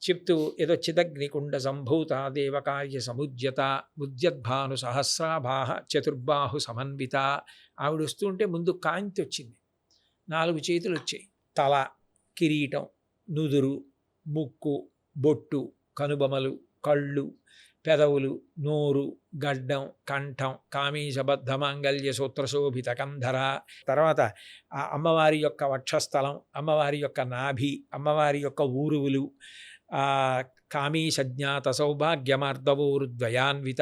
Speaker 2: చెప్తూ ఏదో చిదగ్నికుండ సంభూత దేవకార్య సముద్యత ముద్యద్భాను సహస్రాభాహ చతుర్బాహు సమన్విత. ఆవిడ వస్తుంటే ముందు కాంతి వచ్చింది, 4 చేతులు వచ్చాయి, తల, కిరీటం, నుదురు, ముక్కు, బొట్టు, కనుబొమలు, కళ్ళు, పెదవులు, నోరు, గడ్డం, కంఠం, కామేశబద్ధ మాంగళ్య సూత్రశోభిత కంధర. తర్వాత ఆ అమ్మవారి యొక్క వక్షస్థలం, అమ్మవారి యొక్క నాభి, అమ్మవారి యొక్క ఊరువులు, కామేశజ్ఞాత సౌభాగ్యమార్దవోరుద్వయాన్విత.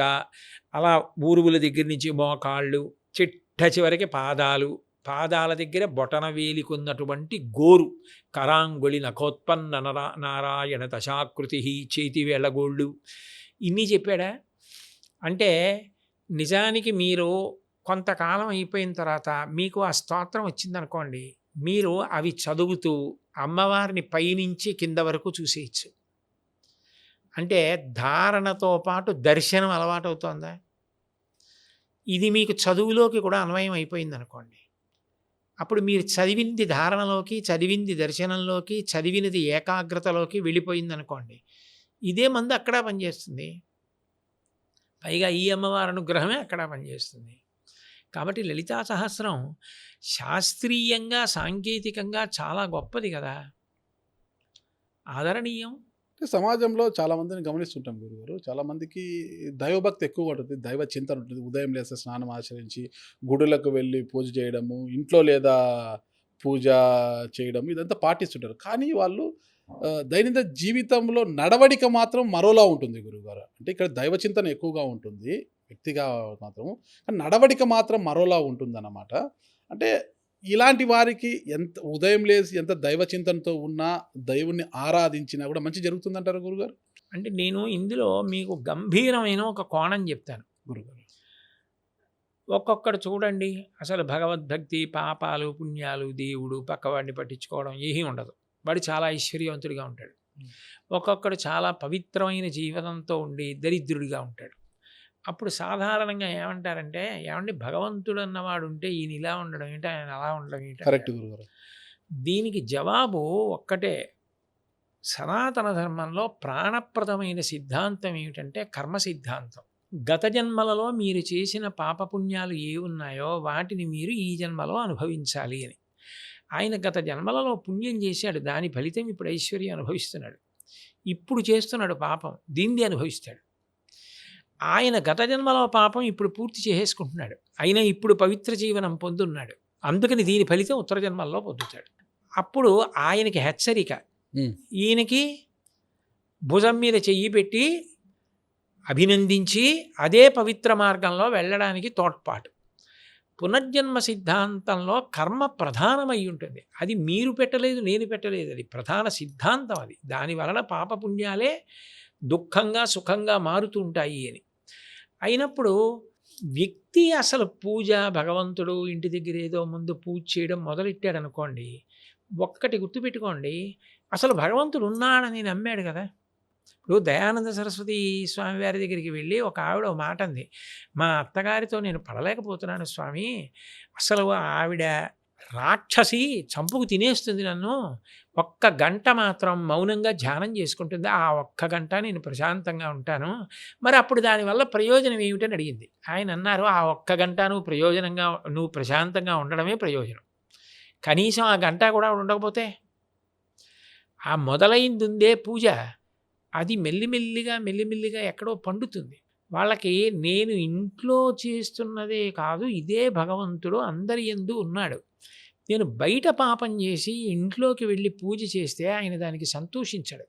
Speaker 2: అలా ఊరువుల దగ్గర నుంచి మోకాళ్ళు, చిట్ట చివరికి పాదాలు, పాదాల దగ్గర బొటన వేలికున్నటువంటి గోరు, కరాంగుళి నఖోత్పన్న నారాయణ దశాకృతి, చేతి వేళ్ళగోళ్ళు, ఇన్ని చెప్పాడా? అంటే నిజానికి మీరు కొంతకాలం అయిపోయిన తర్వాత మీకు ఆ స్తోత్రం వచ్చిందనుకోండి, మీరు అవి చదువుతూ అమ్మవారిని పైనుంచి కింద వరకు చూసేయచ్చు. అంటే ధారణతో పాటు దర్శనం అలవాటు అవుతోందా? ఇది మీకు చదువులోకి కూడా అన్వయం అయిపోయింది అనుకోండి, అప్పుడు మీరు చదివింది ధారణలోకి, చదివింది దర్శనంలోకి, చదివినది ఏకాగ్రతలోకి వెళ్ళిపోయింది అనుకోండి, ఇదే మందు అక్కడ పనిచేస్తుంది. పైగా ఈ అమ్మవారి అనుగ్రహమే అక్కడ పనిచేస్తుంది. కాబట్టి లలితా సహస్రం శాస్త్రీయంగా, సాంకేతికంగా చాలా గొప్పది కదా, ఆదరణీయం.
Speaker 1: సమాజంలో చాలా మందిని గమనిస్తుంటాం గురుగారు, చాలా మందికి దైవభక్తి ఎక్కువగా ఉంటుంది, దైవ చింతన ఉంటుంది. ఉదయం లేస్తే స్నానం ఆచరించి గుడులకు వెళ్ళి పూజ చేయడము, ఇంట్లో లేదా పూజ చేయడం, ఇదంతా పాటిస్తుంటారు. కానీ వాళ్ళు దైనందిన జీవితంలో నడవడిక మాత్రం మరోలా ఉంటుంది గురుగారు. అంటే ఇక్కడ దైవ చింతన ఎక్కువగా ఉంటుంది వ్యక్తిగా మాత్రము, కానీ నడవడిక మాత్రం మరోలా ఉంటుందన్నమాట. అంటే ఇలాంటి వారికి ఎంత ఉదయం లేసి ఎంత దైవ చింతనతో ఉన్నా, దైవుని ఆరాధించినా కూడా మంచి జరుగుతుందంటారు గురుగారు?
Speaker 2: అంటే నేను ఇందులో మీకు గంభీరమైన ఒక కోణం చెప్తాను
Speaker 1: గురుగారు.
Speaker 2: ఒక్కొక్కడు చూడండి, అసలు భగవద్భక్తి, పాపాలు, పుణ్యాలు, దేవుడు, పక్కవాడిని పట్టించుకోవడం ఏమీ ఉండదు, వాడు చాలా ఐశ్వర్యవంతుడిగా ఉంటాడు. ఒక్కొక్కడు చాలా పవిత్రమైన జీవితంతో ఉండి దరిద్రుడిగా ఉంటాడు. అప్పుడు సాధారణంగా ఏమంటారంటే, ఏమండి భగవంతుడు అన్నవాడు ఉంటే ఈయన ఇలా ఉండడం ఏంటి, ఆయన అలా ఉండడం ఏంటి?
Speaker 1: కరెక్ట్ గురుగారు.
Speaker 2: దీనికి జవాబు ఒక్కటే. సనాతన ధర్మంలో ప్రాణప్రదమైన సిద్ధాంతం ఏమిటంటే కర్మ సిద్ధాంతం. గత జన్మలలో మీరు చేసిన పాపపుణ్యాలు ఏ ఉన్నాయో వాటిని మీరు ఈ జన్మలో అనుభవించాలి అని. ఆయన గత జన్మలలో పుణ్యం చేశాడు, దాని ఫలితం ఇప్పుడు ఐశ్వర్యం అనుభవిస్తున్నాడు. ఇప్పుడు చేస్తున్నాడు పాపం, దీన్ని అనుభవిస్తాడు. ఆయన గత జన్మలో పాపం ఇప్పుడు పూర్తి చేసేసుకుంటున్నాడు, అయినా ఇప్పుడు పవిత్ర జీవనం పొందున్నాడు, అందుకని దీని ఫలితం ఉత్తర జన్మల్లో పొందుతాడు. అప్పుడు ఆయనకి హెచ్చరిక, ఈయనకి భుజం మీద చెయ్యి పెట్టి అభినందించి అదే పవిత్ర మార్గంలో వెళ్ళడానికి తోడ్పాటు. పునర్జన్మ సిద్ధాంతంలో కర్మ ప్రధానమై ఉంటుంది. అది మీరు పెట్టలేదు, నేను పెట్టలేదు, అది ప్రధాన సిద్ధాంతం. అది దాని వలన పాపపుణ్యాలే దుఃఖంగా సుఖంగా మారుతూ ఉంటాయి అని. అయినప్పుడు వ్యక్తి అసలు పూజ భగవంతుడు ఇంటి దగ్గర ఏదో ముందు పూజ చేయడం మొదలెట్టాడు అనుకోండి, ఒక్కటి గుర్తుపెట్టుకోండి, అసలు భగవంతుడు ఉన్నాడని నమ్మాడు కదా. ఇప్పుడు దయానంద సరస్వతి స్వామి వారి దగ్గరికి వెళ్ళి ఒక ఆవిడ ఒక మాట అంది, మా అత్తగారితో నేను పడలేకపోతున్నాను స్వామి, అసలు ఆవిడ రాక్షసి చంపుకు తినేస్తుంది నన్ను, ఒక్క గంట మాత్రం మౌనంగా ధ్యానం చేసుకుంటుంది, ఆ ఒక్క గంట నేను ప్రశాంతంగా ఉంటాను, మరి అప్పుడు దానివల్ల ప్రయోజనం ఏమిటని అడిగింది. ఆయన అన్నారు, ఆ ఒక్క గంట నువ్వు ప్రశాంతంగా ఉండడమే ప్రయోజనం, కనీసం ఆ గంట కూడా ఉండకపోతే ఆ మొదలైంది ఉందే పూజ, అది మెల్లిమెల్లిగా ఎక్కడో పండుతుంది. వాళ్ళకి నేను ఇంట్లో చేస్తున్నదే కాదు, ఇదే భగవంతుడు అందరి యందు ఉన్నాడు, నేను బయట పాపం చేసి ఇంట్లోకి వెళ్ళి పూజ చేస్తే ఆయన దానికి సంతోషించడు,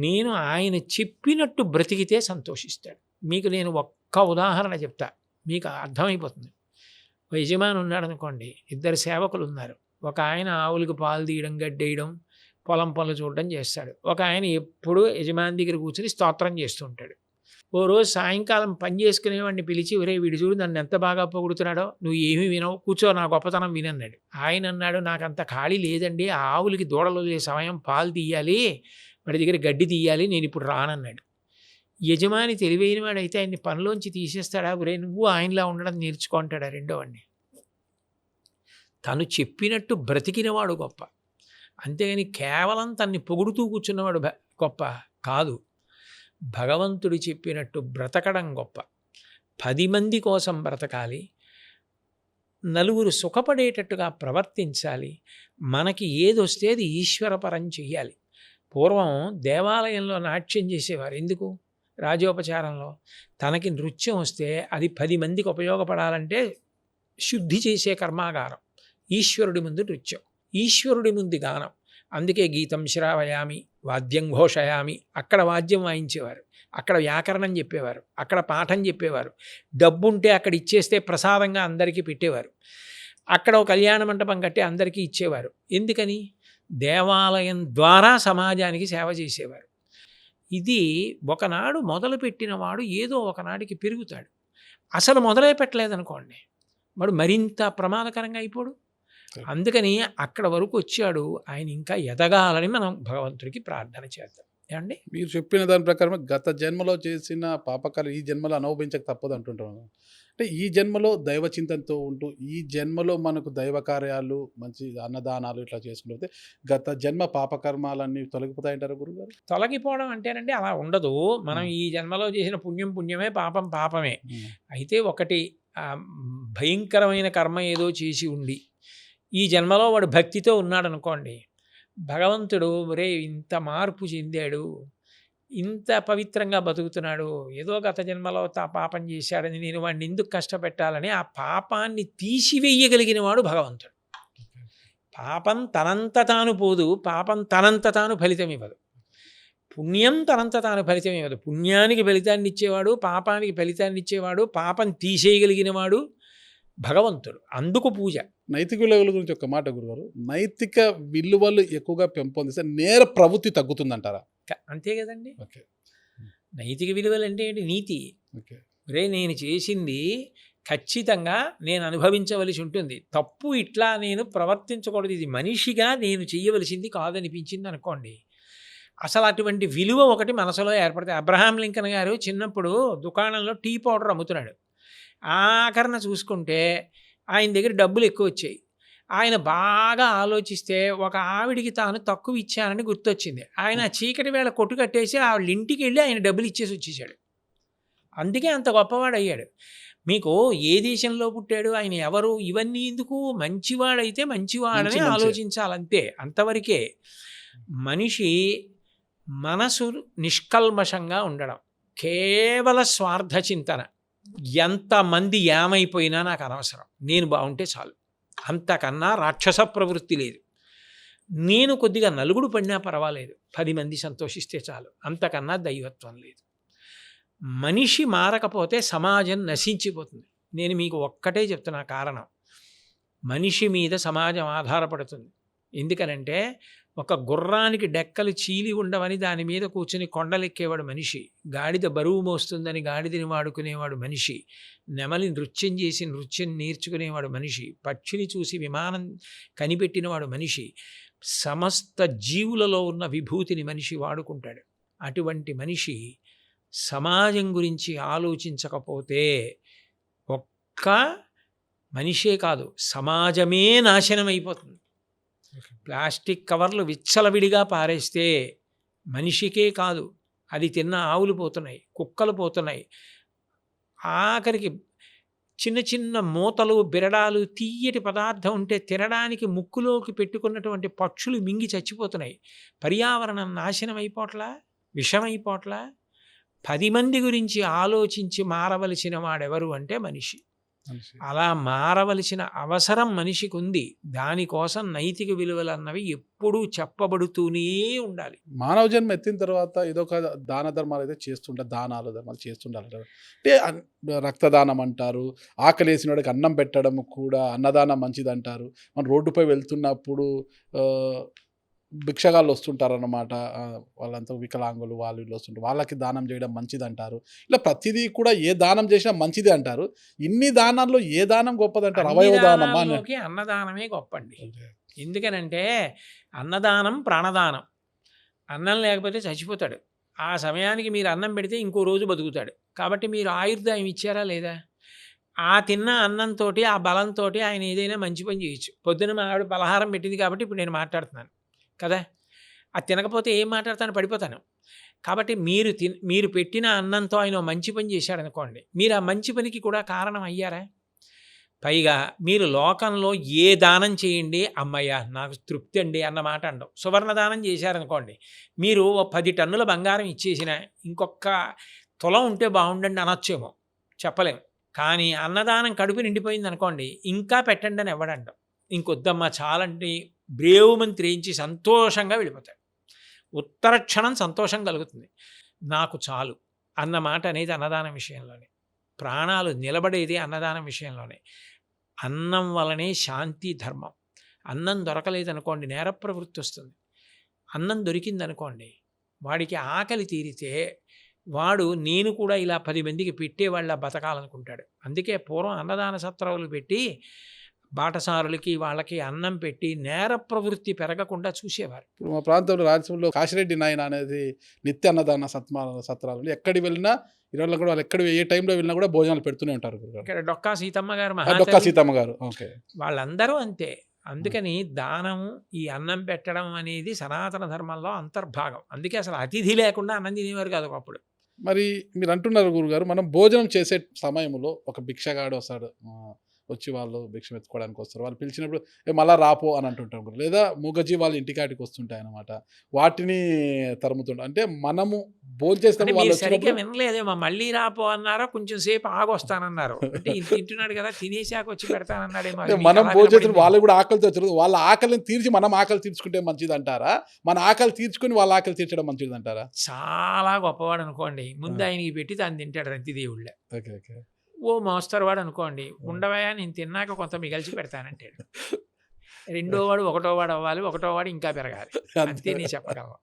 Speaker 2: నేను ఆయన చెప్పినట్టు బ్రతికితే సంతోషిస్తాడు. మీకు నేను ఒక్క ఉదాహరణ చెప్తా, మీకు అర్థమైపోతుంది. ఒక యజమాని ఉన్నాడు అనుకోండి, ఇద్దరు సేవకులు ఉన్నారు, ఒక ఆయన ఆవులకు పాలు తీయడం గడ్డేయడం పొలం పనులు చూడడం చేస్తాడు, ఒక ఆయన ఎప్పుడూ యజమాని దగ్గర కూర్చొని స్తోత్రం చేస్తూ ఉంటాడు. ఓ రోజు సాయంకాలం పని చేసుకునేవాడిని పిలిచి, ఒరే వీడు చూడు నన్ను ఎంత బాగా పొగుడుతున్నాడో, నువ్వు ఏమీ వినవు, కూర్చో నా గొప్పతనం వినన్నాడు. ఆయన అన్నాడు, నాకంత ఖాళీ లేదండి, ఆ ఆవులకి దూడలు వదిలే సమయం పాలు తీయాలి, వాడి దగ్గర గడ్డి తీయాలి, నేను ఇప్పుడు రానన్నాడు. యజమాని తెలివైన వాడైతే ఆయన్ని పనిలోంచి తీసేస్తాడా, ఒరే నువ్వు ఆయనలా ఉండడం నేర్చుకుంటాడా రెండోవాడిని. తను చెప్పినట్టు బ్రతికినవాడు గొప్ప, అంతేగాని కేవలం తన్ని పొగుడుతూ కూర్చున్నవాడు గొప్ప కాదు. భగవంతుడు చెప్పినట్టు బ్రతకడం గొప్ప. 10 మంది కోసం బ్రతకాలి, నలుగురు సుఖపడేటట్టుగా ప్రవర్తించాలి, మనకి ఏదొస్తే అది ఈశ్వరపరం చెయ్యాలి. పూర్వం దేవాలయంలో నాట్యం చేసేవారు ఎందుకు? రాజోపచారంలో. తనకి నృత్యం వస్తే అది 10 మందికి ఉపయోగపడాలంటే శుద్ధి చేసే కర్మాగారం. ఈశ్వరుడి ముందు నృత్యం, ఈశ్వరుడి ముందు గానం. అందుకే గీతం శ్రావయామి వాద్యం ఘోషయామి, అక్కడ వాద్యం వాయించేవారు, అక్కడ వ్యాకరణం చెప్పేవారు, అక్కడ పాఠం చెప్పేవారు, డబ్బుంటే అక్కడ ఇచ్చేస్తే ప్రసాదంగా అందరికీ పెట్టేవారు, అక్కడ ఒక కళ్యాణ మంటపం కట్టి అందరికీ ఇచ్చేవారు. ఎందుకని? దేవాలయం ద్వారా సమాజానికి సేవ చేసేవారు. ఇది ఒకనాడు మొదలుపెట్టినవాడు ఏదో ఒకనాటికి పెరుగుతాడు. అసలు మొదలే పెట్టలేదనుకోండి, వాడు మరింత ప్రమాదకరంగా అయిపోడు. అందుకని అక్కడ వరకు వచ్చాడు, ఆయన ఇంకా ఎదగాలని మనం భగవంతుడికి ప్రార్థన చేద్దాం. ఏమండి,
Speaker 1: మీరు చెప్పిన దాని ప్రకారం గత జన్మలో చేసిన పాపకాలు ఈ జన్మలో అనుభవించక తప్పదు అంటుంటాను. అంటే ఈ జన్మలో దైవ చింతనతో ఉంటూ ఈ జన్మలో మనకు దైవ కార్యాలు మంచి అన్నదానాలు ఇట్లా చేసుకుంటే గత జన్మ పాపకర్మాలన్నీ తొలగిపోతాయంటారు గురుగారు?
Speaker 2: తొలగిపోవడం అంటేనండి అలా ఉండదు. మనం ఈ జన్మలో చేసిన పుణ్యం పుణ్యమే, పాపం పాపమే. అయితే ఒకటి భయంకరమైన కర్మ ఏదో చేసి ఉండి ఈ జన్మలో వాడు భక్తితో ఉన్నాడు అనుకోండి, భగవంతుడు ఒరే ఇంత మార్పు చెందాడు, ఇంత పవిత్రంగా బతుకుతున్నాడు, ఏదో గత జన్మలో పాపం చేశాడని నేను వాడిని ఎందుకు కష్టపెట్టాలని ఆ పాపాన్ని తీసివేయగలిగిన వాడు భగవంతుడు. పాపం తనంత తాను పోదు, పాపం తనంత తాను ఫలితం ఇవ్వదు, పుణ్యం తనంత తాను ఫలితం ఇవ్వదు. పుణ్యానికి ఫలితాన్ని ఇచ్చేవాడు, పాపానికి ఫలితాన్ని ఇచ్చేవాడు, పాపం తీసేయగలిగిన వాడు భగవంతుడు. అందుకు పూజ.
Speaker 1: నైతిక విలువల గురించి ఒక మాట గురుగారు, నైతిక విలువలు ఎక్కువగా పెంపొందిస్తే నేర ప్రవృత్తి తగ్గుతుందంటారా?
Speaker 2: అంతే కదండి.
Speaker 1: ఓకే.
Speaker 2: నైతిక విలువలు అంటే ఏంటి? నీతి.
Speaker 1: ఓకే.
Speaker 2: రే నేను చేసింది ఖచ్చితంగా నేను అనుభవించవలసి ఉంటుంది, తప్పు ఇట్లా నేను ప్రవర్తించకూడదు, ఇది మనిషిగా నేను చేయవలసింది కాదనిపించింది అనుకోండి, అసలు అటువంటి విలువ ఒకటి మనసులో ఏర్పడుతుంది. అబ్రహాం లింకన్ గారు చిన్నప్పుడు దుకాణంలో టీ పౌడర్ అమ్ముతున్నాడు. ఆఖరణ చూసుకుంటే ఆయన దగ్గర డబ్బులు ఎక్కువ వచ్చాయి. ఆయన బాగా ఆలోచిస్తే ఒక ఆవిడికి తాను తక్కువ ఇచ్చానని గుర్తొచ్చింది. ఆయన చీకటి వేళ కొట్టు కట్టేసి ఆవిడ ఇంటికి వెళ్ళి ఆయన డబ్బులు ఇచ్చేసి వచ్చేసాడు. అందుకే అంత గొప్పవాడు అయ్యాడు. మీకు ఏ దేశంలో పుట్టాడు, ఆయన ఎవరు, ఇవన్నీ ఎందుకు? మంచివాడైతే మంచివాడని ఆలోచించాలంతే, అంతవరకే. మనిషి మనసు నిష్కల్మషంగా ఉండడం, కేవల స్వార్థ చింతన, ఎంతమంది ఏమైపోయినా నాకు అనవసరం, నేను బాగుంటే చాలు, అంతకన్నా రాక్షస ప్రవృత్తి లేదు. నేను కొద్దిగా నలుగుడు పడినా పర్వాలేదు, 10 మంది సంతోషిస్తే చాలు, అంతకన్నా దైవత్వం లేదు. మనిషి మారకపోతే సమాజం నశించిపోతుంది. నేను మీకు ఒక్కటే చెప్తున్నా కారణం, మనిషి మీద సమాజం ఆధారపడుతుంది. ఎందుకనంటే ఒక గుర్రానికి డెక్కలు చీలి ఉండవని దాని మీద కూర్చుని కొండలెక్కేవాడు మనిషి, గాడిద బరువు మోస్తుందని గాడిదని వాడుకునేవాడు మనిషి, నెమలి నృత్యం చేసి నృత్యం నేర్చుకునేవాడు మనిషి, పక్షిని చూసి విమానం కనిపెట్టినవాడు మనిషి, సమస్త జీవులలో ఉన్న విభూతిని మనిషి వాడుకుంటాడు. అటువంటి మనిషి సమాజం గురించి ఆలోచించకపోతే ఒక్క మనిషే కాదు, సమాజమే నాశనం అయిపోతుంది. ప్లాస్టిక్ కవర్లు విచ్చలవిడిగా పారేస్తే మనిషికే కాదు, అది తిన్న ఆవులు పోతున్నాయి, కుక్కలు పోతున్నాయి, ఆఖరికి చిన్న చిన్న మూతలు బిరడాలు తీయటి పదార్థం ఉంటే తినడానికి ముక్కులోకి పెట్టుకున్నటువంటి పక్షులు మింగి చచ్చిపోతున్నాయి. పర్యావరణం నాశనం అయిపోట్లా, విషమైపోట్లా. 10 మంది గురించి ఆలోచించి మారవలసిన వాడెవరు అంటే మనిషి. అలా మారవలసిన అవసరం మనిషికి ఉంది. దానికోసం నైతిక విలువలు అన్నవి ఎప్పుడూ చెప్పబడుతూనే ఉండాలి.
Speaker 1: మానవ జన్మ ఎత్తిన తర్వాత ఇదొక దాన ధర్మాలు అయితే చేస్తుంటారు, దానాలు ధర్మాలు చేస్తుండాలి. అంటే రక్తదానం అంటారు, ఆకలి వేసిన వాడికి అన్నం పెట్టడం కూడా అన్నదానం మంచిది అంటారు. మనం రోడ్డుపై వెళ్తున్నప్పుడు భిక్షగాళ్ళు వస్తుంటారన్నమాట, వాళ్ళంతా వికలాంగులు వాళ్ళు వీళ్ళు వస్తుంటారు, వాళ్ళకి దానం చేయడం మంచిది అంటారు. ఇలా ప్రతిదీ కూడా ఏ దానం చేసినా మంచిది అంటారు. ఇన్ని దానాల్లో ఏ దానం గొప్పదంటారు? అవయవ దానమా?
Speaker 2: అన్నదానమే గొప్పండి. ఎందుకనంటే అన్నదానం ప్రాణదానం. అన్నం లేకపోతే చచ్చిపోతాడు. ఆ సమయానికి మీరు అన్నం పెడితే ఇంకో రోజు బతుకుతాడు. కాబట్టి మీరు ఆయుర్దాయం ఇచ్చారా లేదా? ఆ తిన్న అన్నంతో ఆ బలంతో ఆయన ఏదైనా మంచి పని చేయొచ్చు. పొద్దున మా ఆవిడ పలహారం పెట్టింది కాబట్టి ఇప్పుడు నేను మాట్లాడుతున్నాను కదా. అది తినకపోతే ఏం మాట్లాడతాను, పడిపోతాను. కాబట్టి మీరు పెట్టిన అన్నంతో ఆయన మంచి పని చేశాడనుకోండి, మీరు ఆ మంచి పనికి కూడా కారణం అయ్యారా? పైగా మీరు లోకంలో ఏ దానం చేయండి, అమ్మయ్య నాకు తృప్తి అండి అన్న మాట అండవు. సువర్ణ దానం చేశారనుకోండి, మీరు 10 టన్నుల బంగారం ఇచ్చేసిన ఇంకొక తులం ఉంటే బాగుండండి అనొచ్చేమో, చెప్పలేము. కానీ అన్నదానం కడుపు నిండిపోయింది అనుకోండి, ఇంకా పెట్టండి అని ఎవడంటాం. ఇంకొద్దమ్మా చాలండి బ్రేవ్ మంత్రించి సంతోషంగా వెళ్ళిపోతాడు. ఉత్తర క్షణం సంతోషం కలుగుతుంది. నాకు చాలు అన్న మాట అనేది అన్నదానం విషయంలోనే. ప్రాణాలు నిలబడేది అన్నదానం విషయంలోనే. అన్నం వలనే శాంతి ధర్మం. అన్నం దొరకలేదనుకోండి నేర ప్రవృత్తి వస్తుంది. అన్నం దొరికిందనుకోండి వాడికి ఆకలి తీరితే వాడు నేను కూడా ఇలా 10 మందికి పెట్టేవాళ్ళ బతకాలనుకుంటాడు. అందుకే పూర్వం అన్నదాన సత్రాలు పెట్టి బాటసారులకి వాళ్ళకి అన్నం పెట్టి నేర ప్రవృత్తి పెరగకుండా చూసేవారు.
Speaker 1: ఇప్పుడు మా ప్రాంతంలో రాజ్యంలో కాశిరెడ్డి నాయన అనేది నిత్య అన్నదాన సత్రాలు ఎక్కడికి వెళ్ళినా ఇవాళ కూడా వాళ్ళు ఎక్కడ ఏ టైంలో వెళ్ళినా కూడా భోజనాలు పెడుతూనే ఉంటారు.
Speaker 2: ఇక్కడ డొక్కా సీతమ్మ గారు,
Speaker 1: డొక్కా సీతమ్మ గారు, ఓకే,
Speaker 2: వాళ్ళందరూ అంతే. అందుకని దానము, ఈ అన్నం పెట్టడం అనేది సనాతన ధర్మంలో అంతర్భాగం. అందుకే అసలు అతిథి లేకుండా అన్నం తినేవారు కాదు అప్పుడు.
Speaker 1: మరి మీరు అంటున్నారు గురుగారు, మనం భోజనం చేసే సమయంలో ఒక భిక్షగాడు వస్తాడు, వచ్చి వాళ్ళు భిక్షం ఎత్తుకోవడానికి వస్తారు. వాళ్ళు పిలిచినప్పుడు మళ్ళా రాపో అని అంటుంటాం. లేదా మూగజీ వాళ్ళ ఇంటికాటికి వస్తుంటాయి అన్నమాట, వాటిని తరుముతుంటాం. అంటే మనము భోజనం చేస్తాం.
Speaker 2: వాళ్ళు సరిగ్గా వినలేదేమో, మళ్ళీ రాపో అన్నారా, కొంచెం సేపు ఆగొస్తానన్నారు. అంటే తింటున్నాడు కదా, తినేసాక వచ్చి పెడతానన్నాడేమో.
Speaker 1: మనం భోజనం వాళ్ళు కూడా ఆకలితో వచ్చారు, వాళ్ళ ఆకలిని తీర్చి మనం ఆకలి తీర్చుకుంటే మంచిది అంటారా? మన ఆకలి తీర్చుకుని వాళ్ళ ఆకలి తీర్చడం మంచిది అంటారా?
Speaker 2: చాలా గొప్పవాడు అనుకోండి, ముందు ఆయనకి పెట్టి తాను తింటాడు రంతిదేవుళ్ళ.
Speaker 1: Okay okay.
Speaker 2: ఓ మోస్తరు వాడు అనుకోండి, ఉండవయా నేను తిన్నాక కొంత మిగిల్చి పెడతానంటాడు. 2వ వాడు 1వ వాడు అవ్వాలి, 1వ వాడు ఇంకా పెరగాలి. అంతే నేను చెప్పగలను.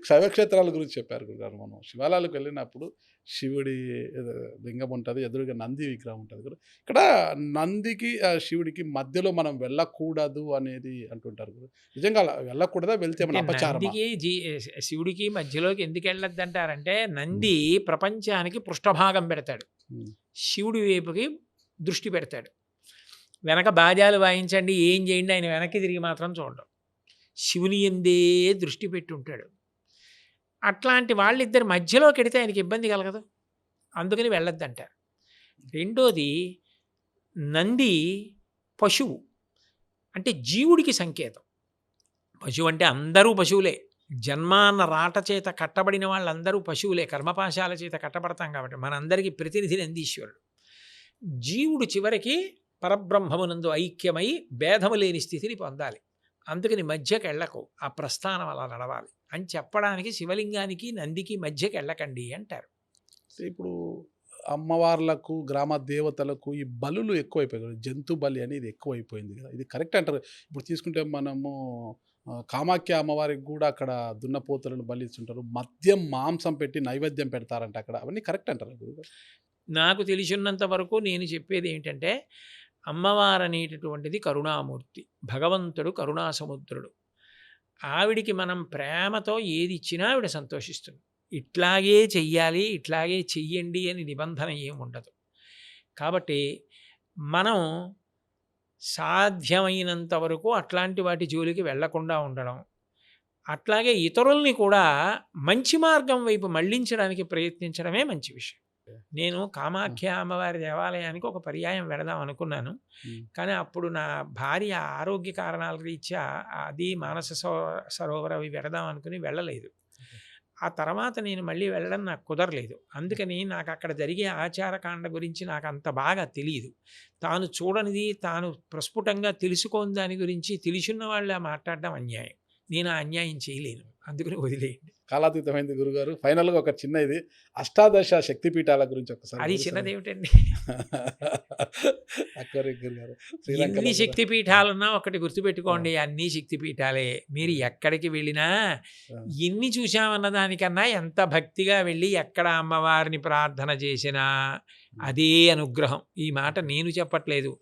Speaker 1: శైవక్షేత్రాల గురించి చెప్పారు గురుగారు. మనం శివాలయాలకు వెళ్ళినప్పుడు శివుడి లింగం ఉంటుంది, ఎదురుగా నంది విగ్రహం ఉంటుంది కదా. ఇక్కడ నందికి శివుడికి మధ్యలో మనం వెళ్ళకూడదు అనేది అంటుంటారు కదా. నిజంగా వెళ్ళకూడదా? వెళ్తే మన అపచారం.
Speaker 2: నందికి శివుడికి మధ్యలోకి ఎందుకు వెళ్ళొద్దు అంటారంటే, నంది ప్రపంచానికి పృష్ఠభాగం పెడతాడు, శివుడి వైపుకి దృష్టి పెడతాడు. వెనక బాజాలు వాయించండి, ఏం చేయండి, ఆయన వెనక్కి తిరిగి మాత్రం చూడడం. శివుని ఎందే దృష్టి పెట్టి ఉంటాడు. అట్లాంటి వాళ్ళిద్దరి మధ్యలోకి వెడితే ఆయనకి ఇబ్బంది కలగదు, అందుకని వెళ్ళొద్దంటారు. రెండోది, నంది పశువు, అంటే జీవుడికి సంకేతం. పశువు అంటే అందరూ పశువులే. జన్మాన్న రాట చేత కట్టబడిన వాళ్ళందరూ పశువులే, కర్మపాశాల చేత కట్టబడతాం కాబట్టి. మనందరికీ ప్రతినిధి నందీశ్వరుడు. జీవుడు చివరికి పరబ్రహ్మమునందు ఐక్యమై భేదము లేని స్థితిని పొందాలి. అందుకని మధ్యకి వెళ్ళకు, ఆ ప్రస్థానం అలా నడవాలి అని చెప్పడానికి శివలింగానికి నందికి మధ్యకి వెళ్ళకండి అంటారు.
Speaker 1: ఇప్పుడు అమ్మవార్లకు, గ్రామ దేవతలకు ఈ బలులు ఎక్కువైపోయాయి, జంతు బలి అనేది ఎక్కువైపోయింది కదా. ఇది కరెక్ట్ అంటారు? ఇప్పుడు తీసుకుంటే మనము కామాఖ్య అమ్మవారికి కూడా అక్కడ దున్నపోతులను బలిస్తుంటారు. మద్యం, మాంసం పెట్టి నైవేద్యం పెడతారంట అక్కడ. అవన్నీ కరెక్ట్ అంటారా గురుగారు?
Speaker 2: నాకు తెలిసినంత వరకు నేను చెప్పేది ఏంటంటే, అమ్మవారు అనేటటువంటిది కరుణామూర్తి, భగవంతుడు కరుణాసముద్రుడు. ఆవిడికి మనం ప్రేమతో ఏది ఇచ్చినా ఆవిడ సంతోషిస్తుంది. ఇట్లాగే చెయ్యాలి, ఇట్లాగే చెయ్యండి అని నిబంధన ఏముండదు. కాబట్టి మనం సాధ్యమైనంత వరకు అట్లాంటి వాటి జోలికి వెళ్లకుండా ఉండడం, అట్లాగే ఇతరుల్ని కూడా మంచి మార్గం వైపు మళ్లించడానికి ప్రయత్నించడమే మంచి విషయం. నేను కామాఖ్య అమ్మవారి దేవాలయానికి ఒక పర్యాయం వెళదాం అనుకున్నాను. కానీ అప్పుడు నా భార్య ఆరోగ్య కారణాల రీత్యా అది మానస సరోవరం అవి వెళదాం అనుకుని వెళ్ళలేదు. ఆ తర్వాత నేను మళ్ళీ వెళ్ళడం నాకు కుదరలేదు. అందుకని నాకు అక్కడ జరిగే ఆచారకాండ గురించి నాకు అంత బాగా తెలియదు. తాను చూడనిది తాను ప్రస్ఫుటంగా తెలుసుకోని దాని గురించి తెలిసిన వాళ్ళ మాట్లాడడం అన్యాయం. నేను ఆ అన్యాయం చేయలేను, అందుకని వదిలేయండి.
Speaker 1: కాలాతీతమైంది గురుగారు. ఫైనల్గా ఒక చిన్న ఇది అష్టాదశ శక్తిపీఠాల గురించి ఒకసారి.
Speaker 2: అది చిన్నదేమిటండి.
Speaker 1: గురుగారు
Speaker 2: ఎన్ని శక్తిపీఠాలున్నా ఒకటి గుర్తుపెట్టుకోండి, అన్ని శక్తిపీఠాలే. మీరు ఎక్కడికి వెళ్ళినా ఎన్ని చూశామన్న దానికన్నా ఎంత భక్తిగా వెళ్ళి ఎక్కడ అమ్మవారిని ప్రార్థన చేసినా అదే అనుగ్రహం. ఈ మాట నేను చెప్పట్లేదు.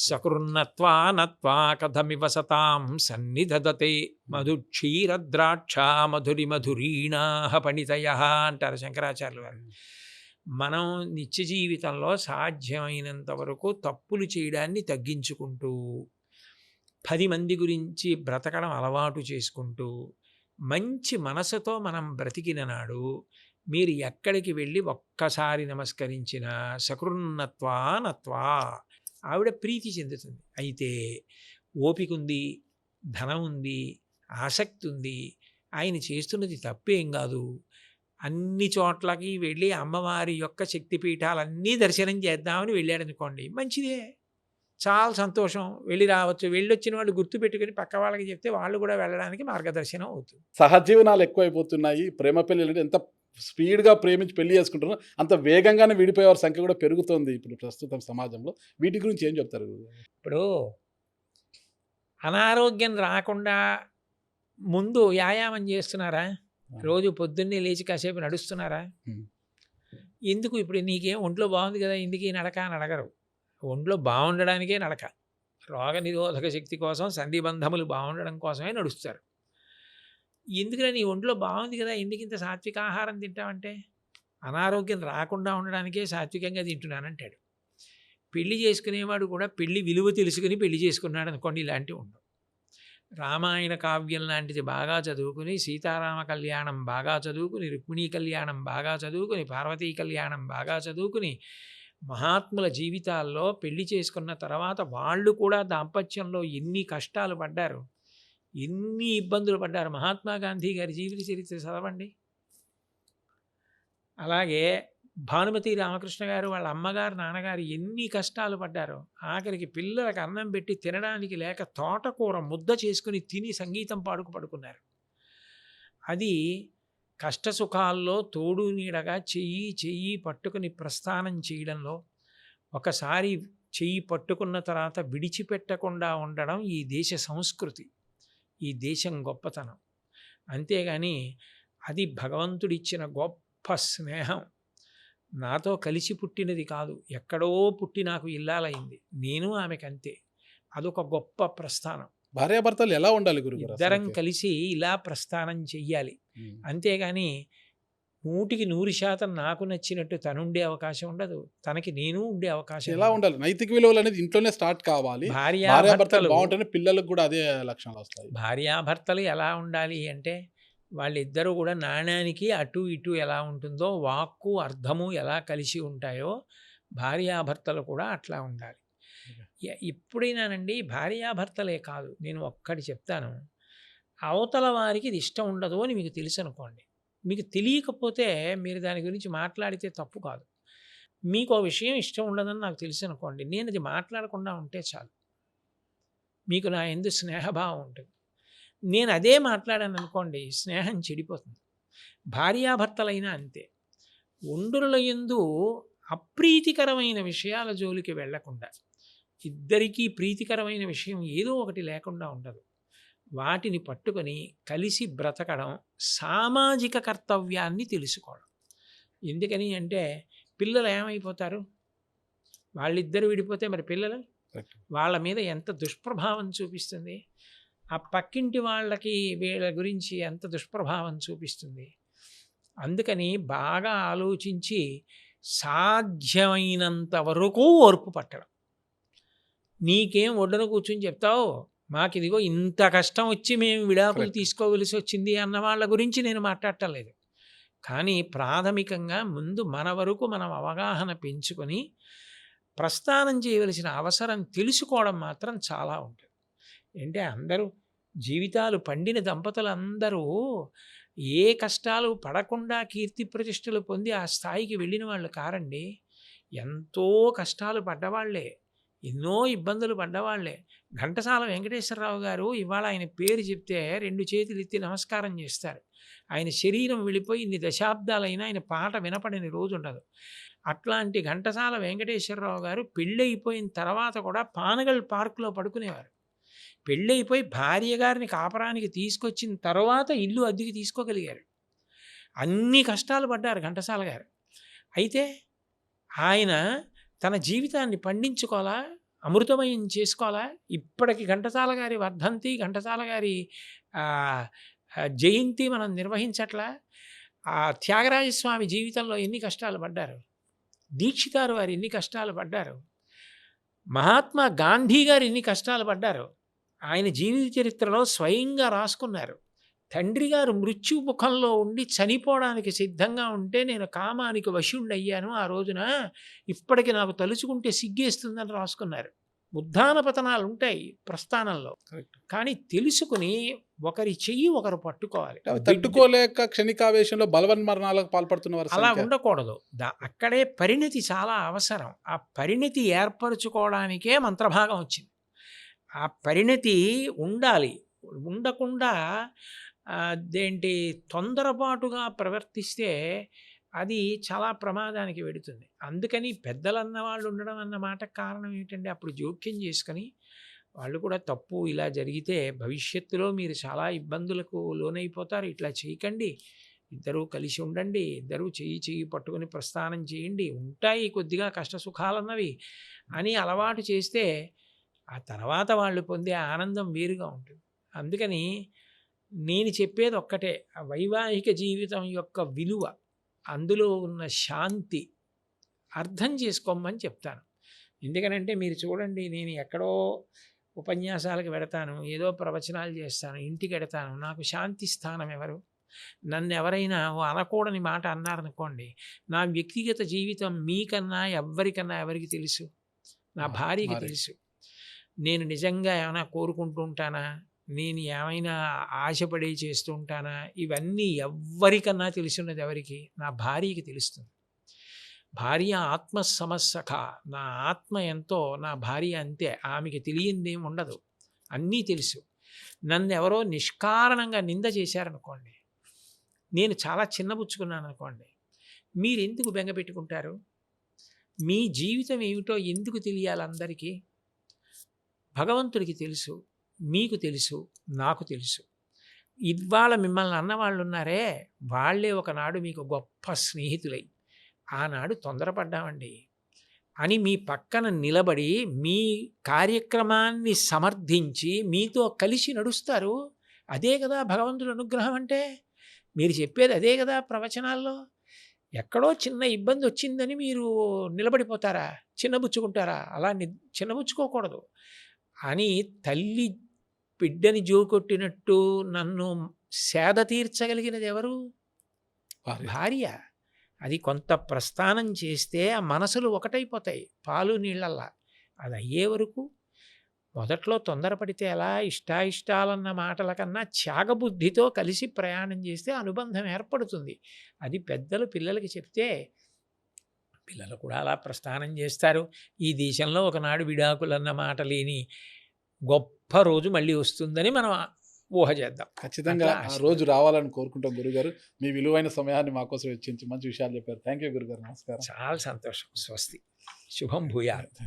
Speaker 2: సకృన్నత్వా నత్వా కథమివ సతాం సన్నిధదతే మధుక్షీరద్రాక్ష మధురి మధురీణాహ పణితయః అంటారు శంకరాచార్యులు వారు. మనం నిత్య జీవితంలో సాధ్యమైనంత వరకు తప్పులు చేయడాన్ని తగ్గించుకుంటూ 10 మంది గురించి బ్రతకడం అలవాటు చేసుకుంటూ మంచి మనసుతో మనం బ్రతికిన నాడు మీరు ఎక్కడికి వెళ్ళి ఒక్కసారి నమస్కరించిన సకృన్నత్వా నత్వా ఆవిడ ప్రీతి చెందుతుంది. అయితే ఓపిక ఉంది, ధనం ఉంది, ఆసక్తి ఉంది, ఆయన చేస్తున్నది తప్పేం కాదు. అన్ని చోట్లకి వెళ్ళి అమ్మవారి యొక్క శక్తిపీఠాలన్నీ దర్శనం చేద్దామని వెళ్ళాడనుకోండి, మంచిదే, చాలా సంతోషం, వెళ్ళి రావచ్చు. వెళ్ళొచ్చిన వాళ్ళు గుర్తుపెట్టుకుని పక్క వాళ్ళకి చెప్తే వాళ్ళు కూడా వెళ్ళడానికి మార్గదర్శనం అవుతుంది.
Speaker 1: సహజీవనాలు ఎక్కువైపోతున్నాయి. ప్రేమ పెళ్ళి ఎంత స్పీడ్గా ప్రేమించి పెళ్లి చేసుకుంటున్నారు, అంత వేగంగానే విడిపోయేవారి సంఖ్య కూడా పెరుగుతోంది ఇప్పుడు ప్రస్తుతం సమాజంలో. వీటి గురించి ఏం చెప్తారు?
Speaker 2: ఇప్పుడు అనారోగ్యం రాకుండా ముందు వ్యాయామం చేస్తున్నారా? రోజు పొద్దున్నే లేచి కాసేపు నడుస్తున్నారా? ఎందుకు? ఇప్పుడు నీకేం ఒంట్లో బాగుంది కదా, ఎందుకు ఈ నడక అని అడగరు. ఒంట్లో బాగుండడానికే నడక. రోగ నిరోధక శక్తి కోసం, సంధిబంధములు బాగుండడం కోసమే నడుస్తారు. ఎందుకురా నీ ఒంట్లో బాగుంది కదా, ఎందుకు ఇంత సాత్విక ఆహారం తింటావంటే, అనారోగ్యం రాకుండా ఉండడానికే సాత్వికంగా తింటున్నానంటాడు. పెళ్లి చేసుకునేవాడు కూడా పెళ్లి విలువ తెలుసుకుని పెళ్లి చేసుకున్నాడు అనుకోండి, ఇలాంటివి ఉండవు. రామాయణ కావ్యం లాంటిది బాగా చదువుకుని, సీతారామ కళ్యాణం బాగా చదువుకుని, రుక్మిణీ కళ్యాణం బాగా చదువుకుని, పార్వతీ కళ్యాణం బాగా చదువుకుని, మహాత్ముల జీవితాల్లో పెళ్లి చేసుకున్న తర్వాత వాళ్ళు కూడా దాంపత్యంలో ఎన్ని కష్టాలు పడ్డారు, ఎన్ని ఇబ్బందులు పడ్డారు. మహాత్మా గాంధీ గారి జీవిత చరిత్ర చదవండి. అలాగే భానుమతి రామకృష్ణ గారు వాళ్ళ అమ్మగారు నాన్నగారు ఎన్ని కష్టాలు పడ్డారు. ఆఖరికి పిల్లలకు అన్నం పెట్టి తినడానికి లేక తోటకూర ముద్ద చేసుకుని తిని సంగీతం పాడుకు పడుకున్నారు. అది కష్టసుఖాల్లో తోడు నీడగా చెయ్యి పట్టుకుని ప్రస్థానం చేయడంలో, ఒకసారి చెయ్యి పట్టుకున్న తర్వాత విడిచిపెట్టకుండా ఉండడం ఈ దేశ సంస్కృతి, ఈ దేశం గొప్పతనం. అంతేగాని అది భగవంతుడిచ్చిన గొప్ప స్నేహం. నాతో కలిసి పుట్టినది కాదు, ఎక్కడో పుట్టి నాకు ఇల్లాలైంది, నేను ఆమెకంతే. అదొక గొప్ప ప్రస్థానం.
Speaker 1: భార్యాభర్తలు ఎలా ఉండాలి గురుగారు?
Speaker 2: ఇద్దరం కలిసి ఇలా ప్రస్థానం చెయ్యాలి. అంతేగాని 100% నాకు నచ్చినట్టు తనుండే అవకాశం ఉండదు, తనకి నేను ఉండే అవకాశం.
Speaker 1: ఎలా ఉండాలి? నైతిక విలువలు అనేది ఇంట్లోనే స్టార్ట్ కావాలి. భార్యాభర్తలు బాగుంటేనే పిల్లలకు కూడా అదే లక్షణాలు వస్తాయి.
Speaker 2: భార్యాభర్తలు ఎలా ఉండాలి అంటే, వాళ్ళిద్దరూ కూడా నాణ్యానికి అటు ఇటు ఎలా ఉంటుందో, వాక్కు అర్థము ఎలా కలిసి ఉంటాయో భార్యాభర్తలు కూడా అట్లా ఉండాలి. ఎప్పుడైనానండి భార్యాభర్తలే కాదు, నేను ఒక్కటి చెప్తాను, అవతల వారికి ఇది ఇష్టం ఉండదు అని మీకు తెలుసు అనుకోండి, మీకు తెలియకపోతే మీరు దాని గురించి మాట్లాడితే తప్పు కాదు. మీకు ఆ విషయం ఇష్టం ఉండదని నాకు తెలుసు అనుకోండి, నేను అది మాట్లాడకుండా ఉంటే చాలు, మీకు నా యందు స్నేహభావం ఉంటుంది. నేను అదే మాట్లాడాను అనుకోండి, స్నేహం చెడిపోతుంది. భార్యాభర్తలైనా అంతే. ఒండుల యందు అప్రీతికరమైన విషయాల జోలికి వెళ్లకుండా, ఇద్దరికీ ప్రీతికరమైన విషయం ఏదో ఒకటి లేకుండా ఉండదు. వాటిని పట్టుకొని కలిసి బ్రతకడం, సామాజిక కర్తవ్యాన్ని తెలుసుకోవడం. ఎందుకని అంటే పిల్లలు ఏమైపోతారు, వాళ్ళిద్దరు విడిపోతే మరి పిల్లలు వాళ్ళ మీద ఎంత దుష్ప్రభావం చూపిస్తుంది, ఆ పక్కింటి వాళ్ళకి వీళ్ళ గురించి ఎంత దుష్ప్రభావం చూపిస్తుంది. అందుకని బాగా ఆలోచించి సాధ్యమైనంత వరకు ఓర్పు పట్టడం. నీకేం ఒడ్డున కూర్చొని చెప్తావు, మాకు ఇదిగో ఇంత కష్టం వచ్చి మేము విడాకులు తీసుకోవలసి వచ్చింది అన్న వాళ్ళ గురించి నేను మాట్లాడటం లేదు. కానీ ప్రాథమికంగా ముందు మన వరకు మనం అవగాహన పెంచుకొని ప్రస్థానం చేయవలసిన అవసరం తెలుసుకోవడం మాత్రం చాలా ఉంటుంది. అంటే అందరూ జీవితాలు పండిన దంపతులందరూ ఏ కష్టాలు పడకుండా కీర్తి ప్రతిష్టలు పొంది ఆ స్థాయికి వెళ్ళిన వాళ్ళు కారండి. ఎంతో కష్టాలు పడ్డవాళ్లే, ఎన్నో ఇబ్బందులు పడ్డవాళ్లే. ఘంటసాల వెంకటేశ్వరరావు గారు ఇవాళ ఆయన పేరు చెప్తే 2 చేతులు ఎత్తి నమస్కారం చేస్తారు. ఆయన శరీరం వెళ్ళిపోయి ఇన్ని దశాబ్దాలైనా ఆయన పాట వినపడని రోజు ఉండదు. అట్లాంటి ఘంటసాల వెంకటేశ్వరరావు గారు పెళ్ళైపోయిన తర్వాత కూడా పానగల్ పార్కులో పడుకునేవారు. పెళ్ళైపోయి భార్య గారిని కాపరానికి తీసుకొచ్చిన తర్వాత ఇల్లు అద్దెకి తీసుకోగలిగారు. అన్ని కష్టాలు పడ్డారు ఘంటసాల గారు. అయితే ఆయన తన జీవితాన్ని పండించుకోవాలా, అమృతమయం చేసుకోవాలా. ఇప్పటికి ఘంటసాల గారి వర్ధంతి, ఘంటసాల గారి జయంతి మనం నిర్వహించట్లా. ఆ త్యాగరాజస్వామి జీవితంలో ఎన్ని కష్టాలు పడ్డారు, దీక్షితారు వారు ఎన్ని కష్టాలు పడ్డారు, మహాత్మా గాంధీ గారు ఎన్ని కష్టాలు పడ్డారు. ఆయన జీవిత చరిత్రలో స్వయంగా రాసుకున్నారు. తండ్రి గారు మృత్యు ముఖంలో ఉండి చనిపోవడానికి సిద్ధంగా ఉంటే నేను కామానికి వశుండయ్యాను ఆ రోజున, ఇప్పటికి నాకు తలుచుకుంటే సిగ్గేస్తుందని రాసుకున్నారు. ఉద్ధాన పతనాలు ఉంటాయి ప్రస్థానంలో, కానీ తెలుసుకుని ఒకరి చెయ్యి ఒకరు పట్టుకోవాలి.
Speaker 1: తట్టుకోలేక క్షణికావేశంలో బలవన్మరణాలకు పాల్పడుతున్నవారు
Speaker 2: అలా ఉండకూడదు. అక్కడే పరిణతి చాలా అవసరం. ఆ పరిణతి ఏర్పరచుకోవడానికే మంత్రభాగం వచ్చింది. ఆ పరిణతి ఉండాలి. ఉండకుండా తొందరపాటుగా ప్రవర్తిస్తే అది చాలా ప్రమాదానికి వెడుతుంది. అందుకని పెద్దలు అన్నవాళ్ళు ఉండడం అన్న మాట కారణం ఏమిటంటే అప్పుడు జోక్యం చేసుకొని వాళ్ళు కూడా తప్పు ఇలా జరిగితే భవిష్యత్తులో మీరు చాలా ఇబ్బందులకు లోనైపోతారు, ఇట్లా చేయకండి, ఇద్దరూ కలిసి ఉండండి, ఇద్దరూ చెయ్యి పట్టుకొని ప్రస్థానం చేయండి, ఉంటాయి కొద్దిగా కష్ట సుఖాలన్నవి అని అలవాటు చేస్తే ఆ తర్వాత వాళ్ళు పొందే ఆనందం వేరుగా ఉంటుంది. అందుకని నేను చెప్పేది ఒక్కటే, ఆ వైవాహిక జీవితం యొక్క విలువ, అందులో ఉన్న శాంతి అర్థం చేసుకోమని చెప్తాను. ఎందుకనంటే మీరు చూడండి, నేను ఎక్కడో ఉపన్యాసాలకు వెడతాను, ఏదో ప్రవచనాలు చేస్తాను, ఇంటికి వెడతాను, నాకు శాంతి స్థానం ఎవరు? నన్ను ఎవరైనా అనకూడని మాట అన్నారనుకోండి, నా వ్యక్తిగత జీవితం మీకన్నా ఎవరికి తెలుసు? నా భార్యకి తెలుసు. నేను నిజంగా ఏమైనా కోరుకుంటూ ఉంటానా, నేను ఏమైనా ఆశపడి చేస్తూ ఉంటానా, ఇవన్నీ ఎవ్వరికన్నా తెలుసున్నది ఎవరికి? నా భార్యకి తెలుస్తుంది. భార్య ఆత్మ సమస్సఖ, నా ఆత్మ ఎంతో నా భార్య అంతే, ఆమెకి తెలియందేం ఉండదు, అన్నీ తెలుసు. నన్ను ఎవరో నిష్కారణంగా నింద చేశారనుకోండి, నేను చాలా చిన్నబుచ్చుకున్నాను అనుకోండి, మీరు ఎందుకు బెంగ పెట్టుకుంటారు? మీ జీవితం ఏమిటో ఎందుకు తెలియాలి అందరికీ? భగవంతుడికి తెలుసు, మీకు తెలుసు, నాకు తెలుసు. ఇవాళ మిమ్మల్ని అన్నవాళ్ళు ఉన్నారే, వాళ్ళే ఒకనాడు మీకు గొప్ప స్నేహితులై ఆనాడు తొందరపడ్డామండి అని మీ పక్కన నిలబడి మీ కార్యక్రమాన్ని సమర్థించి మీతో కలిసి నడుస్తారు. అదే కదా భగవంతుడి అనుగ్రహం అంటే. మీరు చెప్పేది అదే కదా ప్రవచనాల్లో. ఎక్కడో చిన్న ఇబ్బంది వచ్చిందని మీరు నిలబడిపోతారా, చిన్నబుచ్చుకుంటారా? అలా చిన్నబుచ్చుకోకూడదు. అని తల్లి బిడ్డని జోకొట్టినట్టు నన్ను సేద తీర్చగలిగినది ఎవరు? భార్య. అది కొంత ప్రస్థానం చేస్తే ఆ మనసులు ఒకటైపోతాయి పాలు నీళ్ళల్లా. అది అయ్యే వరకు మొదట్లో తొందరపడితే ఎలా? ఇష్టాయిష్టాలన్న మాటల కన్నా త్యాగబుద్ధితో కలిసి ప్రయాణం చేస్తే అనుబంధం ఏర్పడుతుంది. అది పెద్దలు పిల్లలకి చెప్తే పిల్లలు కూడా అలా ప్రస్థానం చేస్తారు. ఈ దేశంలో ఒకనాడు విడాకులన్న మాట లేని గొప్ప రోజు మళ్ళీ వస్తుందని మనం ఊహ చేద్దాం.
Speaker 1: ఖచ్చితంగా ఆ రోజు రావాలని కోరుకుంటాం. గురుగారు, మీ విలువైన సమయాన్ని మా కోసం వెచ్చించి మంచి విషయాలు చెప్పారు. థ్యాంక్ యూ గురుగారు. నమస్కారం.
Speaker 2: చాలా సంతోషం. స్వస్తి. శుభం భూయాత్.